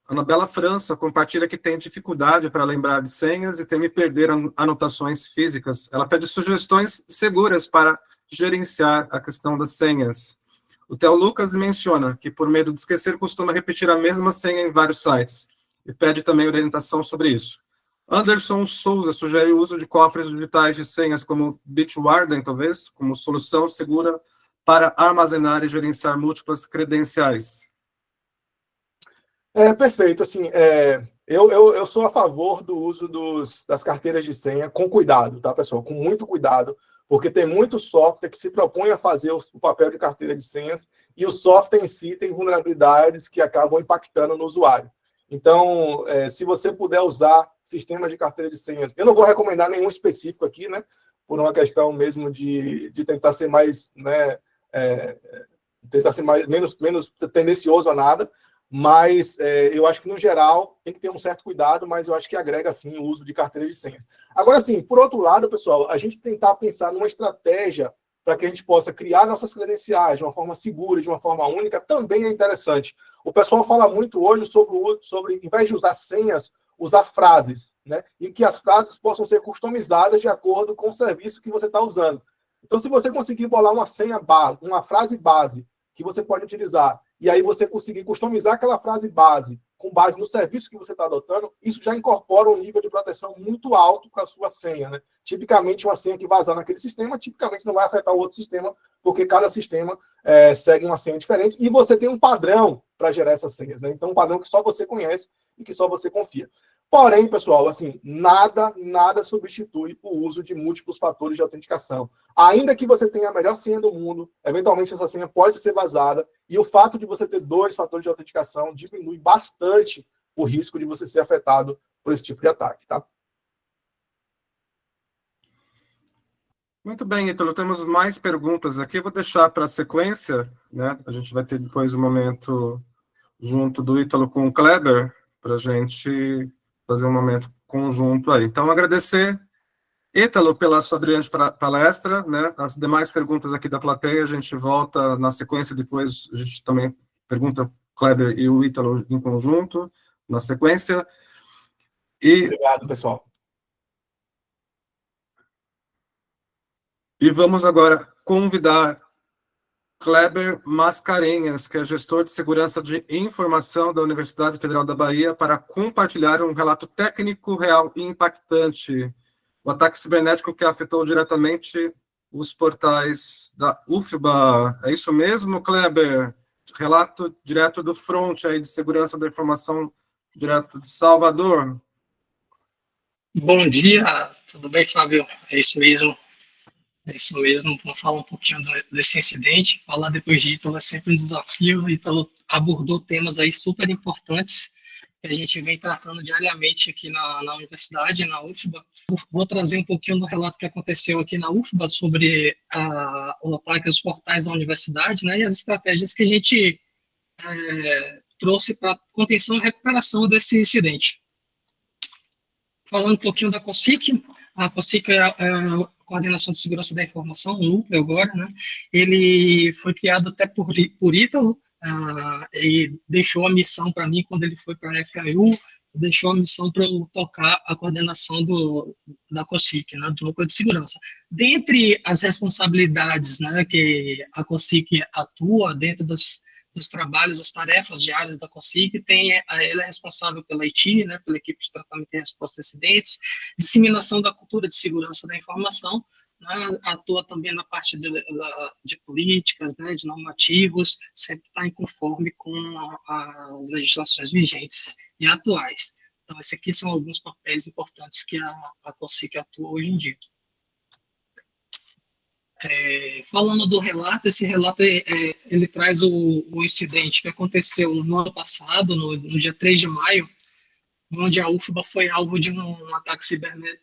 A Anabela França compartilha que tem dificuldade para lembrar de senhas e teme perder anotações físicas. Ela pede sugestões seguras para gerenciar a questão das senhas. O Theo Lucas menciona que, por medo de esquecer, costuma repetir a mesma senha em vários sites e pede também orientação sobre isso. Anderson Souza sugere o uso de cofres digitais de senhas como Bitwarden, talvez, como solução segura para armazenar e gerenciar múltiplas credenciais. Perfeito. Assim, eu sou a favor do uso das carteiras de senha com cuidado, tá, pessoal? Com muito cuidado, porque tem muito software que se propõe a fazer o papel de carteira de senhas e o software em si tem vulnerabilidades que acabam impactando no usuário. Então, se você puder usar sistemas de carteira de senhas, eu não vou recomendar nenhum específico aqui, né? Por uma questão mesmo de tentar ser mais, né? Tentar ser menos tendencioso a nada, mas eu acho que, no geral, tem que ter um certo cuidado, mas eu acho que agrega, sim, o uso de carteira de senhas. Agora, sim, por outro lado, pessoal, a gente tentar pensar numa estratégia para que a gente possa criar nossas credenciais de uma forma segura, de uma forma única, também é interessante. O pessoal fala muito hoje sobre em vez de usar senhas, usar frases, né? E que as frases possam ser customizadas de acordo com o serviço que você está usando. Então, se você conseguir bolar uma senha base, uma frase base que você pode utilizar, e aí você conseguir customizar aquela frase base com base no serviço que você está adotando, isso já incorpora um nível de proteção muito alto para a sua senha, né? Tipicamente, uma senha que vazar naquele sistema, tipicamente não vai afetar o outro sistema, porque cada sistema segue uma senha diferente, e você tem um padrão para gerar essas senhas, né? Então, um padrão que só você conhece e que só você confia. Porém, pessoal, assim, nada substitui o uso de múltiplos fatores de autenticação. Ainda que você tenha a melhor senha do mundo, eventualmente essa senha pode ser vazada, e o fato de você ter 2 fatores de autenticação diminui bastante o risco de você ser afetado por esse tipo de ataque, tá? Muito bem, Ítalo, temos mais perguntas aqui. Eu vou deixar para a sequência, né? A gente vai ter depois um momento junto do Ítalo com o Kleber, para a gente fazer um momento conjunto aí. Então, agradecer, Ítalo, pela sua brilhante palestra, né? As demais perguntas aqui da plateia, a gente volta na sequência, depois a gente também pergunta o Kleber e o Ítalo em conjunto, na sequência. Obrigado, pessoal. E vamos agora convidar Kleber Mascarenhas, que é gestor de segurança de informação da Universidade Federal da Bahia, para compartilhar um relato técnico real e impactante. O ataque cibernético que afetou diretamente os portais da UFBA. É isso mesmo, Kleber? Relato direto do front aí de segurança da informação, direto de Salvador. Bom dia, tudo bem, Fábio? É isso mesmo. Vamos falar um pouquinho desse incidente. Falar depois de Ítalo é sempre um desafio. Ítalo abordou temas aí super importantes que a gente vem tratando diariamente aqui na universidade, na UFBA. Vou trazer um pouquinho do relato que aconteceu aqui na UFBA sobre o ataque aos portais da universidade, né, e as estratégias que a gente trouxe para contenção e recuperação desse incidente. Falando um pouquinho da COSIC, a COSIC é a Coordenação de Segurança da Informação, o núcleo agora, né? Ele foi criado até por Ítalo, e deixou a missão para mim quando ele foi para a FAU, deixou a missão para eu tocar a coordenação da COSIC, né, do núcleo de segurança. Dentre as responsabilidades, né, que a COSIC atua dentro dos trabalhos, as tarefas diárias da COSIC, ela é responsável pela IT, né, pela equipe de tratamento e resposta a acidentes, disseminação da cultura de segurança da informação, né, atua também na parte de políticas, né, de normativos, sempre está em conforme com as legislações vigentes e atuais. Então, esses aqui são alguns papéis importantes que a COSIC atua hoje em dia. Falando do relato, esse relato ele traz o incidente que aconteceu no ano passado, no dia 3 de maio, onde a UFBA foi alvo de um ataque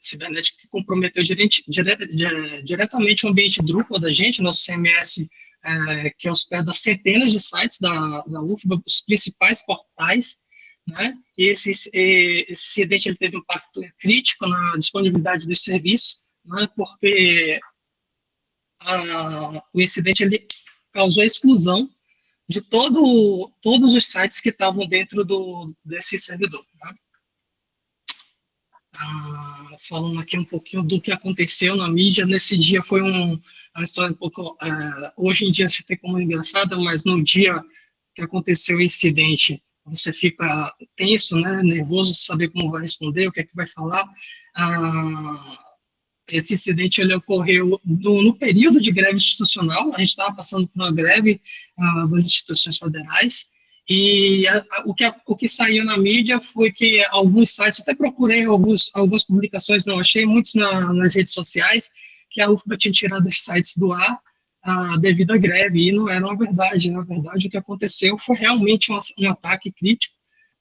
cibernético que comprometeu diretamente o ambiente Drupal da gente, nosso CMS, que hospeda centenas de sites da UFBA, os principais portais, né? E esse incidente ele teve um impacto crítico na disponibilidade dos serviços, né? Porque o incidente ele causou a exclusão de todos os sites que estavam dentro desse servidor, né? Falando aqui um pouquinho do que aconteceu na mídia, nesse dia foi uma história um pouco, hoje em dia se tem como engraçada, mas no dia que aconteceu o incidente, você fica tenso, né, nervoso, saber como vai responder, o que é que vai falar. Esse incidente ele ocorreu no período de greve institucional, a gente estava passando por uma greve das instituições federais, e o que saiu na mídia foi que alguns sites, até procurei algumas publicações, não achei, muitos nas redes sociais, que a UFBA tinha tirado os sites do ar devido à greve, e não era uma verdade. Na verdade, o que aconteceu foi realmente um ataque crítico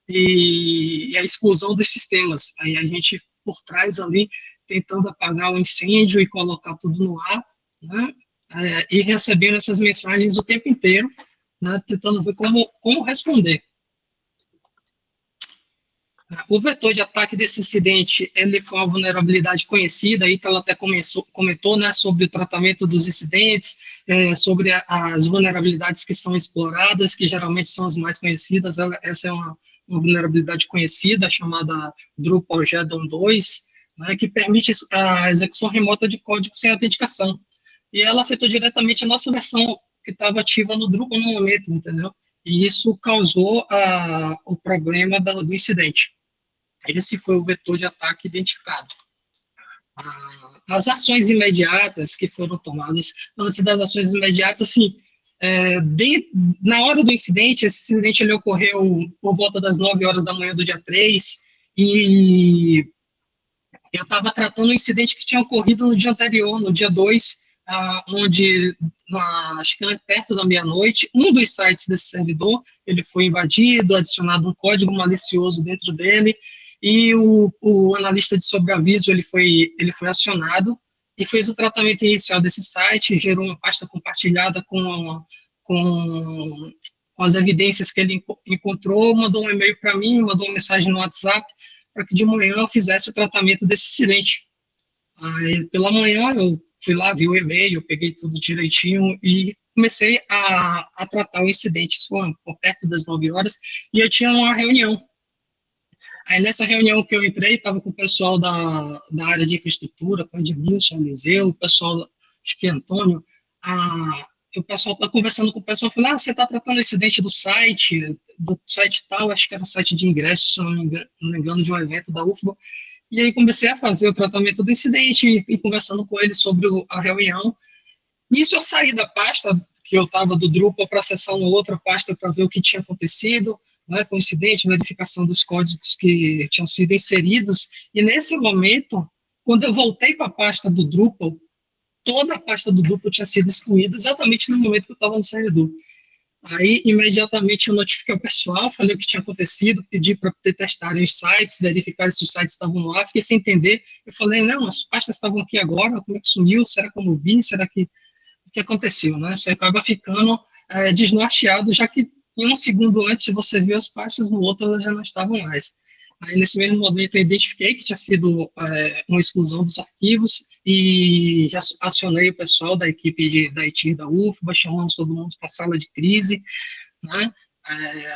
e a exclusão dos sistemas. Aí a gente, por trás ali, tentando apagar o incêndio e colocar tudo no ar, né, e recebendo essas mensagens o tempo inteiro, né, tentando ver como responder. O vetor de ataque desse incidente, ele foi uma vulnerabilidade conhecida, aí ela até comentou, né, sobre o tratamento dos incidentes, sobre as vulnerabilidades que são exploradas, que geralmente são as mais conhecidas. Essa é uma vulnerabilidade conhecida, chamada Drupal GEDON 2, né, que permite a execução remota de código sem autenticação. E ela afetou diretamente a nossa versão que estava ativa no Drupal no momento, entendeu? E isso causou o problema do incidente. Esse foi o vetor de ataque identificado. As ações imediatas que foram tomadas, antes das ações imediatas, assim, na hora do incidente, esse incidente ele ocorreu por volta das 9 horas da manhã do dia 3, e eu estava tratando um incidente que tinha ocorrido no dia anterior, no dia 2, onde, acho que perto da meia-noite, um dos sites desse servidor, ele foi invadido, adicionado um código malicioso dentro dele, e o analista de sobreaviso, ele foi acionado, e fez o tratamento inicial desse site, gerou uma pasta compartilhada com as evidências que ele encontrou, mandou um e-mail para mim, mandou uma mensagem no WhatsApp, para que de manhã eu fizesse o tratamento desse incidente. Aí, pela manhã, eu fui lá, vi o e-mail, peguei tudo direitinho e comecei a tratar o incidente. Isso foi por perto das 9 horas, e eu tinha uma reunião. Aí, nessa reunião que eu entrei, estava com o pessoal da área de infraestrutura, com o Edmilson, Eliseu, o pessoal, acho que Antônio, o pessoal está conversando com o pessoal, falando, você está tratando o incidente do site tal, acho que era um site de ingresso, se não me engano, de um evento da UFBA. E aí comecei a fazer o tratamento do incidente e conversando com ele sobre a reunião. Nisso eu saí da pasta que eu estava do Drupal para acessar uma outra pasta para ver o que tinha acontecido, né, com o incidente, verificação dos códigos que tinham sido inseridos. E nesse momento, quando eu voltei para a pasta do Drupal, toda a pasta do Drupal tinha sido excluída exatamente no momento que eu estava no servidor. Aí, imediatamente, eu notifiquei o pessoal, falei o que tinha acontecido, pedi para testarem os sites, verificar se os sites estavam lá, fiquei sem entender. Eu falei, não, as pastas estavam aqui agora, como é que sumiu? Será que eu não vi? Será que o que aconteceu? Né? Você acaba ficando desnorteado, já que em um segundo antes você viu as pastas, no outro elas já não estavam mais. Aí, nesse mesmo momento, eu identifiquei que tinha sido uma exclusão dos arquivos e já acionei o pessoal da equipe da IT da UFBA, chamamos todo mundo para a sala de crise, né?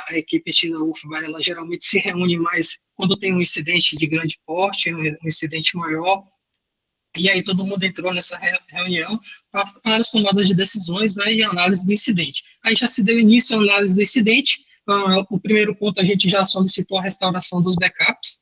A equipe da UFBA, ela geralmente se reúne mais quando tem um incidente de grande porte, um incidente maior, e aí todo mundo entrou nessa reunião para as tomadas de decisões, né, e análise do incidente. Aí já se deu início à análise do incidente. O primeiro ponto, a gente já solicitou a restauração dos backups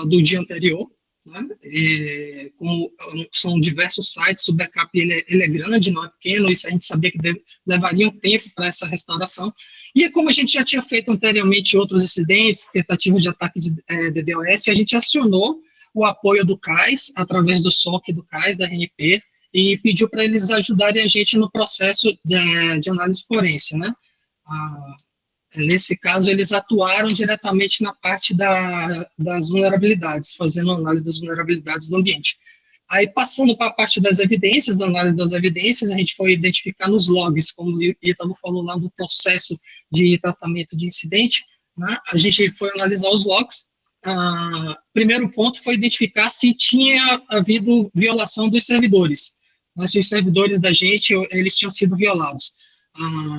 do dia anterior, né, e como são diversos sites, o backup ele é grande, não é pequeno, isso a gente sabia que levaria um tempo para essa restauração. E como a gente já tinha feito anteriormente outros incidentes, tentativas de ataque de DDoS, a gente acionou o apoio do CAIS, através do SOC do CAIS, da RNP, e pediu para eles ajudarem a gente no processo de análise forense, né? Nesse caso, eles atuaram diretamente na parte das vulnerabilidades, fazendo análise das vulnerabilidades do ambiente. Aí, passando para a parte das evidências, da análise das evidências, a gente foi identificar nos logs, como o Ítalo falou lá do processo de tratamento de incidente, né? A gente foi analisar os logs. Primeiro ponto foi identificar se tinha havido violação dos servidores. Mas os servidores da gente, eles tinham sido violados.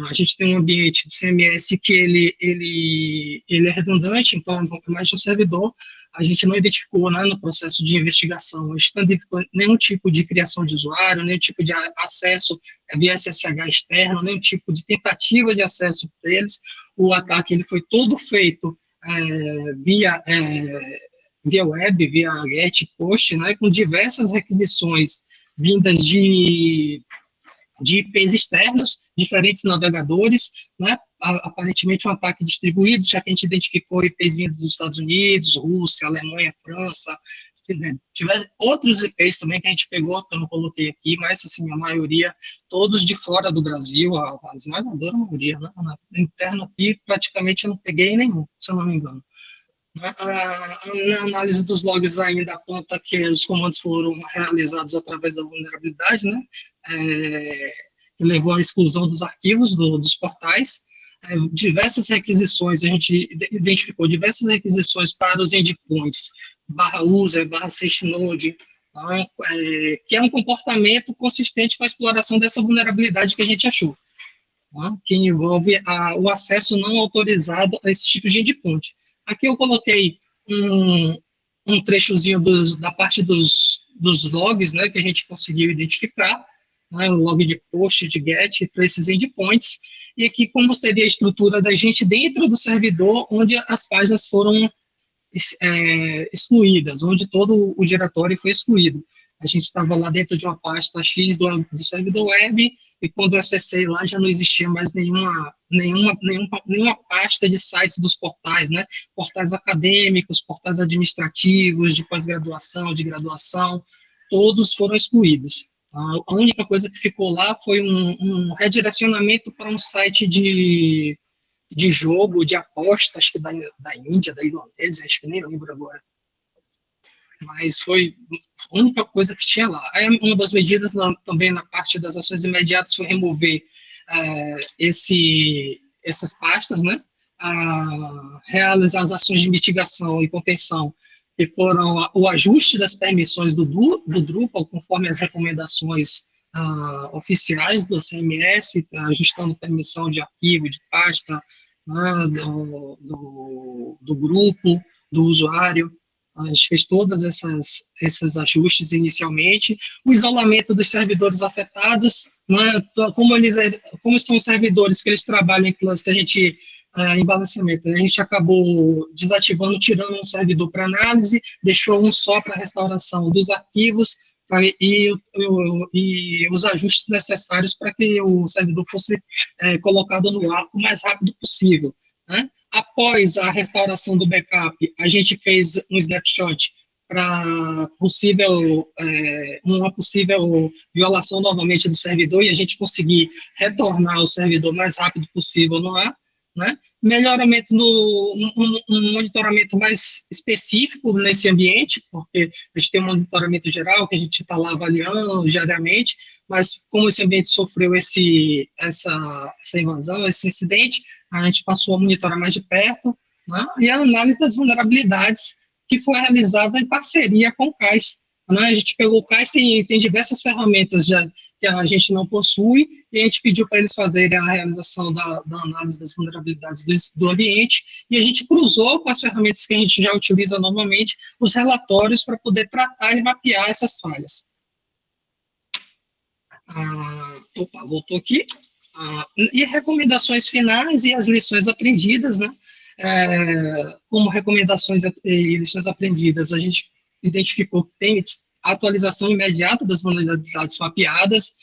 A gente tem um ambiente de CMS que ele é redundante, então é mais de um servidor. A gente não identificou, né, no processo de investigação, a gente não identificou nenhum tipo de criação de usuário, nenhum tipo de acesso via SSH externo, nenhum tipo de tentativa de acesso para eles. O ataque ele foi todo feito via web, via GET, POST, né, com diversas requisições vindas de IPs externos, diferentes navegadores, né, aparentemente um ataque distribuído, já que a gente identificou IPs vindos dos Estados Unidos, Rússia, Alemanha, França, tiver outros IPs também que a gente pegou, que eu não coloquei aqui, mas assim, a maioria, todos de fora do Brasil, a esmagadora maioria, né, na interna aqui, praticamente eu não peguei nenhum, se eu não me engano. A análise dos logs ainda aponta que os comandos foram realizados através da vulnerabilidade, né, que levou à exclusão dos arquivos dos portais. Diversas requisições, a gente identificou diversas requisições para os endpoints, _user, /sessionode, que é um comportamento consistente com a exploração dessa vulnerabilidade que a gente achou, que envolve o acesso não autorizado a esse tipo de endpoint. Aqui eu coloquei um trechozinho da parte dos logs, né, que a gente conseguiu identificar, né, o log de post, de get, para esses endpoints, e aqui como seria a estrutura da gente dentro do servidor, onde as páginas foram excluídas, onde todo o diretório foi excluído. A gente estava lá dentro de uma pasta X do servidor web, e quando eu acessei lá já não existia mais nenhuma pasta de sites dos portais, né? Portais acadêmicos, portais administrativos, de pós-graduação, de graduação, todos foram excluídos. A única coisa que ficou lá foi um redirecionamento para um site de jogo, de aposta, acho que da Índia, da Indonésia, acho que nem lembro agora. Mas foi a única coisa que tinha lá. Aí uma das medidas também na parte das ações imediatas foi remover essas pastas, né? Realizar as ações de mitigação e contenção, que foram o ajuste das permissões do Drupal, conforme as recomendações oficiais do CMS, ajustando permissão de arquivo, de pasta, né, do grupo, do usuário. A gente fez todas esses ajustes inicialmente, o isolamento dos servidores afetados, né, como são os servidores que eles trabalham em cluster, em balanceamento, a gente acabou desativando, tirando um servidor para análise, deixou um só para restauração dos arquivos, e os ajustes necessários para que o servidor fosse colocado no ar o mais rápido possível, né? Após a restauração do backup, a gente fez um snapshot para uma possível violação novamente do servidor e a gente conseguir retornar o servidor o mais rápido possível no ar, né? Melhoramento um monitoramento mais específico nesse ambiente, porque a gente tem um monitoramento geral que a gente está lá avaliando diariamente, mas como esse ambiente sofreu essa invasão, esse incidente, a gente passou a monitorar mais de perto, né? E a análise das vulnerabilidades que foi realizada em parceria com o CAIS, né? A gente pegou o CAIS, tem diversas ferramentas que a gente não possui, e a gente pediu para eles fazerem a realização da análise das vulnerabilidades do ambiente, e a gente cruzou com as ferramentas que a gente já utiliza normalmente, os relatórios para poder tratar e mapear essas falhas. Voltou aqui. E recomendações finais e as lições aprendidas, né? Como recomendações e lições aprendidas, a gente identificou que tem atualização imediata das vulnerabilidades mapeadas,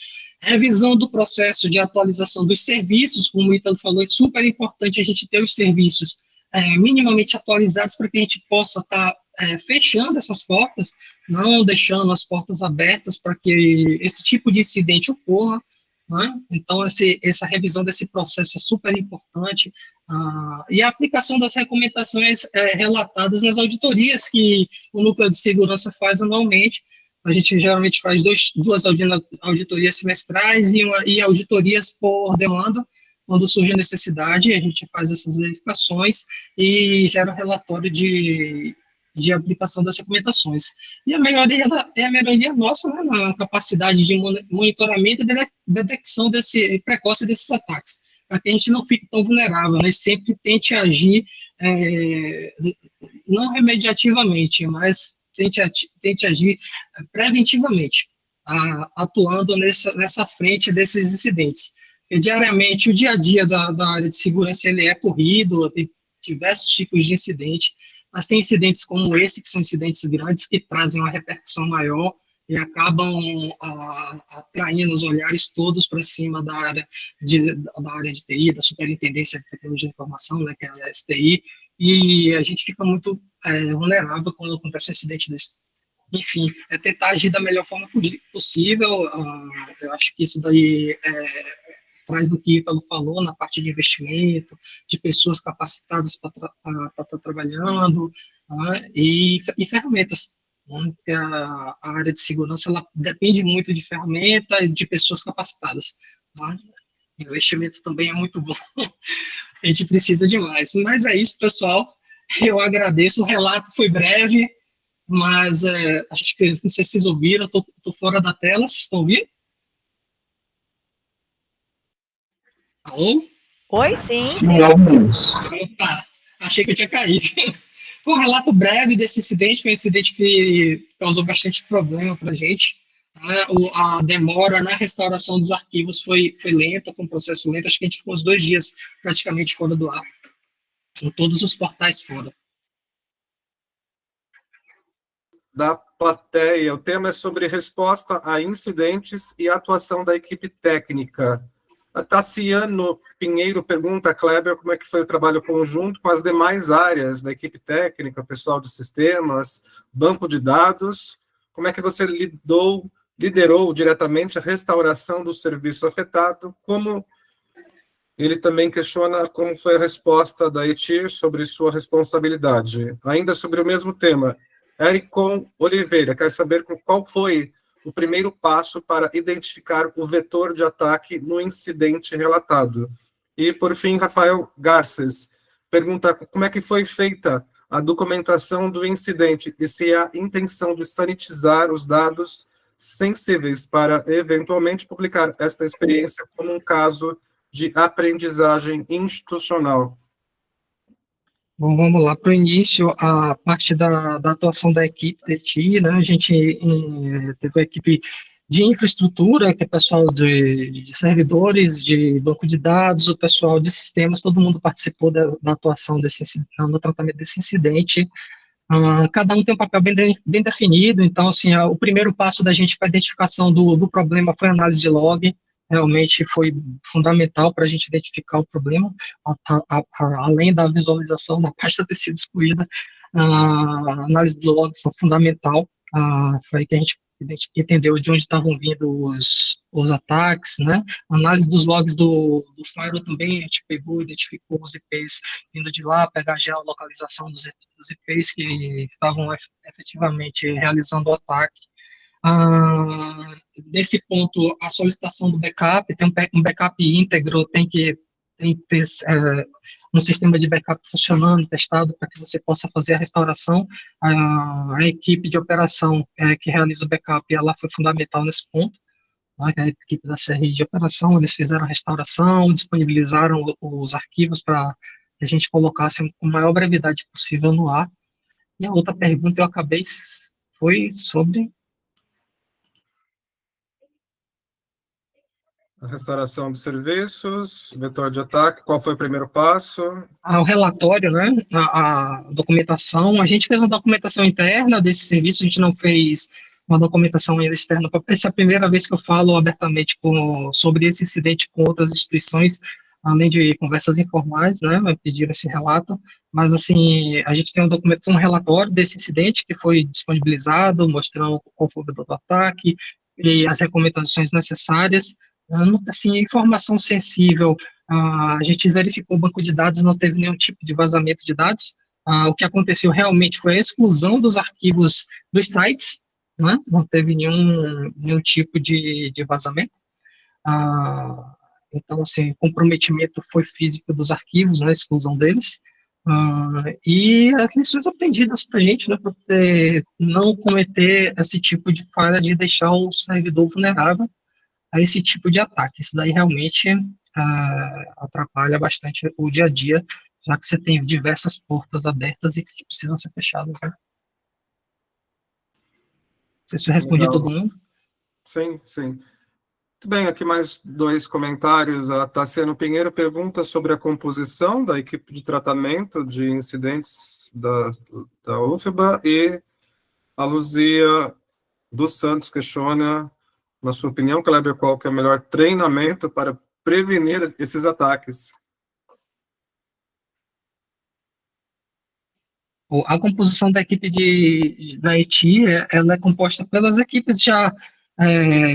revisão do processo de atualização dos serviços, como o Ítalo falou, é super importante a gente ter os serviços minimamente atualizados para que a gente possa estar fechando essas portas, não deixando as portas abertas para que esse tipo de incidente ocorra, né? Então, essa revisão desse processo é super importante, e a aplicação das recomendações relatadas nas auditorias que o Núcleo de Segurança faz anualmente. A gente geralmente faz duas auditorias semestrais e auditorias por demanda, quando surge a necessidade, a gente faz essas verificações e gera um relatório de aplicação das recomendações. E a melhoria nossa, né, na capacidade de monitoramento e detecção precoce desses ataques, para que a gente não fique tão vulnerável, né, sempre tente agir, não remediativamente, mas tente agir preventivamente, atuando nessa frente desses incidentes. Porque, diariamente, o dia a dia da área de segurança ele é corrido, tem diversos tipos de incidente, mas tem incidentes como esse, que são incidentes grandes, que trazem uma repercussão maior e acabam atraindo os olhares todos para cima da área de TI, da Superintendência de Tecnologia de Informação, né, que é a STI, e a gente fica muito vulnerável quando acontece um incidente desse. Enfim, é tentar agir da melhor forma possível. Eu acho que isso daí traz do que o Ítalo falou na parte de investimento, de pessoas capacitadas para estar trabalhando, né, e ferramentas. Né, porque a área de segurança ela depende muito de ferramenta e de pessoas capacitadas. Né. Investimento também é muito bom. A gente precisa demais. Mas é isso, pessoal. Eu agradeço. O relato foi breve, mas acho que não sei se vocês ouviram, eu estou fora da tela. Vocês estão ouvindo? Alô? Oi, sim. Sim, alguns. Opa, achei que eu tinha caído. Foi um relato breve desse incidente, foi um incidente que causou bastante problema para a gente. A demora na restauração dos arquivos foi lenta, foi um processo lento, acho que a gente ficou uns 2 dias praticamente fora do ar, com todos os portais fora. Da plateia, o tema é sobre resposta a incidentes e atuação da equipe técnica. A Tassiano Pinheiro pergunta a Kleber como é que foi o trabalho conjunto com as demais áreas da equipe técnica, pessoal de sistemas, banco de dados, como é que você liderou diretamente a restauração do serviço afetado, como ele também questiona como foi a resposta da ETIR sobre sua responsabilidade. Ainda sobre o mesmo tema, Ericon Oliveira quer saber qual foi o primeiro passo para identificar o vetor de ataque no incidente relatado. E, por fim, Rafael Garces pergunta como é que foi feita a documentação do incidente e se há intenção de sanitizar os dados sensíveis para, eventualmente, publicar esta experiência como um caso de aprendizagem institucional. Bom, vamos lá. Para o início, a parte da atuação da equipe de TI, né? A gente teve a equipe de infraestrutura, que é pessoal de servidores, de banco de dados, o pessoal de sistemas, todo mundo participou da atuação no tratamento desse incidente. Cada um tem um papel bem definido, então, assim, o primeiro passo da gente para a identificação do problema foi a análise de log, realmente foi fundamental para a gente identificar o problema, além da visualização da pasta ter sido excluída, a análise de log foi fundamental, foi aí que a gente entendeu de onde estavam vindo os ataques, né? A análise dos logs do firewall também, a gente pegou, identificou os IPs vindo de lá, pegar a geolocalização dos IPs que estavam efetivamente realizando o ataque. Nesse ponto, a solicitação do backup, tem um backup íntegro, tem que ter um sistema de backup funcionando, testado, para que você possa fazer a restauração. A equipe de operação que realiza o backup, ela foi fundamental nesse ponto. A equipe da CRI de operação, eles fizeram a restauração, disponibilizaram os arquivos para que a gente colocasse com a maior brevidade possível no ar. E a outra pergunta eu acabei foi sobre... A restauração de serviços, vetor de ataque, qual foi o primeiro passo? O relatório, né, a documentação, a gente fez uma documentação interna desse serviço, a gente não fez uma documentação ainda externa. Essa é a primeira vez que eu falo abertamente sobre esse incidente com outras instituições, além de conversas informais, né, vai pedir esse relato, mas, assim, a gente tem um relatório desse incidente que foi disponibilizado, mostrando qual foi o vetor do ataque e as recomendações necessárias. Assim, informação sensível, a gente verificou o banco de dados, não teve nenhum tipo de vazamento de dados. O que aconteceu realmente foi a exclusão dos arquivos dos sites, né? Não teve nenhum tipo de vazamento. Então, assim, o comprometimento foi físico dos arquivos, né, a exclusão deles. E as lições aprendidas para a gente, né, para não cometer esse tipo de falha de deixar o servidor vulnerável a esse tipo de ataque. Isso daí realmente atrapalha bastante o dia a dia, já que você tem diversas portas abertas e que precisam ser fechadas. Né? Não sei se eu respondi todo mundo. Sim, sim. Muito bem, aqui mais 2 comentários. A Tassiano Pinheiro pergunta sobre a composição da equipe de tratamento de incidentes da UFBA, e a Luzia dos Santos questiona, na sua opinião, Kleber, qual que é o melhor treinamento para prevenir esses ataques? A composição da equipe da IT, ela é composta pelas equipes já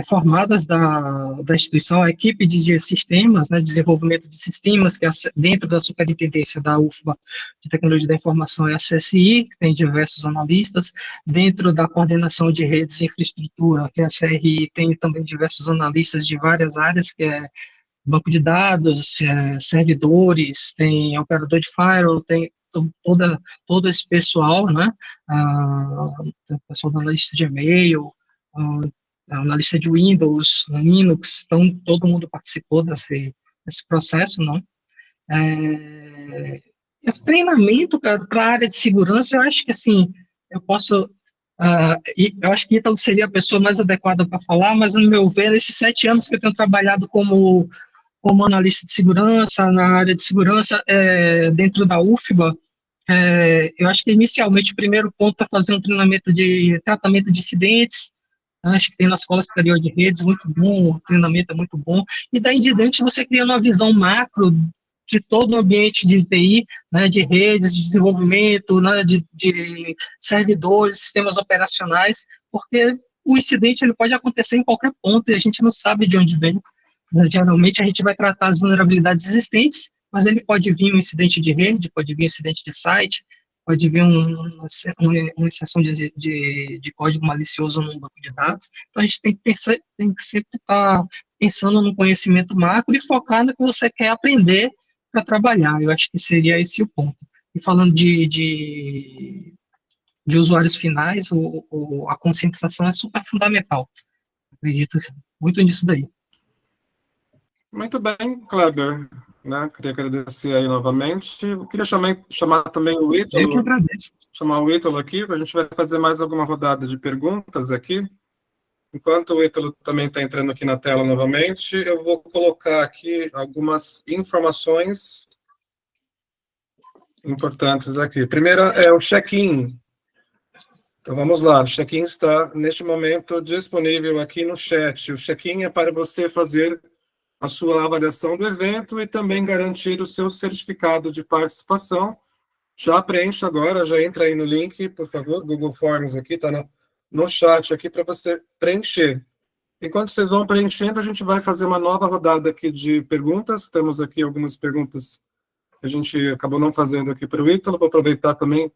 formadas da instituição, a equipe de sistemas, né, desenvolvimento de sistemas, que é dentro da superintendência da UFBA de Tecnologia da Informação, é a CSI, que tem diversos analistas, dentro da coordenação de redes e infraestrutura, que é a CRI, tem também diversos analistas de várias áreas, que é banco de dados, servidores, tem operador de firewall, tem todo esse pessoal, né, o pessoal da analista de e-mail, analista de Windows, Linux, então todo mundo participou desse processo, não? O treinamento para a área de segurança, eu acho que, assim, eu acho que Ítalo seria a pessoa mais adequada para falar, mas, no meu ver, esses 7 anos que eu tenho trabalhado como analista de segurança, na área de segurança, dentro da UFBA, eu acho que, inicialmente, o primeiro ponto é fazer um treinamento de tratamento de incidentes. Acho que tem na Escola Superior de Redes, muito bom, o treinamento é muito bom, e daí em diante você cria uma visão macro de todo o ambiente de TI, né, de redes, de desenvolvimento, né, de servidores, sistemas operacionais, porque o incidente ele pode acontecer em qualquer ponto e a gente não sabe de onde vem. Geralmente a gente vai tratar as vulnerabilidades existentes, mas ele pode vir um incidente de rede, pode vir um incidente de site, pode vir uma inserção de código malicioso num banco de dados. Então, a gente tem que sempre estar pensando no conhecimento macro e focar no que você quer aprender para trabalhar. Eu acho que seria esse o ponto. E falando de usuários finais, a conscientização é super fundamental. Acredito muito nisso daí. Muito bem, Kleber. né? Queria agradecer aí novamente. Eu queria chamar também o Ítalo. Eu que agradeço. Chamar o Ítalo aqui, a gente vai fazer mais alguma rodada de perguntas aqui. Enquanto o Ítalo também está entrando aqui na tela novamente, eu vou colocar aqui algumas informações importantes aqui. Primeira é o check-in. Então, vamos lá. O check-in está, neste momento, disponível aqui no chat. O check-in é para você fazer a sua avaliação do evento e também garantir o seu certificado de participação. Já preencha agora, já entra aí no link, por favor, Google Forms aqui, está no chat aqui para você preencher. Enquanto vocês vão preenchendo, a gente vai fazer uma nova rodada aqui de perguntas. Temos aqui algumas perguntas que a gente acabou não fazendo aqui para o Ítalo. Vou aproveitar também,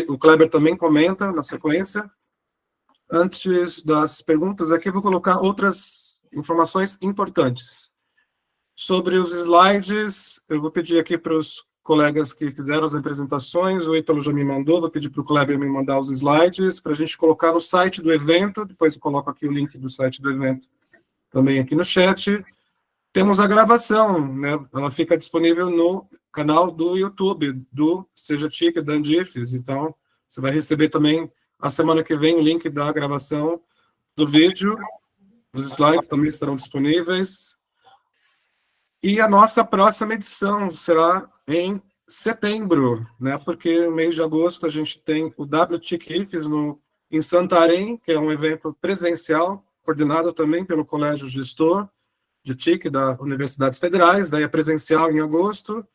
o Kleber também comenta na sequência. Antes das perguntas aqui, eu vou colocar outras informações importantes. Sobre os slides, eu vou pedir aqui para os colegas que fizeram as apresentações, o Ítalo já me mandou, vou pedir para o Kleber me mandar os slides, para a gente colocar no site do evento, depois eu coloco aqui o link do site do evento também aqui no chat. Temos a gravação, né? Ela fica disponível no canal do YouTube, do Seja TIC, da Andifes, então você vai receber também, a semana que vem, o link da gravação do vídeo, os slides também estarão disponíveis. E a nossa próxima edição será em setembro, né? Porque no mês de agosto a gente tem o WTIC IFES em Santarém, que é um evento presencial, coordenado também pelo Colégio Gestor de TIC da Universidades Federais, daí é presencial em agosto,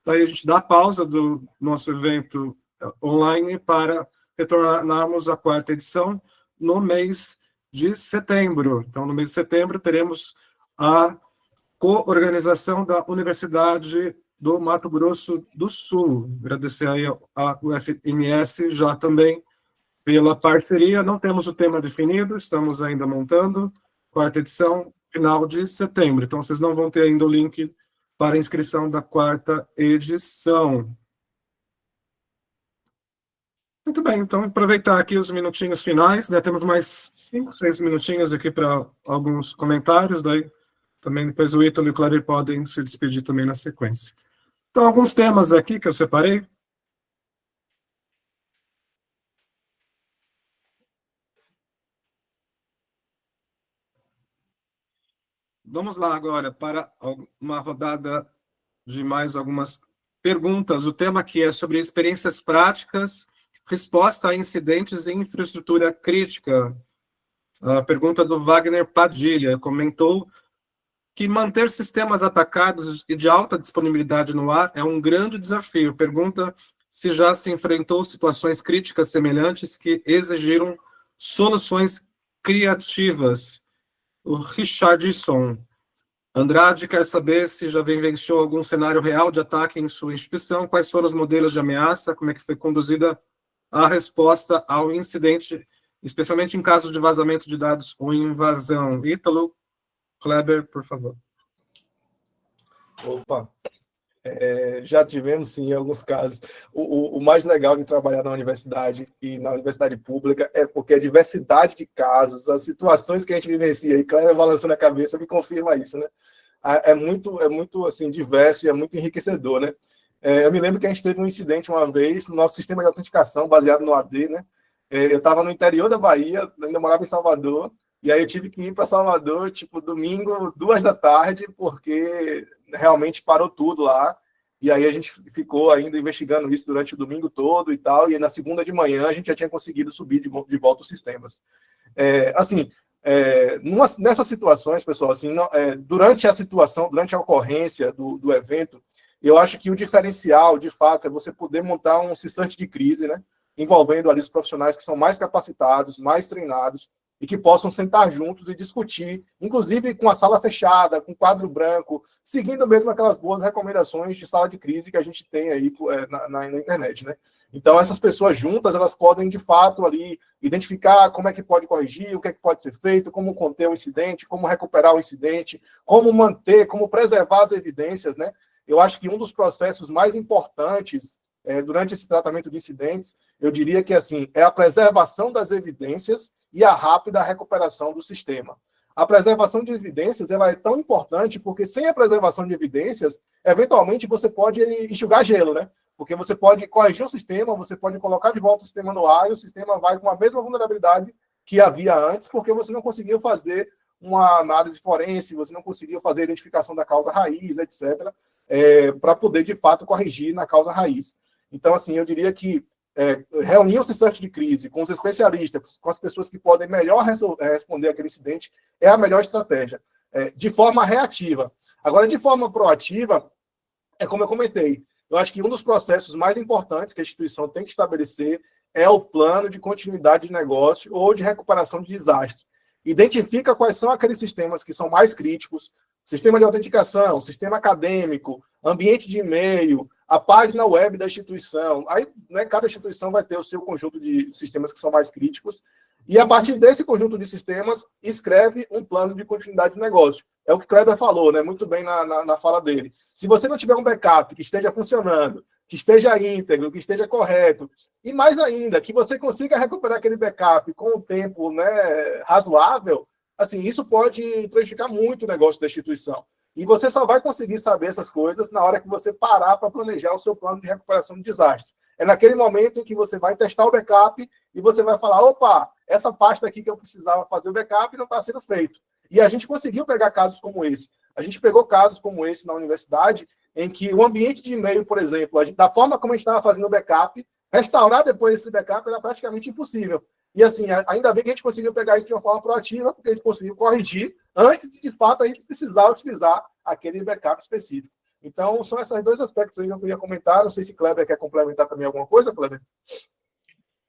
daí a gente dá a pausa do nosso evento online para retornarmos à 4ª edição no mês de setembro. Então, no mês de setembro, teremos a co-organização da Universidade do Mato Grosso do Sul. Agradecer aí a UFMS já também pela parceria. Não temos o tema definido, estamos ainda montando. 4ª edição, final de setembro. Então, vocês não vão ter ainda o link para a inscrição da 4ª edição. Muito bem, então, aproveitar aqui os minutinhos finais, né? Temos mais 5, 6 minutinhos aqui para alguns comentários, daí também depois o Ítalo e o Kleber podem se despedir também na sequência. Então, alguns temas aqui que eu separei. Vamos lá agora para uma rodada de mais algumas perguntas. O tema aqui é sobre experiências práticas, resposta a incidentes em infraestrutura crítica. A pergunta do Wagner Padilha comentou que manter sistemas atacados e de alta disponibilidade no ar é um grande desafio. Pergunta se já se enfrentou situações críticas semelhantes que exigiram soluções criativas. O Richardson Andrade quer saber se já vivenciou algum cenário real de ataque em sua instituição, quais foram os modelos de ameaça, como é que foi conduzida a resposta ao incidente, especialmente em caso de vazamento de dados ou invasão. Ítalo, Kleber, por favor. Opa, já tivemos, sim, em alguns casos. O mais legal de trabalhar na universidade e na universidade pública é porque a diversidade de casos, as situações que a gente vivencia, e Kleber balançando a cabeça me confirma isso, né? É muito assim, diverso e é muito enriquecedor, né? Eu me lembro que a gente teve um incidente uma vez no nosso sistema de autenticação, baseado no AD, né? Eu estava no interior da Bahia, ainda morava em Salvador, e aí eu tive que ir para Salvador, tipo, domingo, 2 da tarde, porque realmente parou tudo lá, e aí a gente ficou ainda investigando isso durante o domingo todo e tal, e na segunda de manhã a gente já tinha conseguido subir de volta os sistemas. Nessas situações, pessoal, assim, durante a ocorrência do evento, eu acho que o diferencial, de fato, é você poder montar um CISANT de crise, né, envolvendo ali os profissionais que são mais capacitados, mais treinados, e que possam sentar juntos e discutir, inclusive com a sala fechada, com quadro branco, seguindo mesmo aquelas boas recomendações de sala de crise que a gente tem aí na internet, né? Então, essas pessoas juntas, elas podem, de fato, ali, identificar como é que pode corrigir, o que é que pode ser feito, como conter o incidente, como recuperar o incidente, como manter, como preservar as evidências, né? Eu acho que um dos processos mais importantes durante esse tratamento de incidentes, eu diria que, assim, é a preservação das evidências e a rápida recuperação do sistema. a preservação de evidências ela é tão importante porque sem a preservação de evidências, eventualmente você pode enxugar gelo, né? Porque você pode corrigir o sistema, você pode colocar de volta o sistema no ar e o sistema vai com a mesma vulnerabilidade que havia antes, porque você não conseguiu fazer uma análise forense, você não conseguiu fazer a identificação da causa raiz, etc., para poder, de fato, corrigir na causa raiz. Então, assim, eu diria que reunir o CISART de crise com os especialistas, com as pessoas que podem melhor responder aquele incidente, é a melhor estratégia, de forma reativa. Agora, de forma proativa, é como eu comentei, eu acho que um dos processos mais importantes que a instituição tem que estabelecer é o plano de continuidade de negócio ou de recuperação de desastre. Identifica quais são aqueles sistemas que são mais críticos, sistema de autenticação, sistema acadêmico, ambiente de e-mail, a página web da instituição. Aí, né, cada instituição vai ter o seu conjunto de sistemas que são mais críticos, e a partir desse conjunto de sistemas, escreve um plano de continuidade de negócio. É o que o Kleber falou, né, muito bem na fala dele. Se você não tiver um backup que esteja funcionando, que esteja íntegro, que esteja correto, e mais ainda, que você consiga recuperar aquele backup com um tempo, né, razoável, assim, isso pode prejudicar muito o negócio da instituição. E você só vai conseguir saber essas coisas na hora que você parar para planejar o seu plano de recuperação de desastre. É naquele momento em que você vai testar o backup e você vai falar, opa, essa pasta aqui que eu precisava fazer o backup não está sendo feito. E a gente conseguiu pegar casos como esse. A gente pegou casos como esse na universidade, em que o ambiente de e-mail, por exemplo, da forma como a gente estava fazendo o backup, restaurar depois esse backup era praticamente impossível. E assim, ainda bem que a gente conseguiu pegar isso de uma forma proativa, porque a gente conseguiu corrigir antes de fato, a gente precisar utilizar aquele backup específico. Então, são esses dois aspectos aí que eu queria comentar. Não sei se Kleber quer complementar também alguma coisa, Kleber?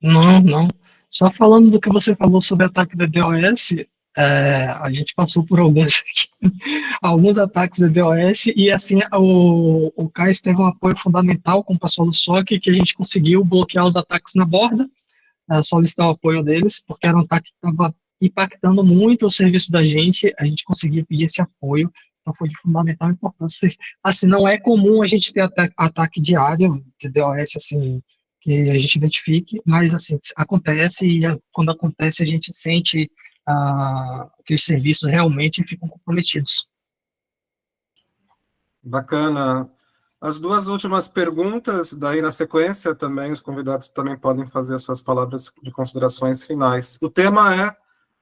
Não. Só falando do que você falou sobre ataque da DOS, a gente passou por alguns ataques da DOS e assim o CAIS teve um apoio fundamental com o pessoal do SOC que a gente conseguiu bloquear os ataques na borda, solicitar o apoio deles, porque era um ataque que estava impactando muito o serviço da gente, a gente conseguia pedir esse apoio, então foi de fundamental importância. Assim, não é comum a gente ter ataque diário de DOS, assim, que a gente identifique, mas, assim, acontece e quando acontece a gente sente que os serviços realmente ficam comprometidos. Bacana. As duas últimas perguntas, daí na sequência também, os convidados também podem fazer as suas palavras de considerações finais. O tema é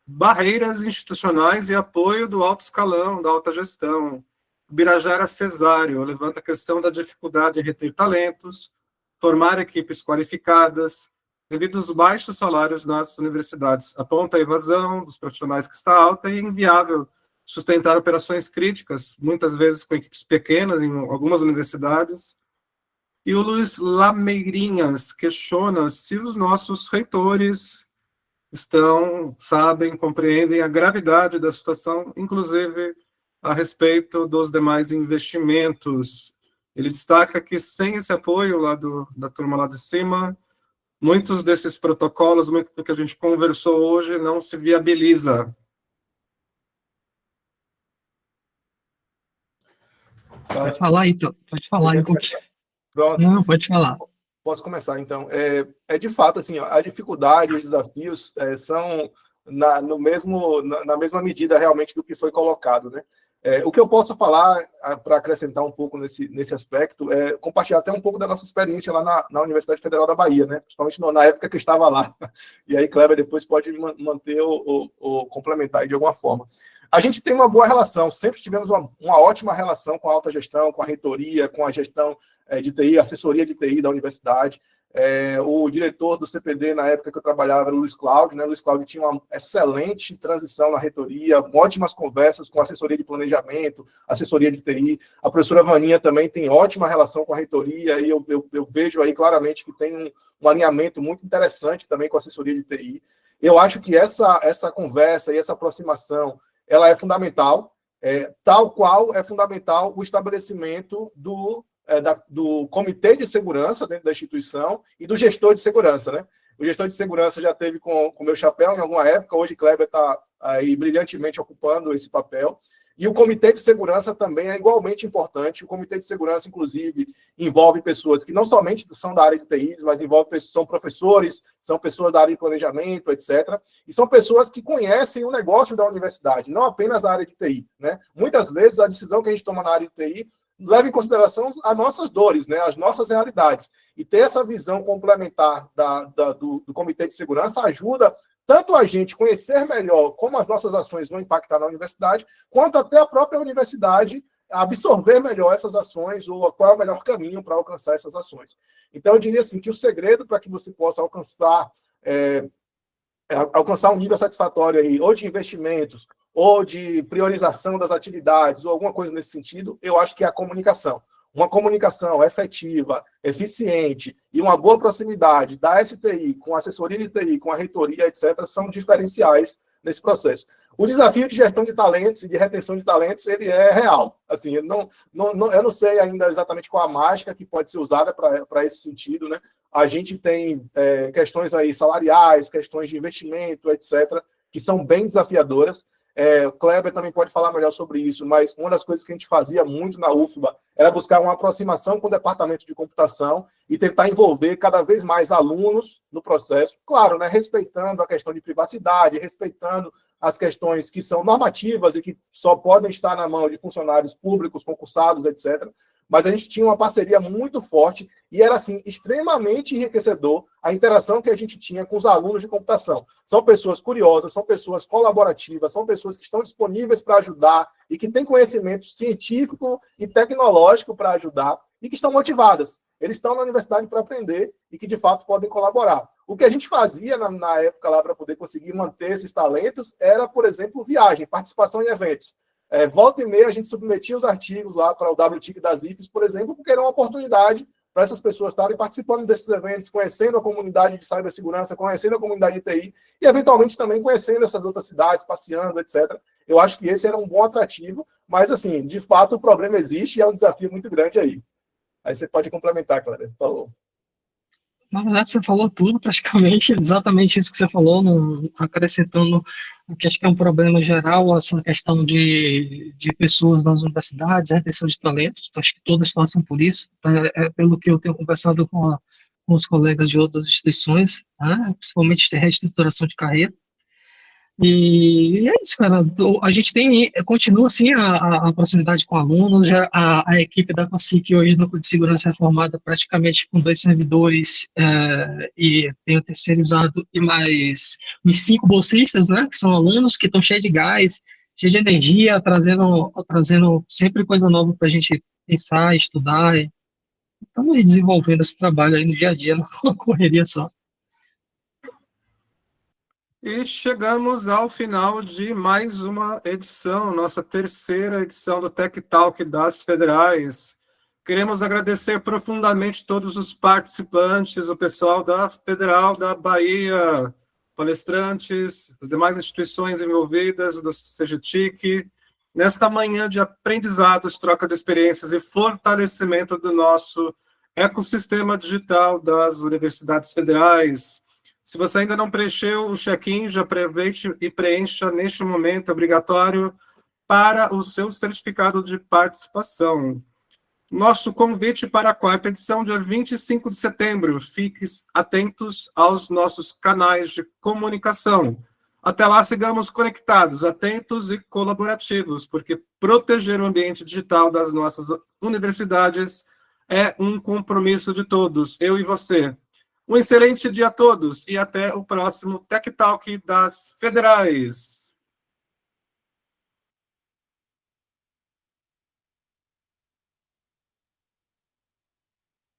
barreiras institucionais e apoio do alto escalão, da alta gestão. Birajara Cesário levanta a questão da dificuldade em reter talentos, formar equipes qualificadas, devido aos baixos salários nas universidades. Aponta a evasão dos profissionais que está alta e é inviável sustentar operações críticas, muitas vezes com equipes pequenas em algumas universidades. E o Luiz Lameirinhas questiona se os nossos reitores sabem, compreendem a gravidade da situação, inclusive a respeito dos demais investimentos. Ele destaca que sem esse apoio da turma lá de cima, muitos desses protocolos, muito do que a gente conversou hoje, não se viabiliza. Pode falar, então. Pode falar um pouquinho. Pronto. Não, pode falar. Posso começar, então. De fato, assim, a dificuldade, os desafios são na mesma medida, realmente, do que foi colocado, né? O que eu posso falar, para acrescentar um pouco nesse aspecto, é compartilhar até um pouco da nossa experiência lá na Universidade Federal da Bahia, né? Principalmente na época que eu estava lá. E aí, Kleber, depois pode manter ou complementar aí de alguma forma. A gente tem uma boa relação, sempre tivemos uma ótima relação com a alta gestão, com a reitoria, com a gestão de TI, assessoria de TI da universidade. O diretor do CPD, na época que eu trabalhava, era o Luiz Cláudio, né? O Luiz Cláudio tinha uma excelente transição na reitoria, ótimas conversas com assessoria de planejamento, assessoria de TI. A professora Vaninha também tem ótima relação com a reitoria, e eu vejo aí claramente que tem um alinhamento muito interessante também com a assessoria de TI. Eu acho que essa conversa e essa aproximação, ela é fundamental, tal qual é fundamental o estabelecimento do comitê de segurança dentro da instituição e do gestor de segurança, né? O gestor de segurança já teve com o meu chapéu em alguma época, hoje Kleber está aí brilhantemente ocupando esse papel, E o Comitê de Segurança também é igualmente importante. O Comitê de Segurança, inclusive, envolve pessoas que não somente são da área de TI, mas são professores, são pessoas da área de planejamento, etc. E são pessoas que conhecem o negócio da universidade, não apenas a área de TI, né? Muitas vezes, a decisão que a gente toma na área de TI leva em consideração as nossas dores, né? As nossas realidades. E ter essa visão complementar do Comitê de Segurança ajuda tanto a gente conhecer melhor como as nossas ações vão impactar na universidade, quanto até a própria universidade absorver melhor essas ações ou qual é o melhor caminho para alcançar essas ações. Então, eu diria assim, que o segredo para que você possa alcançar um nível satisfatório aí, ou de investimentos, ou de priorização das atividades, ou alguma coisa nesse sentido, eu acho que é a comunicação. Uma comunicação efetiva, eficiente e uma boa proximidade da STI com a assessoria de TI, com a reitoria, etc., são diferenciais nesse processo. O desafio de gestão de talentos e de retenção de talentos, ele é real. Assim, eu não sei ainda exatamente qual a mágica que pode ser usada para esse sentido, né? A gente tem questões aí salariais, questões de investimento, etc., que são bem desafiadoras. O Kleber também pode falar melhor sobre isso, mas uma das coisas que a gente fazia muito na UFBA era buscar uma aproximação com o departamento de computação e tentar envolver cada vez mais alunos no processo, claro, né, respeitando a questão de privacidade, respeitando as questões que são normativas e que só podem estar na mão de funcionários públicos, concursados, etc., mas a gente tinha uma parceria muito forte e era, assim, extremamente enriquecedor a interação que a gente tinha com os alunos de computação. São pessoas curiosas, são pessoas colaborativas, são pessoas que estão disponíveis para ajudar e que têm conhecimento científico e tecnológico para ajudar e que estão motivadas. Eles estão na universidade para aprender e que, de fato, podem colaborar. O que a gente fazia na época lá para poder conseguir manter esses talentos era, por exemplo, viagem, participação em eventos. Volta e meia a gente submetia os artigos lá para o WTIC das IFES, por exemplo, porque era uma oportunidade para essas pessoas estarem participando desses eventos, conhecendo a comunidade de cibersegurança, conhecendo a comunidade de TI e, eventualmente, também conhecendo essas outras cidades, passeando, etc. Eu acho que esse era um bom atrativo, mas, assim, de fato, o problema existe e é um desafio muito grande aí. Aí você pode complementar, Clara. Falou. Na verdade, você falou tudo, praticamente, exatamente isso que você falou, acrescentando o que acho que é um problema geral, essa questão de pessoas nas universidades, retenção de talentos, acho que todas passam por isso, pelo que eu tenho conversado com os colegas de outras instituições, né, principalmente de reestruturação de carreira. E é isso, cara. A gente continua assim a proximidade com alunos. Já a equipe da COSIC hoje no Núcleo de Segurança é formada praticamente com 2 servidores e tenho terceirizado e mais uns 5 bolsistas, né? Que são alunos que estão cheios de gás, cheios de energia, trazendo sempre coisa nova para a gente pensar, estudar. Estamos desenvolvendo esse trabalho aí no dia a dia, numa correria só. E chegamos ao final de mais uma edição, nossa terceira edição do Tech Talk das Federais. Queremos agradecer profundamente todos os participantes, o pessoal da Federal da Bahia, palestrantes, as demais instituições envolvidas, do CGTIC, nesta manhã de aprendizados, troca de experiências e fortalecimento do nosso ecossistema digital das universidades federais. Se você ainda não preencheu o check-in, já aproveite e preencha neste momento obrigatório para o seu certificado de participação. Nosso convite para a 4ª edição, dia 25 de setembro. Fiquem atentos aos nossos canais de comunicação. Até lá, sigamos conectados, atentos e colaborativos, porque proteger o ambiente digital das nossas universidades é um compromisso de todos, eu e você. Um excelente dia a todos e até o próximo Tech Talk das Federais.